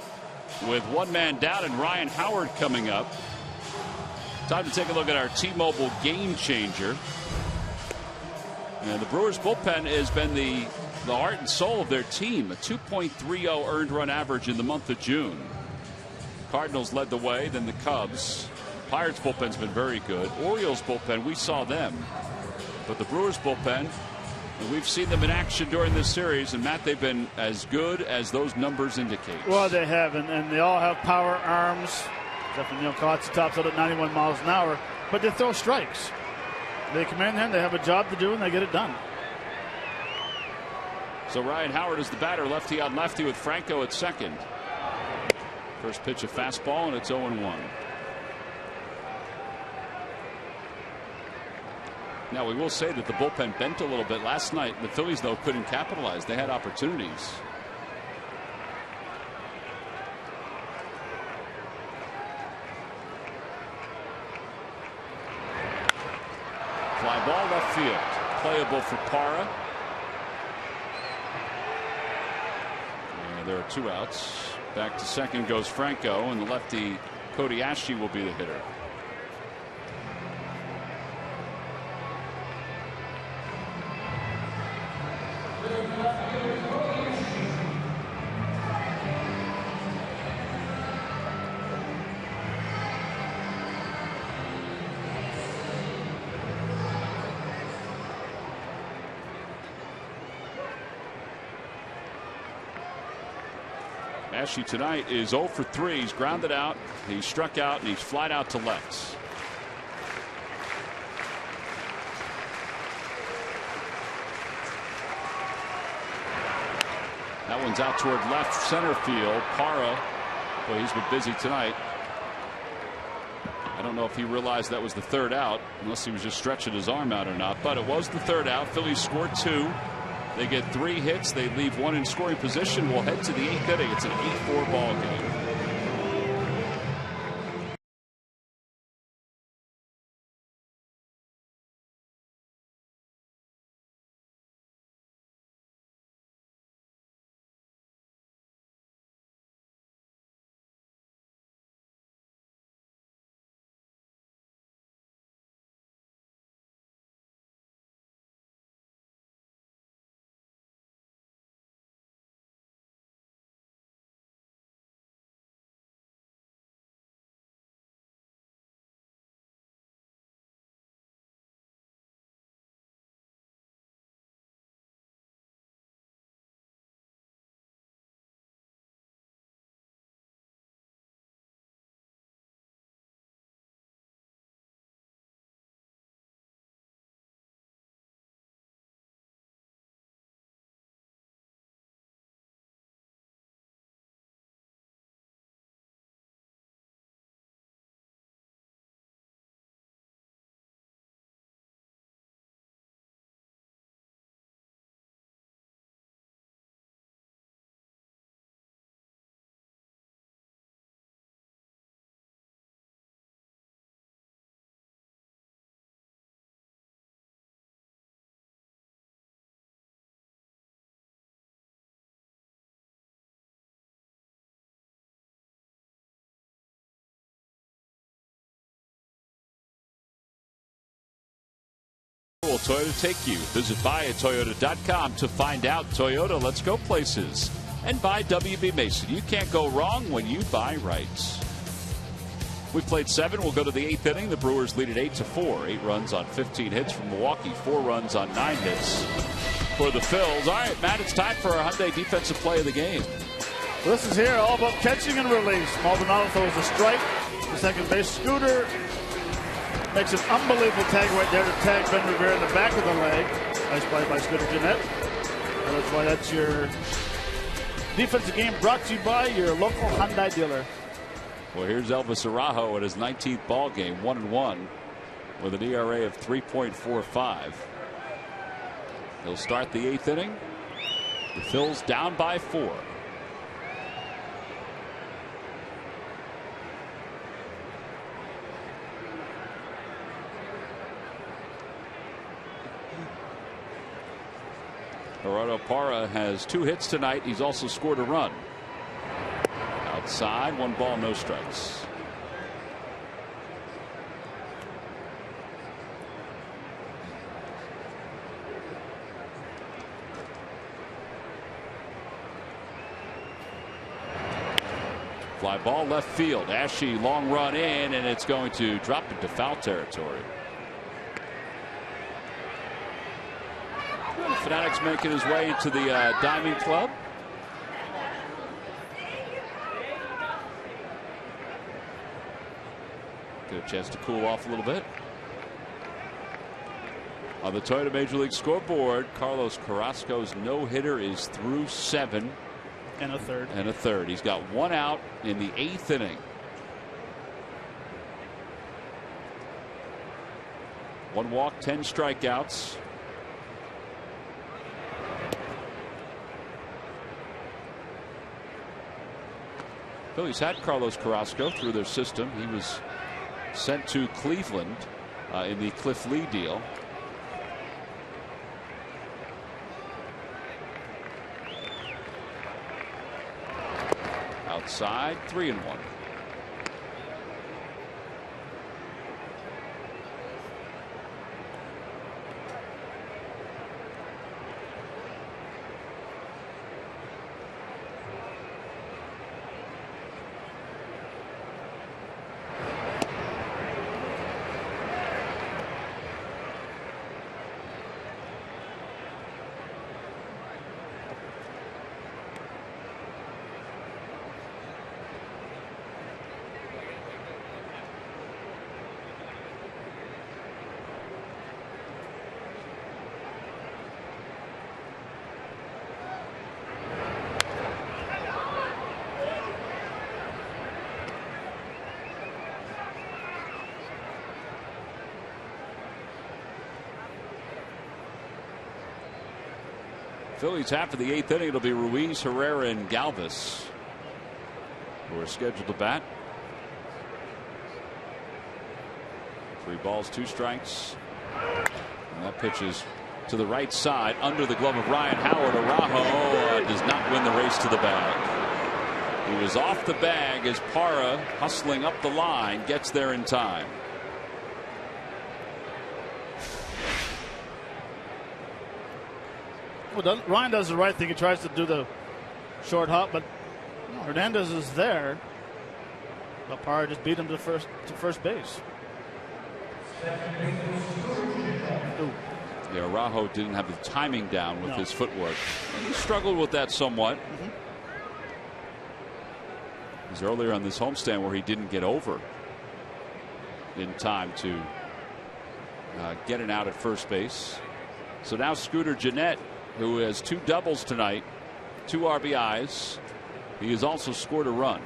with one man down and Ryan Howard coming up. Time to take a look at our T-Mobile game changer. And the Brewers bullpen has been the heart and soul of their team. A 2.30 earned run average in the month of June. Cardinals led the way, then the Cubs. Pirates bullpen's been very good. Orioles bullpen, we saw them. But the Brewers bullpen, and we've seen them in action during this series, and Matt, they've been as good as those numbers indicate. Well, they have, and they all have power arms. Definitely, Kotz tops out at 91 miles an hour, but they throw strikes. They come in there, they have a job to do, and they get it done. So Ryan Howard is the batter, lefty on lefty with Franco at second. First pitch, a fastball, and it's 0-1. Now, we will say that the bullpen bent a little bit last night. The Phillies, though, couldn't capitalize. They had opportunities. Fly ball left field. Playable for Parra. And there are two outs. Back to second goes Franco, and the lefty Cody Ashley will be the hitter. Ashley tonight is 0 for 3. He's grounded out, he's struck out, and he's flied out to left. That one's out toward left center field. Parra Well, he's been busy tonight. I don't know if he realized that was the third out, unless he was just stretching his arm out or not. But it was the third out. Phillies scored 2. They get 3 hits. They leave 1 in scoring position. We'll head to the 8th inning. It's an 8-4 ball game. Will Toyota take you? Visit buyatoyota.com to find out. Toyota, let's go places. And buy WB Mason. You can't go wrong when you buy right. We played 7. We'll go to the 8th inning. The Brewers lead it 8-4. 8 runs on 15 hits from Milwaukee. 4 runs on 9 hits for the Phils. All right, Matt, it's time for our Hyundai defensive play of the game. This is here all about catching and release. Maldonado throws a strike. The second base Scooter makes an unbelievable tag right there to tag Ben Rivera in the back of the leg. Nice play by Scooter Gennett. And that's why that's your defensive game, brought to you by your local Hyundai dealer. Well, here's Elvis Araujo at his 19th ball game, 1-1 with an ERA of 3.45. He'll start the 8th inning. The Phils down by 4. Gerardo Parra has 2 hits tonight. He's also scored a run. Outside, 1 ball, no strikes. Fly ball left field. Ashe, long run in, and it's going to drop into foul territory. Fanatics making his way into the Diamond Club. Get a chance to cool off a little bit. On the Toyota Major League scoreboard, Carlos Carrasco's no-hitter is through 7 and a third. He's got 1 out in the 8th inning. 1 walk, 10 strikeouts. Phillies had Carlos Carrasco through their system. He was sent to Cleveland in the Cliff Lee deal. Outside, 3-1. Phillies half of the 8th inning. It'll be Ruiz, Herrera, and Galvis who are scheduled to bat. 3 balls, 2 strikes. And that pitch is to the right side under the glove of Ryan Howard. Araujo does not win the race to the bag. He was off the bag as Parra, hustling up the line, gets there in time. Well, Ryan does the right thing. He tries to do the short hop, but Hernandez is there. But Parra just beat him to first base. Ooh. Yeah, Araujo didn't have the timing down with his footwork. And he struggled with that somewhat. It was earlier on this homestand where he didn't get over in time to get an out at first base. So now Scooter Gennett, who has 2 doubles tonight, 2 RBIs. He has also scored a run.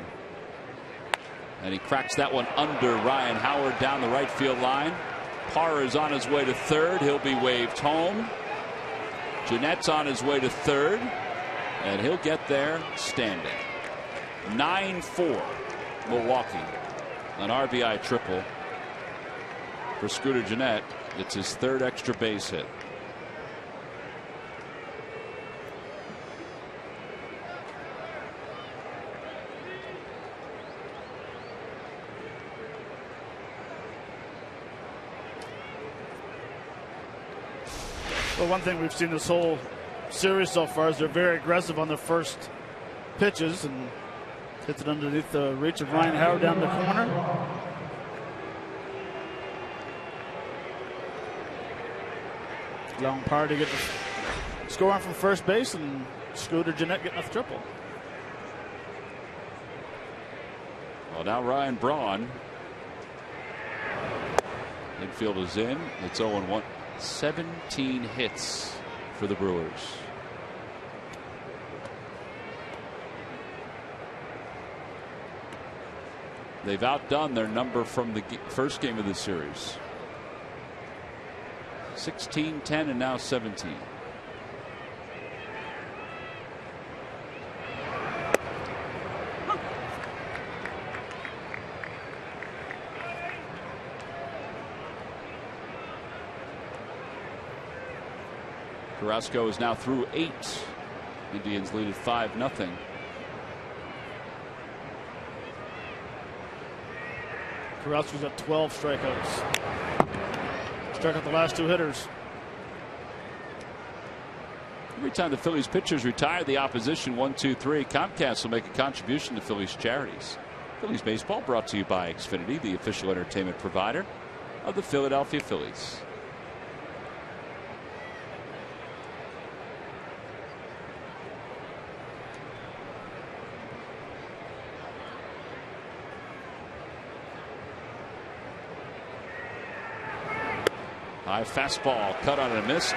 And he cracks that one under Ryan Howard down the right field line. Parra is on his way to third. He'll be waved home. Gennett's on his way to third. And he'll get there standing. 9-4 Milwaukee. An RBI triple for Scooter Gennett. It's his 3rd extra base hit. Well, one thing we've seen this whole series so far is they're very aggressive on their first pitches, and hits it underneath the reach of Ryan Howard down the corner. Allowing Parra to get the score on from first base, and Scooter Gennett getting a triple. Well, now Ryan Braun. Infield is in. It's 0-1. 17 hits for the Brewers. They've outdone their number from the first game of the series. 16, 10, and now 17. Carrasco is now through 8. Indians lead at 5-0. Carrasco's got 12 strikeouts. Struck out the last 2 hitters. Every time the Phillies pitchers retire the opposition 1-2-3, Comcast will make a contribution to Phillies charities. Phillies baseball brought to you by Xfinity, the official entertainment provider of the Philadelphia Phillies. High fastball cut on and missed.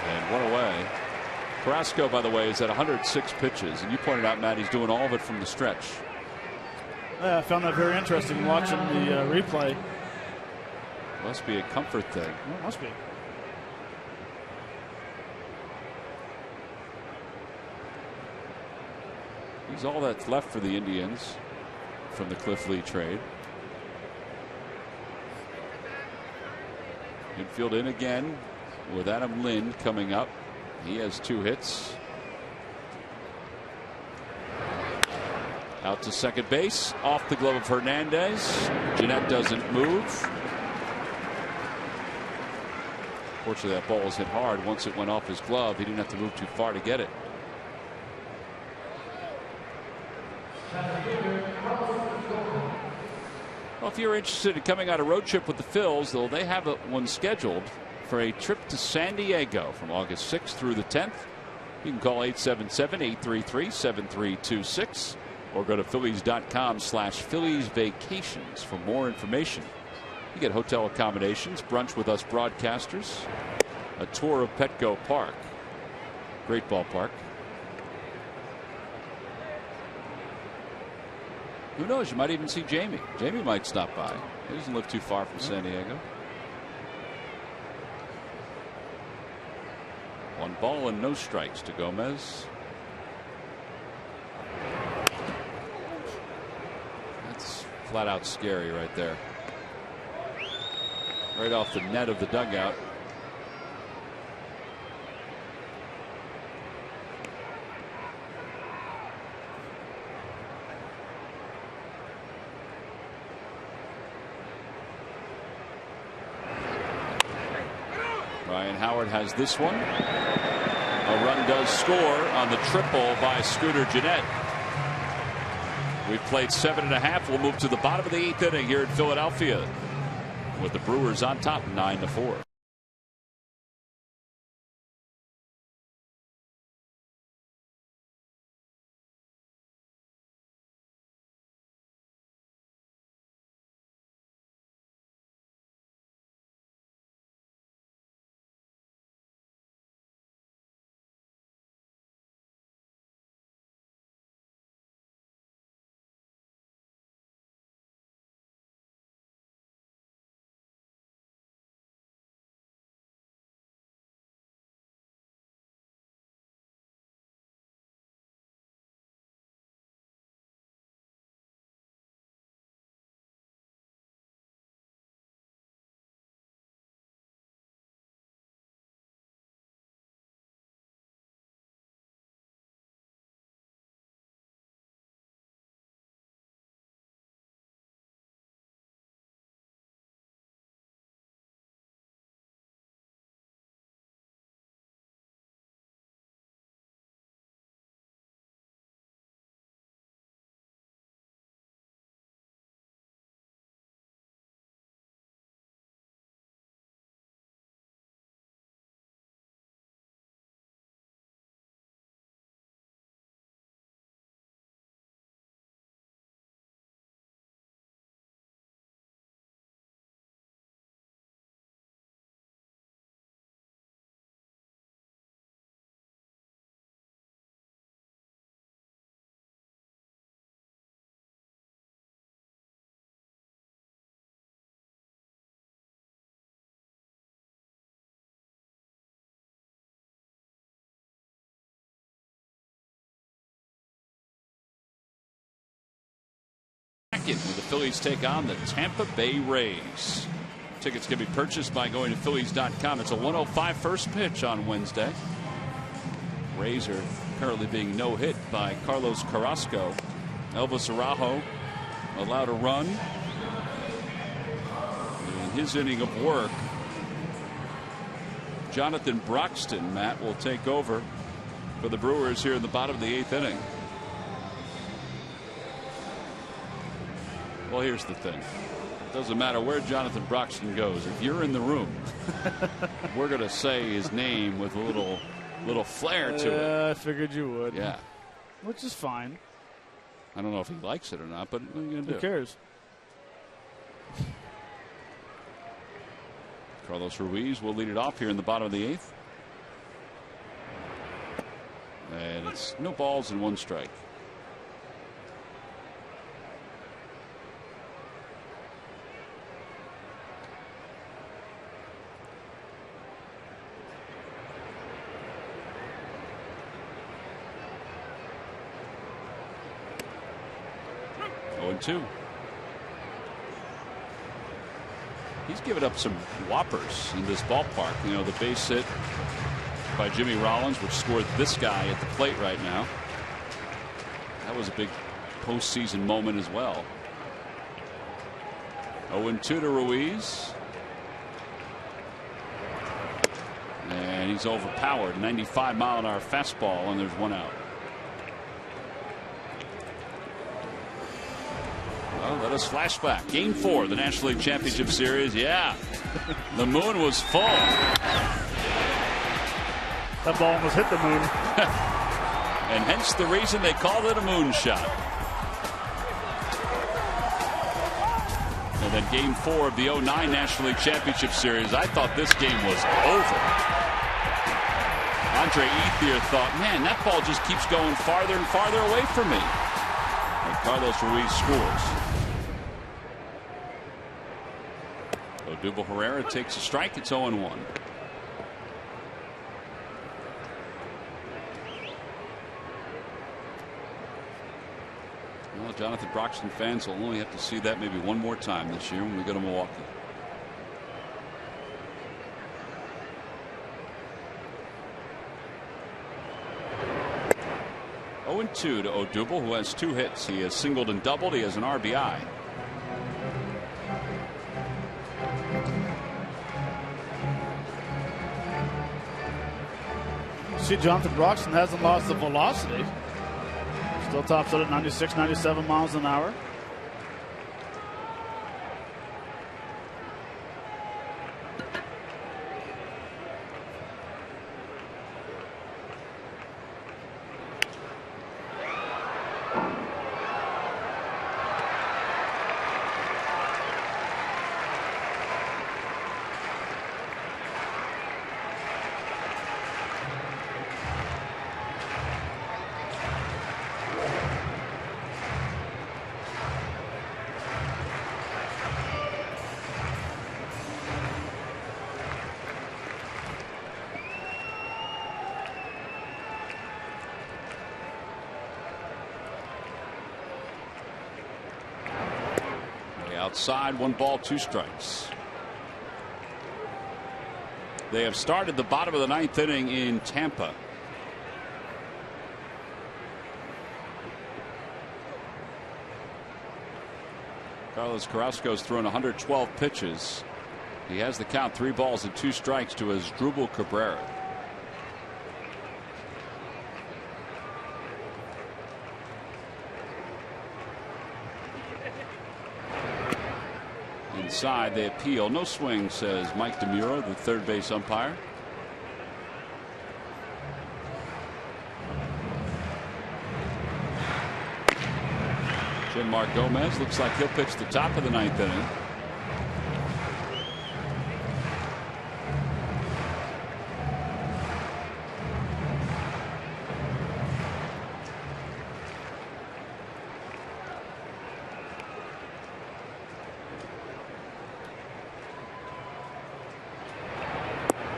And one away. Carrasco, by the way, is at 106 pitches. And you pointed out, Matt, he's doing all of it from the stretch. Yeah, I found that very interesting watching the replay. Must be a comfort thing. Well, it must be. He's all that's left for the Indians from the Cliff Lee trade. Infield in again with Adam Lind coming up. He has 2 hits. Out to second base, off the glove of Hernandez. Gennett doesn't move. Fortunately, that ball was hit hard. Once it went off his glove, he didn't have to move too far to get it. Well, if you're interested in coming on a road trip with the Phils, though, they have one scheduled for a trip to San Diego from August 6th through the 10th. You can call 877-833-7326 or go to Phillies.com/PhilliesVacations for more information. You get hotel accommodations, brunch with us broadcasters, a tour of Petco Park. Great ballpark. Who knows? You might even see Jamie. Jamie might stop by. He doesn't live too far from San Diego. 1 ball and no strikes to Gomez. That's flat out scary right there. Right off the net of the dugout. Ryan Howard has this one. A run does score on the triple by Scooter Gennett. We've played 7.5. We'll move to the bottom of the 8th inning here in Philadelphia, with the Brewers on top 9-4. When the Phillies take on the Tampa Bay Rays. Tickets can be purchased by going to Phillies.com. It's a 1:05 first pitch on Wednesday. Rays are currently being no-hit by Carlos Carrasco. Elvis Araujo allowed a run in his inning of work. Jonathan Broxton, Matt, will take over for the Brewers here in the bottom of the 8th inning. Well, here's the thing. It doesn't matter where Jonathan Broxton goes. If you're in the room, we're going to say his name with a little flair to it. Yeah, I figured you would. Yeah. Which is fine. I don't know if he likes it or not, but what are you going to do? Who cares? Carlos Ruiz will lead it off here in the bottom of the 8th. And it's no balls and 1 strike. Two. He's given up some whoppers in this ballpark. You know, the base hit by Jimmy Rollins, which scored this guy at the plate right now. That was a big postseason moment as well. 0-2 to Ruiz. And he's overpowered. 95-mile-an-hour fastball, and there's 1 out. Well, let us flash back. Game 4 of the National League Championship Series. Yeah. The moon was full. That ball almost hit the moon. And hence the reason they called it a moonshot. And then Game 4 of the 09 National League Championship Series. I thought this game was over. Andre Ethier thought, man, that ball just keeps going farther and farther away from me. And Carlos Ruiz scores. Odubel Herrera takes a strike. It's 0-1. Well, Jonathan Broxton fans will only have to see that maybe one more time this year when we go to Milwaukee. 0-2 to Odubel, who has 2 hits. He has singled and doubled. He has an RBI. See, Jonathan Broxton hasn't lost the velocity. Still tops out at 96, 97 miles an hour. Outside, 1 ball, 2 strikes. They have started the bottom of the 9th inning in Tampa. Carlos Carrasco's thrown 112 pitches. He has the count, 3 balls and 2 strikes to Asdrubal Cabrera. Inside, they appeal. No swing, says Mike DeMuro, the third base umpire. Mark Gomez looks like he'll pitch the top of the 9th inning.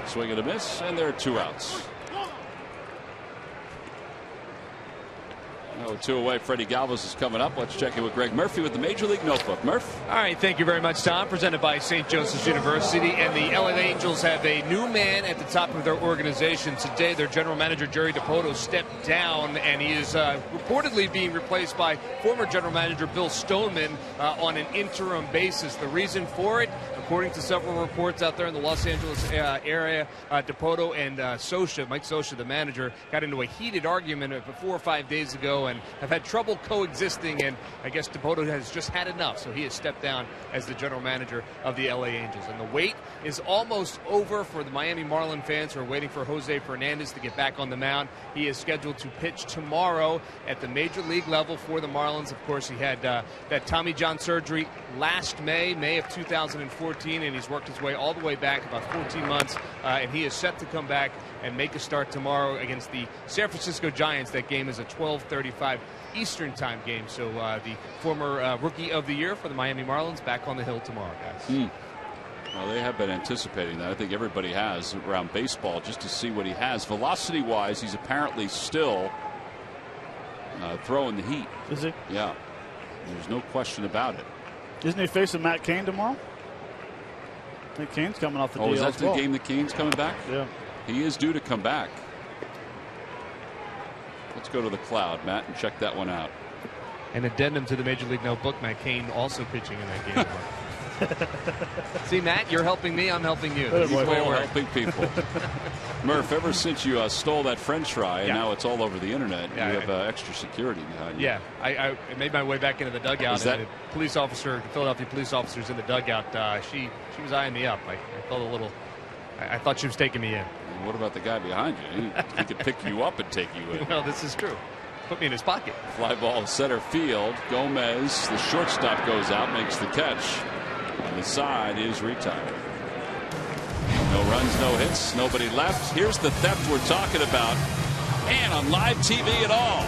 Swing and a miss, and there are 2 outs. Oh, 2 away. Freddie Galvis is coming up. Let's check in with Greg Murphy with the Major League Notebook. Murph. All right. Thank you very much, Tom. Presented by St. Joseph's University. And the LA Angels have a new man at the top of their organization today. Their general manager, Jerry Dipoto, stepped down, and he is reportedly being replaced by former general manager Bill Stoneman on an interim basis. The reason for it, according to several reports out there in the Los Angeles area, Dipoto and Mike Scioscia, the manager, got into a heated argument 4 or 5 days ago and have had trouble coexisting, and I guess Dipoto has just had enough, so he has stepped down as the general manager of the LA Angels. And the wait is almost over for the Miami Marlins fans who are waiting for Jose Fernandez to get back on the mound. He is scheduled to pitch tomorrow at the major league level for the Marlins. Of course, he had that Tommy John surgery last May of 2014, and he's worked his way all the way back about 14 months, and he is set to come back and make a start tomorrow against the San Francisco Giants. That game is a 12:35 Eastern time game. So the former rookie of the year for the Miami Marlins back on the hill tomorrow, guys. Well, they have been anticipating that. I think everybody has around baseball just to see what he has. Velocity-wise, he's apparently still throwing the heat. Is he? Yeah. There's no question about it. Isn't he facing Matt Cain tomorrow? I think Cain's coming off the deal. Oh, is that as well. the game that Cain's coming back? Yeah. He is due to come back. Let's go to the cloud, Matt, and check that one out. An addendum to the Major League Notebook, Matt Cain also pitching in that game. See, Matt, you're helping me, I'm helping you. We're helping people. Murph, ever since you stole that French fry, and now it's all over the internet, you have extra security behind you. Yeah, I made my way back into the dugout. Is that and the police officer, Philadelphia police officers in the dugout, she was eyeing me up. I felt a little. I thought she was taking me in. And what about the guy behind you? He could pick you up and take you in. Well, this is true. Put me in his pocket. Fly ball center field. Gomez, the shortstop, goes out, makes the catch. And the side is retired. No runs, no hits, nobody left. Here's the theft we're talking about. And on live TV at all.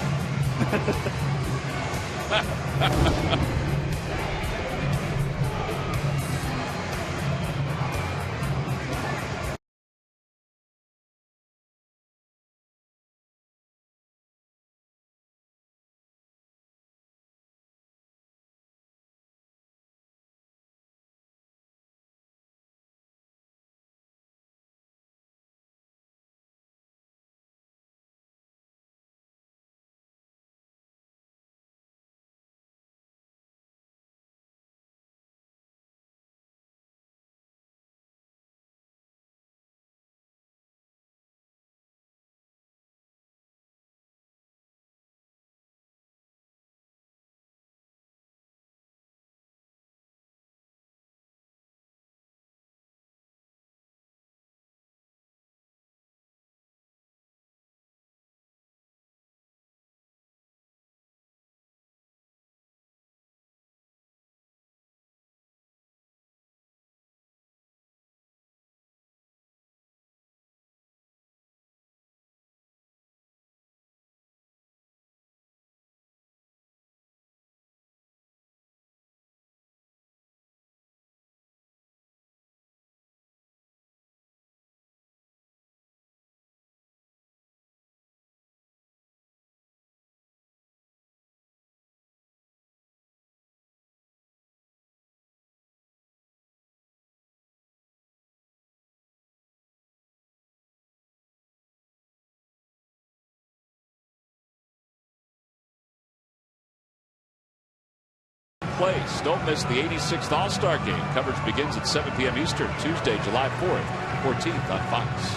place. Don't miss the 86th All-Star Game. Coverage begins at 7 p.m. Eastern, Tuesday, July 4th, 14th on Fox.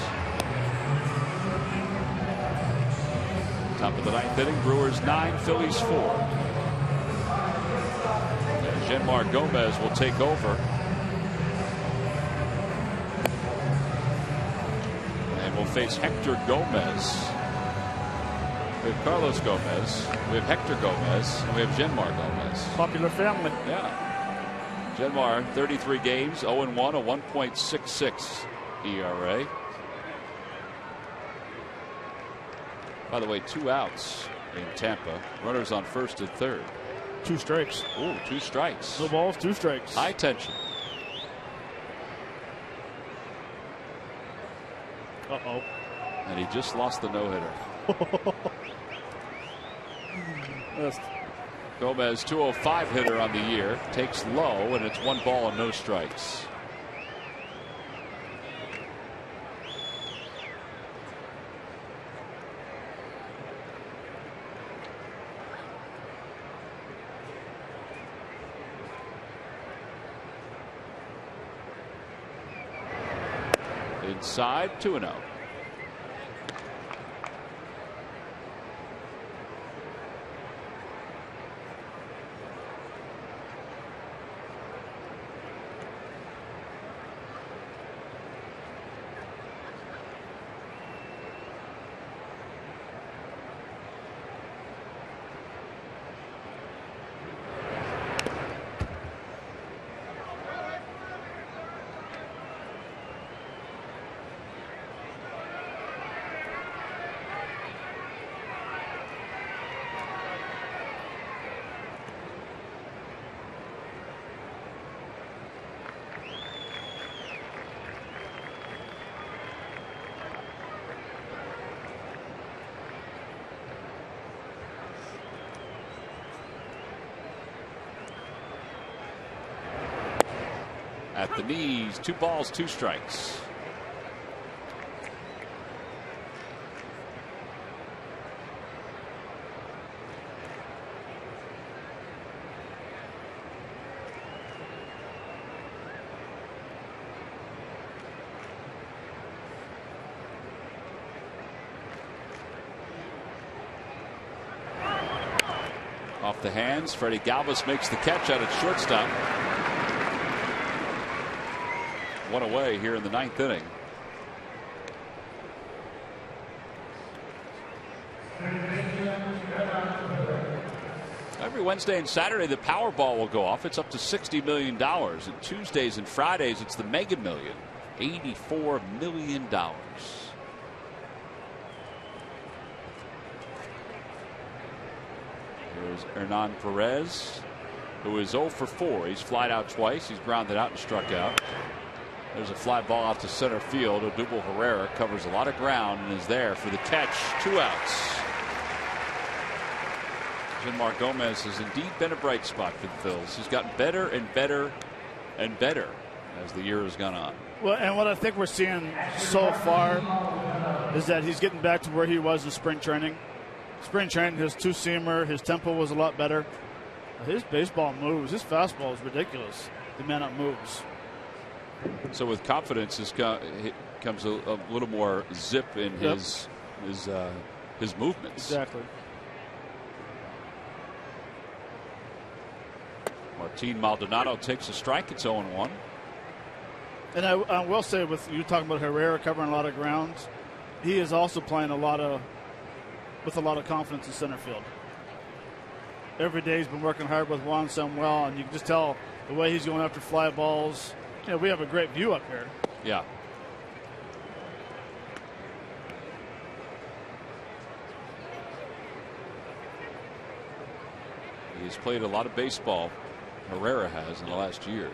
Top of the ninth inning, Brewers 9, Phillies 4. And Genmar Gomez will take over. And will face Hector Gomez. We have Carlos Gomez, we have Hector Gomez, and we have Genmar Gomez. Popular family. Yeah. Genmar, 33 games, 0-1, a 1.66 ERA. By the way, 2 outs in Tampa. Runners on first and third. 2 strikes. Ooh, 2 strikes. No balls, 2 strikes. High tension. Uh-oh. And he just lost the no-hitter. Gomez, 205 hitter on the year, takes low, and it's 1 ball and no strikes. Inside, 2-0. At the knees, 2 balls, 2 strikes. Off the hands, Freddie Galvis makes the catch out at shortstop. 1 away here in the 9th inning. Every Wednesday and Saturday the Powerball will go off. It's up to $60 million. And Tuesdays and Fridays it's the Mega Million. $84 million. Here's Hernan Perez, who is 0 for 4. He's flied out twice. He's grounded out and struck out. There's a fly ball out to center field. Odubel Herrera covers a lot of ground and is there for the catch. 2 outs. Genmar Gomez has indeed been a bright spot for the Phils. He's gotten better and better and better as the year has gone on. Well, and what I think we're seeing so far is that he's getting back to where he was in spring training. Spring training, his two-seamer, his tempo was a lot better. His baseball moves, his fastball is ridiculous. The man up moves. So with confidence comes a little more zip in his movements. Exactly. Martin Maldonado takes a strike. It's 0-1. And I will say, with you talking about Herrera covering a lot of ground, he is also playing with a lot of confidence in center field. Every day he's been working hard with Juan Samuel, and you can just tell the way he's going after fly balls. You know, we have a great view up here. Yeah. He's played a lot of baseball. Herrera has in the last year.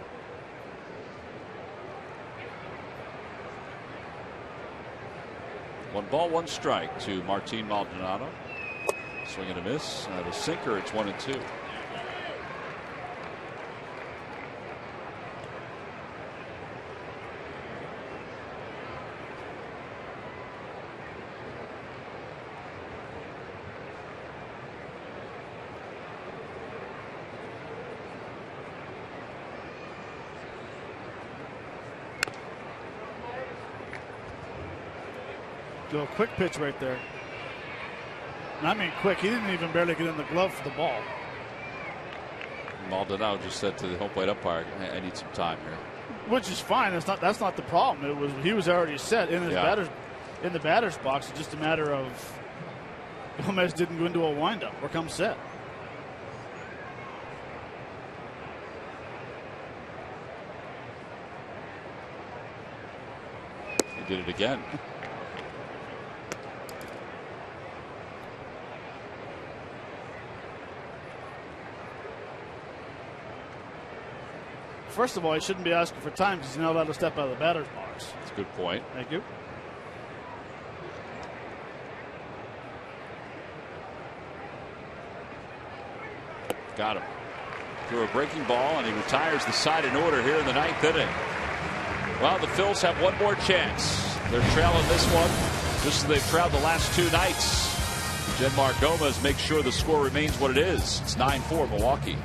One ball, 1 strike to Martin Maldonado. Swing and a miss. A sinker. It's 1-2. Go quick pitch right there. And I mean quick. He didn't even barely get in the glove for the ball. Maldonado just said to the home plate umpire, I need some time here. Which is fine. That's not the problem. He was already set in his in the batter's box. It's just a matter of Gomez didn't go into a windup or come set. He did it again. First of all, he shouldn't be asking for time because he's not allowed to step out of the batter's box. That's a good point. Thank you. Got him. Threw a breaking ball, and he retires the side in order here in the 9th inning. Well, the Phils have one more chance. They're trailing this one just as they've trailed the last 2 nights. Genmar Gomez makes sure the score remains what it is. It's 9-4 Milwaukee.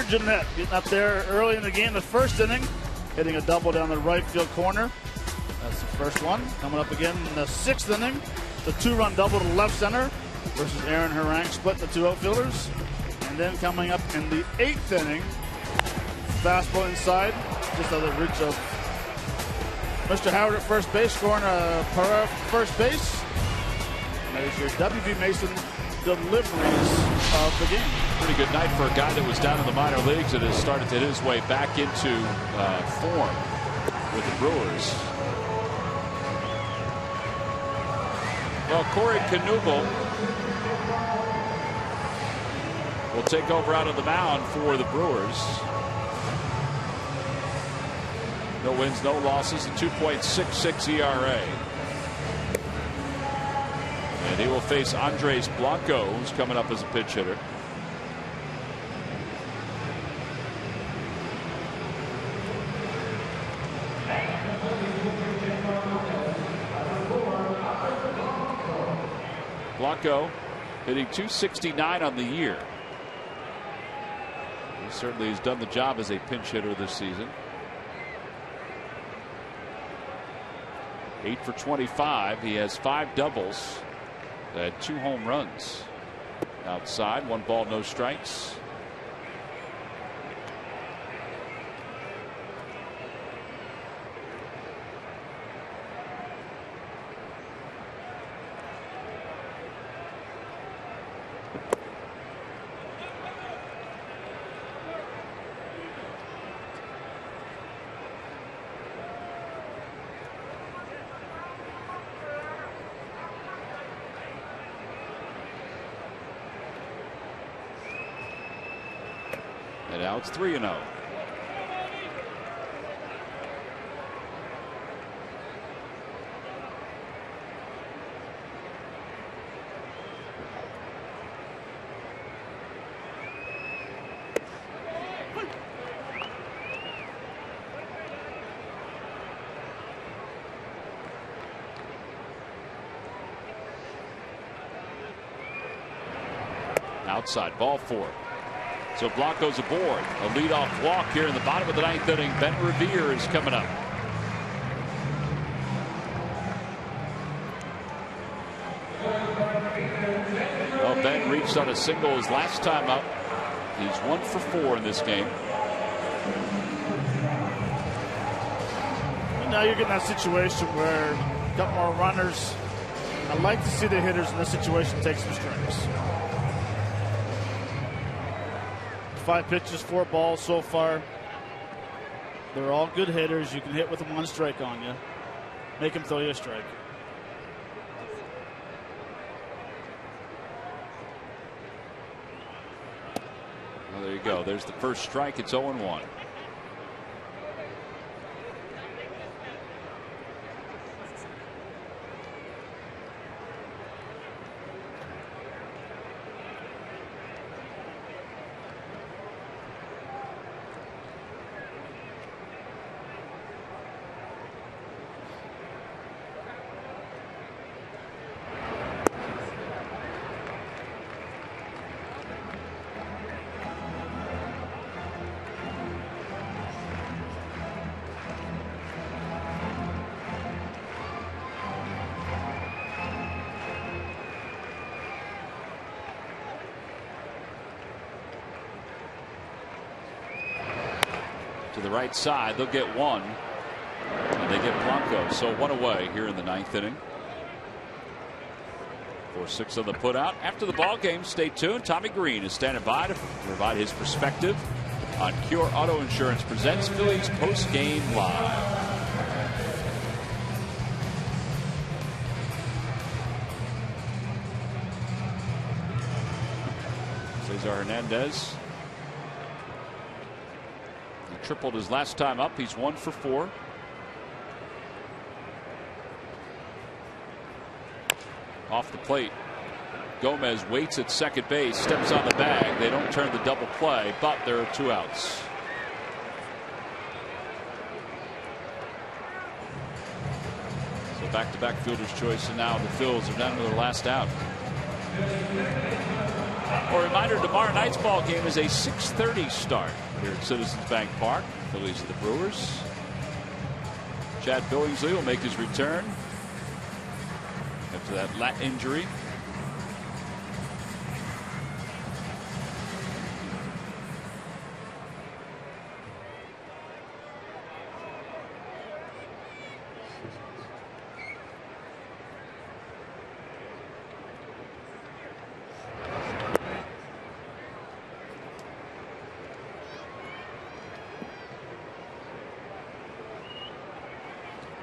Jeanette getting up there early in the game, the first inning, hitting a double down the right field corner. That's the first one. Coming up again in the 6th inning, the 2-run double to left center versus Aaron Harang splitting the 2 outfielders. And then coming up in the 8th inning, fastball inside, just out of the reach of Mr. Howard at first base, scoring a Pereira first base. That is your W.B. Mason deliveries of the game. Pretty good night for a guy that was down in the minor leagues and has started to hit his way back into form with the Brewers. Well, Corey Knebel will take over out of the mound for the Brewers. No wins, no losses, a 2.66 ERA. And he will face Andres Blanco, who's coming up as a pinch hitter. Blanco hitting .269 on the year. He certainly has done the job as a pinch hitter this season. 8 for 25. He has 5 doubles. Had 2 home runs. Outside, 1 ball, no strikes. And now it's 3-0. Outside, ball 4. So Blanco's aboard. A leadoff walk here in the bottom of the 9th inning. Ben Revere is coming up. Well, Ben reached on a single his last time up. He's 1 for 4 in this game. And now you're getting that situation where a couple more runners. I like to see the hitters in this situation take some strikes. 5 pitches, 4 balls so far. They're all good hitters. You can hit with 1 strike on you. Make them throw you a strike. Well, there you go. There's the first strike. It's 0-1. To the right side, they'll get 1, and they get Blanco. So 1 away here in the 9th inning. 4-6 on the putout. After the ball game, stay tuned. Tommy Green is standing by to provide his perspective on Cure Auto Insurance presents Phillies Post Game Live. Cesar Hernandez. Tripled his last time up. He's 1 for 4. Off the plate. Gomez waits at second base, steps on the bag. They don't turn the double play, but there are 2 outs. So back-to-back fielder's choice, and now the Phils are down to their last out. A reminder, tomorrow night's ball game is a 6:30 start here at Citizens Bank Park. Phillies and the Brewers. Chad Billingsley will make his return after that lat injury.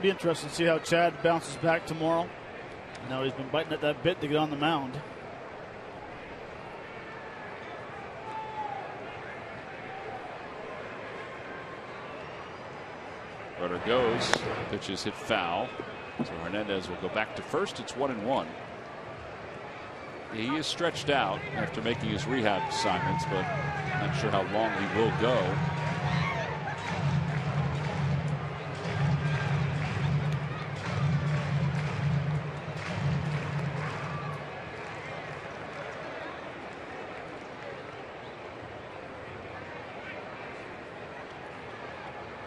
Be interesting to see how Chad bounces back tomorrow. Now he's been biting at that bit to get on the mound. Runner goes. Pitch is hit foul. So Hernandez will go back to first. It's 1-1. He is stretched out after making his rehab assignments, but not sure how long he will go.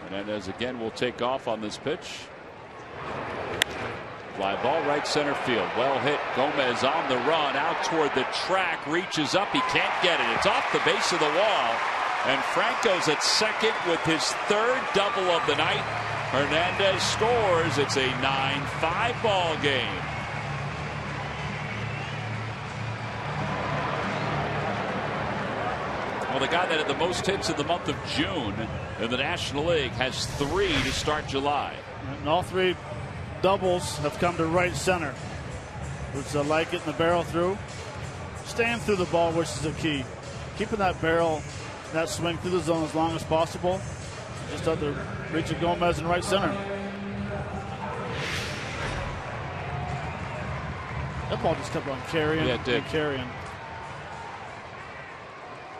Hernandez again will take off on this pitch. Fly ball right center field. Well hit. Gomez on the run out toward the track. Reaches up. He can't get it. It's off the base of the wall. And Franco's at second with his 3rd double of the night. Hernandez scores. It's a 9-5 ball game. Well, the guy that had the most hits in the month of June in the National League has 3 to start July. And all 3 doubles have come to right center, which I like getting the barrel through. Staying through the ball, which is the key. Keeping that barrel, that swing through the zone as long as possible. Just have to reach at Gomez in right center. That ball just kept on carrying. Yeah, it did. And carrying.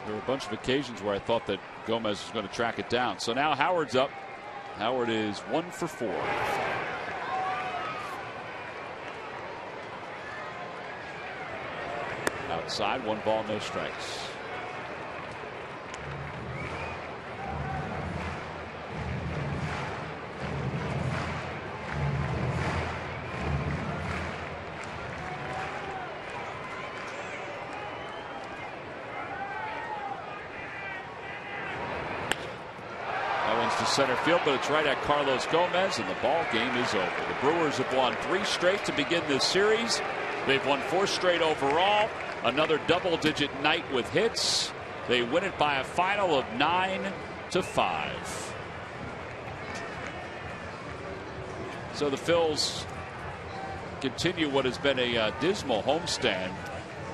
There were a bunch of occasions where I thought that Gomez was going to track it down. So now Howard's up. Howard is 1 for 4. Outside, 1 ball, no strikes. lines to center field, but it's right at Carlos Gomez, and the ball game is over. The Brewers have won 3 straight to begin this series. They've won 4 straight overall. Another double-digit night with hits. They win it by a final of 9-5. So the Phils continue what has been a dismal homestand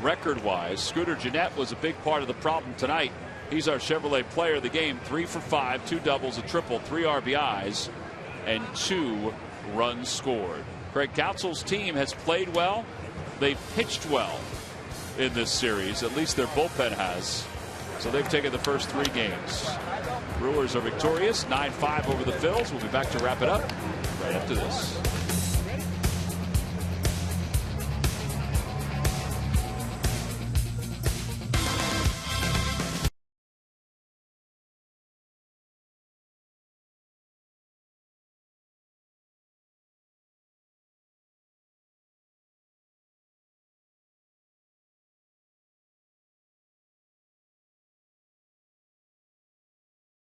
record-wise. Scooter Gennett was a big part of the problem tonight. He's our Chevrolet player of the game. 3 for 5, 2 doubles, a triple, 3 RBIs, and 2 runs scored. Craig Counsell's team has played well. They've pitched well in this series. At least their bullpen has. So they've taken the first 3 games. Brewers are victorious, 9-5 over the Phils. We'll be back to wrap it up right after this.